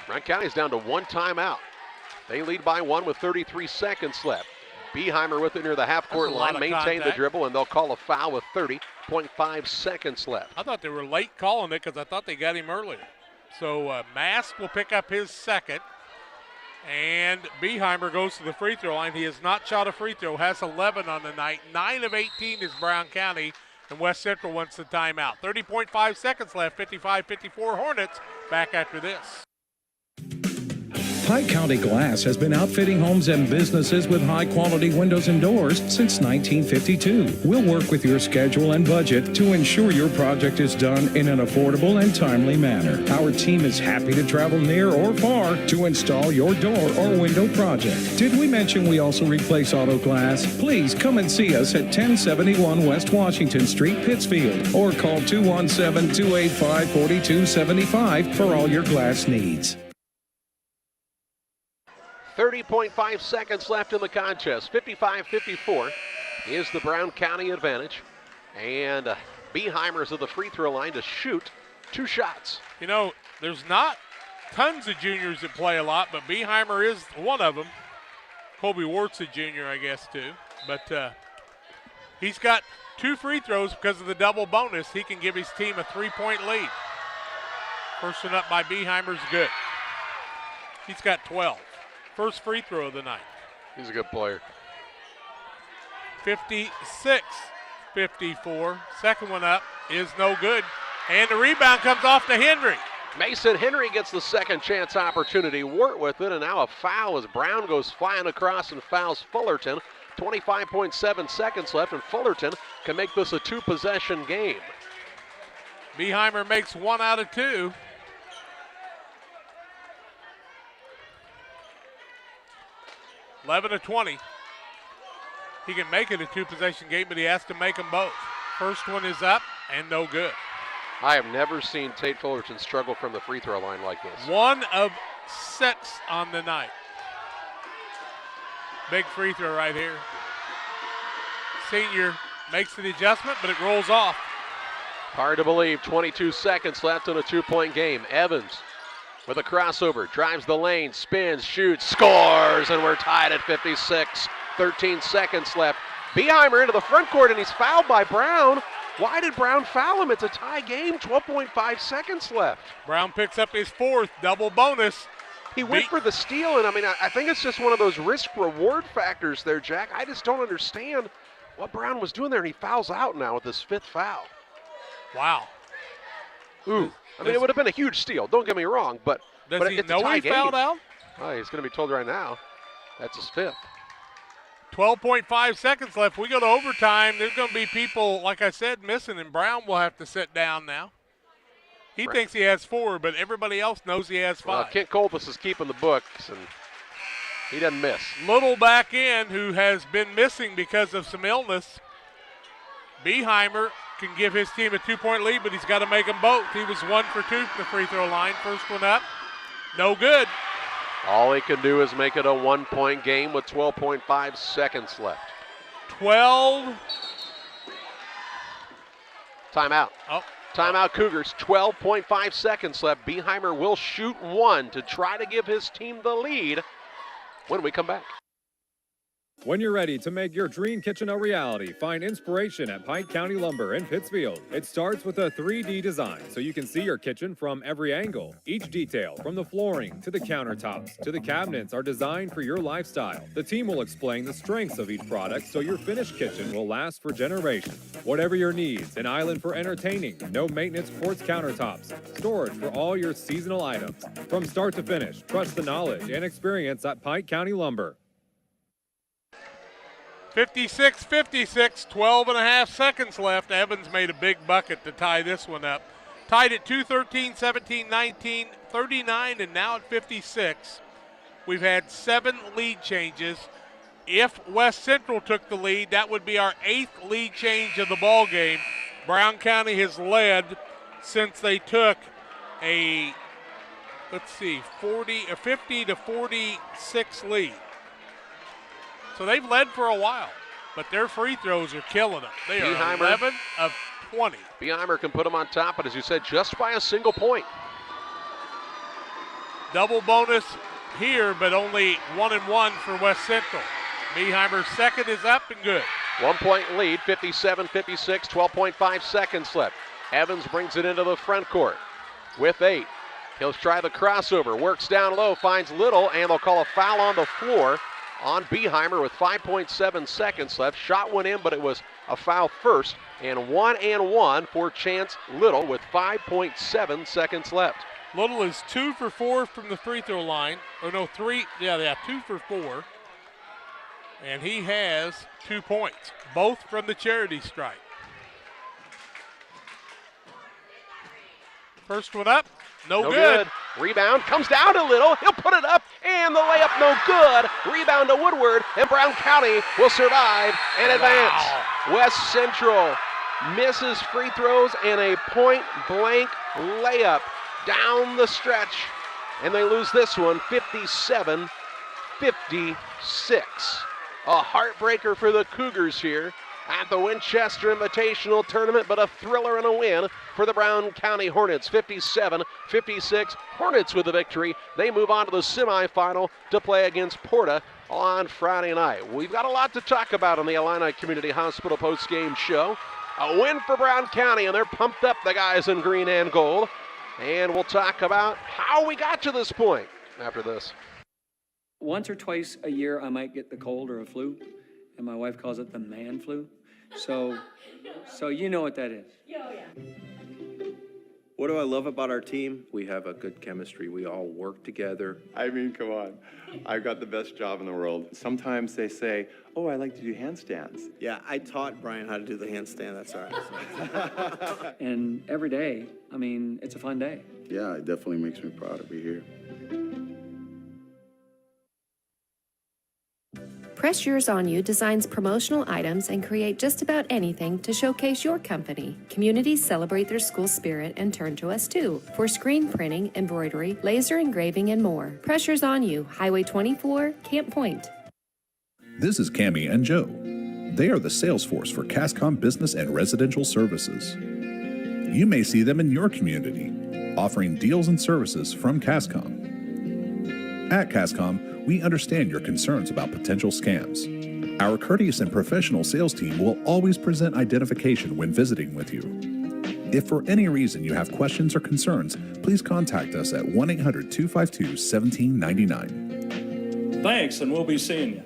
Brown County's down to one timeout. They lead by one with 33 seconds left. Beheimer with it near the half-court line, maintain the dribble, and they'll call a foul with 30.5 seconds left. I thought they were late calling it because I thought they got him earlier. So Mask will pick up his second, and Beheimer goes to the free throw line. He has not shot a free throw, has 11 on the night. 9 of 18 is Brown County, and West Central wants the timeout. 30.5 seconds left, 55-54 Hornets. Back after this. Pike County Glass has been outfitting homes and businesses with high-quality windows and doors since 1952. We'll work with your schedule and budget to ensure your project is done in an affordable and timely manner. Our team is happy to travel near or far to install your door or window project. Did we mention we also replace auto glass? Please come and see us at 1071 West Washington Street, Pittsfield, or call 217-285-4275 for all your glass needs. 30.5 seconds left in the contest. 55-54 is the Brown County advantage. And Beheimer's at the free throw line to shoot 2 shots. You know, there's not tons of juniors that play a lot, but Beheimer is one of them. Colby Wart's a junior, I guess, too. But he's got 2 free throws because of the double bonus. He can give his team a 3-point lead. First one up by Beheimer's good. He's got 12. First free throw of the night. He's a good player. 56-54. Second one up is no good. And the rebound comes off to Henry. Mason Henry gets the second chance opportunity. Wart with it, and now a foul as Brown goes flying across and fouls Fullerton. 25.7 seconds left, and Fullerton can make this a 2-possession game. Beheimer makes 1 out of 2. (11-20). He can make it a 2-possession game, but he has to make them both. First one is up and no good. I have never seen Tate Fullerton struggle from the free throw line like this. 1 of 6 on the night. Big free throw right here. Senior makes the adjustment, but it rolls off. Hard to believe, 22 seconds left in a 2-point game. Evans with a crossover, drives the lane, spins, shoots, scores, and we're tied at 56. 13 seconds left. Beheimer into the front court, and he's fouled by Brown. Why did Brown foul him? It's a tie game, 12.5 seconds left. Brown picks up his 4th, double bonus. He went for the steal, and I think it's just one of those risk-reward factors there, Jack. I just don't understand what Brown was doing there, and he fouls out now with his 5th foul. Wow. Ooh. It would have been a huge steal, don't get me wrong, but does he know he fouled out? Oh, he's going to be told right now. That's his 5th. 12.5 seconds left. We go to overtime. There's going to be people, like I said, missing, and Brown will have to sit down now. He thinks he has 4, but everybody else knows he has 5. Well, Kent Colbus is keeping the books, and he doesn't miss. Little back in, who has been missing because of some illness. Beheimer can give his team a 2-point lead, but he's got to make them both. He was 1 for 2 from the free throw line. First one up, no good. All he can do is make it a 1-point game with 12.5 seconds left. 12. Timeout. Oh. Timeout Cougars, 12.5 seconds left. Beheimer will shoot 1 to try to give his team the lead when we come back. When you're ready to make your dream kitchen a reality, find inspiration at Pike County Lumber in Pittsfield. It starts with a 3D design so you can see your kitchen from every angle. Each detail, from the flooring to the countertops to the cabinets, are designed for your lifestyle. The team will explain the strengths of each product so your finished kitchen will last for generations. Whatever your needs, an island for entertaining, no maintenance quartz countertops, storage for all your seasonal items. From start to finish, trust the knowledge and experience at Pike County Lumber. 56-56, 12.5 seconds left. Evans made a big bucket to tie this one up. Tied at 2:13, 17, 19, 39, and now at 56. We've had 7 lead changes. If West Central took the lead, that would be our 8th lead change of the ball game. Brown County has led since they took a, 50 to 46 lead. So they've led for a while, but their free throws are killing them. They are 11 of 20. Beheimer can put them on top, but as you said, just by a single point. Double bonus here, but only 1-1 for West Central. Beheimer's second is up and good. 1 point lead, 57-56, 12.5 seconds left. Evans brings it into the front court with 8. He'll try the crossover, works down low, finds Little, and they'll call a foul on the floor on Beheimer with 5.7 seconds left. Shot went in, but it was a foul first, and 1-1 for Chance Little with 5.7 seconds left. Little is 2 for 4 from the free throw line. Or no, 3, 2 for 4. And he has 2 points, both from the charity stripe. First one up, no good. Rebound comes down to Little. He'll put it up, and the layup no good. Rebound to Woodward, and Brown County will survive and advance. West Central misses free throws and a point-blank layup down the stretch, and they lose this one 57-56. A heartbreaker for the Cougars here at the Winchester Invitational Tournament, but a thriller and a win for the Brown County Hornets. 57-56. Hornets with the victory. They move on to the semifinal to play against Porta on Friday night. We've got a lot to talk about on the Illini Community Hospital postgame show. A win for Brown County, and they're pumped up, the guys in green and gold. And we'll talk about how we got to this point after this. Once or twice a year, I might get the cold or a flu, and my wife calls it the man flu. So you know what that is. What do I love about our team? We have a good chemistry. We all work together. I mean, come on. I've got the best job in the world. Sometimes they say, oh, I like to do handstands. Yeah, I taught Brian how to do the handstand. That's all right. And every day, I mean, it's a fun day. Yeah, it definitely makes me proud to be here. Press Yours On You designs promotional items and create just about anything to showcase your company. Communities celebrate their school spirit and turn to us too for screen printing, embroidery, laser engraving, and more. Press Yours On You, Highway 24, Camp Point. This is Cammie and Joe. They are the sales force for Cascom Business and Residential Services. You may see them in your community, offering deals and services from Cascom. At Cascom, we understand your concerns about potential scams. Our courteous and professional sales team will always present identification when visiting with you. If for any reason you have questions or concerns, please contact us at 1-800-252-1799. Thanks, and we'll be seeing you.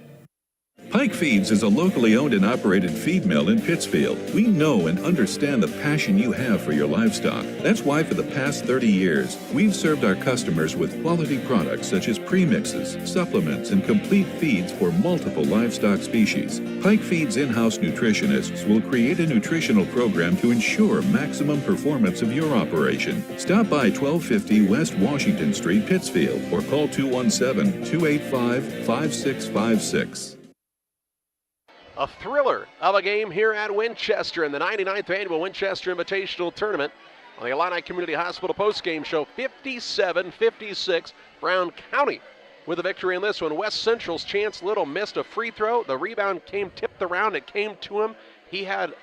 Pike Feeds is a locally owned and operated feed mill in Pittsfield. We know and understand the passion you have for your livestock. That's why for the past 30 years, we've served our customers with quality products such as premixes, supplements, and complete feeds for multiple livestock species. Pike Feeds in-house nutritionists will create a nutritional program to ensure maximum performance of your operation. Stop by 1250 West Washington Street, Pittsfield, or call 217-285-5656. A thriller of a game here at Winchester in the 99th Annual Winchester Invitational Tournament on the Illini Community Hospital postgame show. 57-56, Brown County with a victory in this one. West Central's Chance Little missed a free throw. The rebound came tipped around. It came to him. He had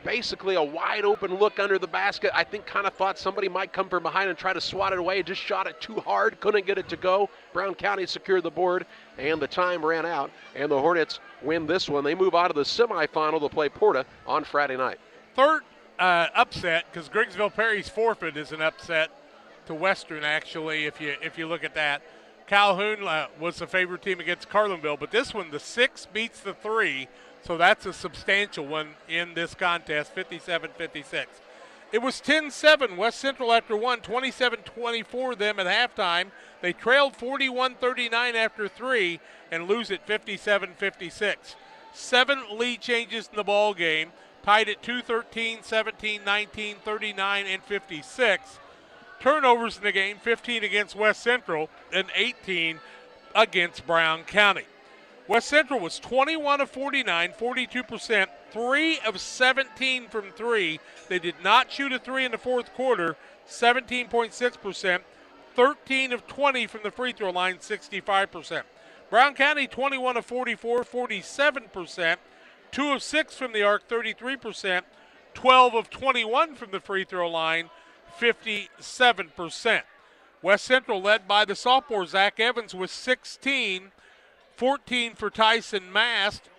basically a wide open look under the basket. I think kind of thought somebody might come from behind and try to swat it away. Just shot it too hard, couldn't get it to go. Brown County secured the board, and the time ran out, and the Hornets win this one. They move on to the semifinal to play Porta on Friday night. Third upset, because Griggsville Perry's forfeit is an upset to Western, actually, if you look at that. Calhoun was the favorite team against Carlinville, but this one, the 6 beats the 3, so that's a substantial one in this contest, 57-56. It was 10-7 West Central after one, 27-24 them at halftime. They trailed 41-39 after 3 and lose it 57-56. 7 lead changes in the ball game, tied at 2-13, 17, 19, 39, and 56. Turnovers in the game, 15 against West Central and 18 against Brown County. West Central was 21 of 49, 42%, 3 of 17 from 3. They did not shoot a 3 in the fourth quarter, 17.6%, 13 of 20 from the free throw line, 65%. Brown County 21 of 44, 47%, 2 of 6 from the arc, 33%, 12 of 21 from the free throw line, 57%. West Central led by the sophomore Zach Evans with 16, 14 for Tyson Mast,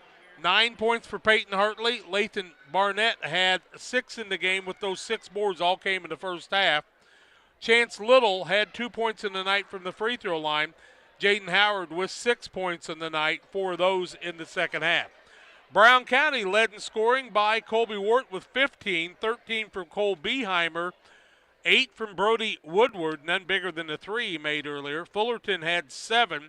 9 points for Peyton Hartley. Lathan Barnett had 6 in the game, with those 6 boards all came in the first half. Chance Little had 2 points in the night from the free throw line. Jaden Howard with 6 points in the night, 4 of those in the second half. Brown County led in scoring by Colby Wart with 15, 13 from Cole Beheimer, 8 from Brody Woodward, none bigger than the 3 he made earlier. Fullerton had 7,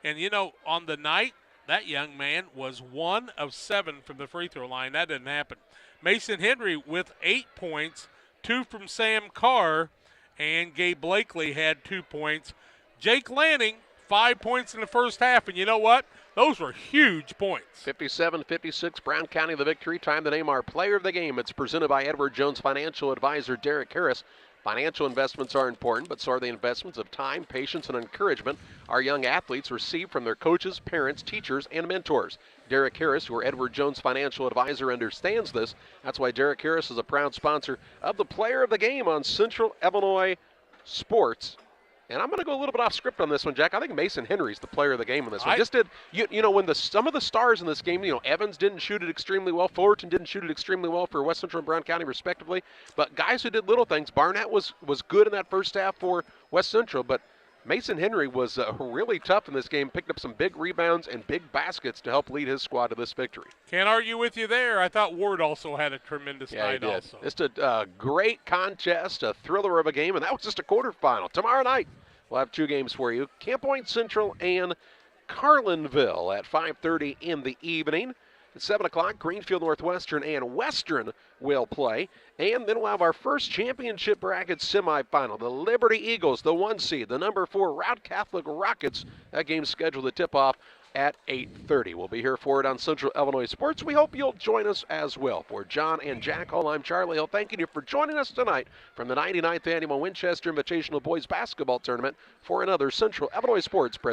and on the night, that young man was 1 of 7 from the free throw line. That didn't happen. Mason Henry with 8 points, 2 from Sam Carr, and Gabe Blakely had 2 points. Jake Lanning, 5 points in the first half, and you know what? Those were huge points. 57-56, Brown County the victory. Time to name our player of the game. It's presented by Edward Jones financial advisor Derek Harris. Financial investments are important, but so are the investments of time, patience, and encouragement our young athletes receive from their coaches, parents, teachers, and mentors. Derek Harris, your Edward Jones financial advisor, understands this. That's why Derek Harris is a proud sponsor of the player of the game on Central Illinois Sports. And I'm going to go a little bit off script on this one, Jack. I think Mason Henry's the player of the game in this one. When some of the stars in this game, Evans didn't shoot it extremely well. Fullerton didn't shoot it extremely well for West Central and Brown County, respectively. But guys who did little things, Barnett was good in that first half for West Central, but Mason Henry was really tough in this game, picked up some big rebounds and big baskets to help lead his squad to this victory. Can't argue with you there. I thought Ward also had a tremendous night also. Just a great contest, a thriller of a game, and that was just a quarterfinal. Tomorrow night, we'll have 2 games for you, Camp Point Central and Carlinville at 5:30 in the evening. At 7 o'clock, Greenfield, Northwestern, and Western will play. And then we'll have our first championship bracket semifinal. The Liberty Eagles, the 1 seed, the number 4 Route Catholic Rockets. That game's scheduled to tip off at 8:30. We'll be here for it on Central Illinois Sports. We hope you'll join us as well. For John and Jack Hall, I'm Charlie Hill, thanking you for joining us tonight from the 99th Annual Winchester Invitational Boys Basketball Tournament for another Central Illinois Sports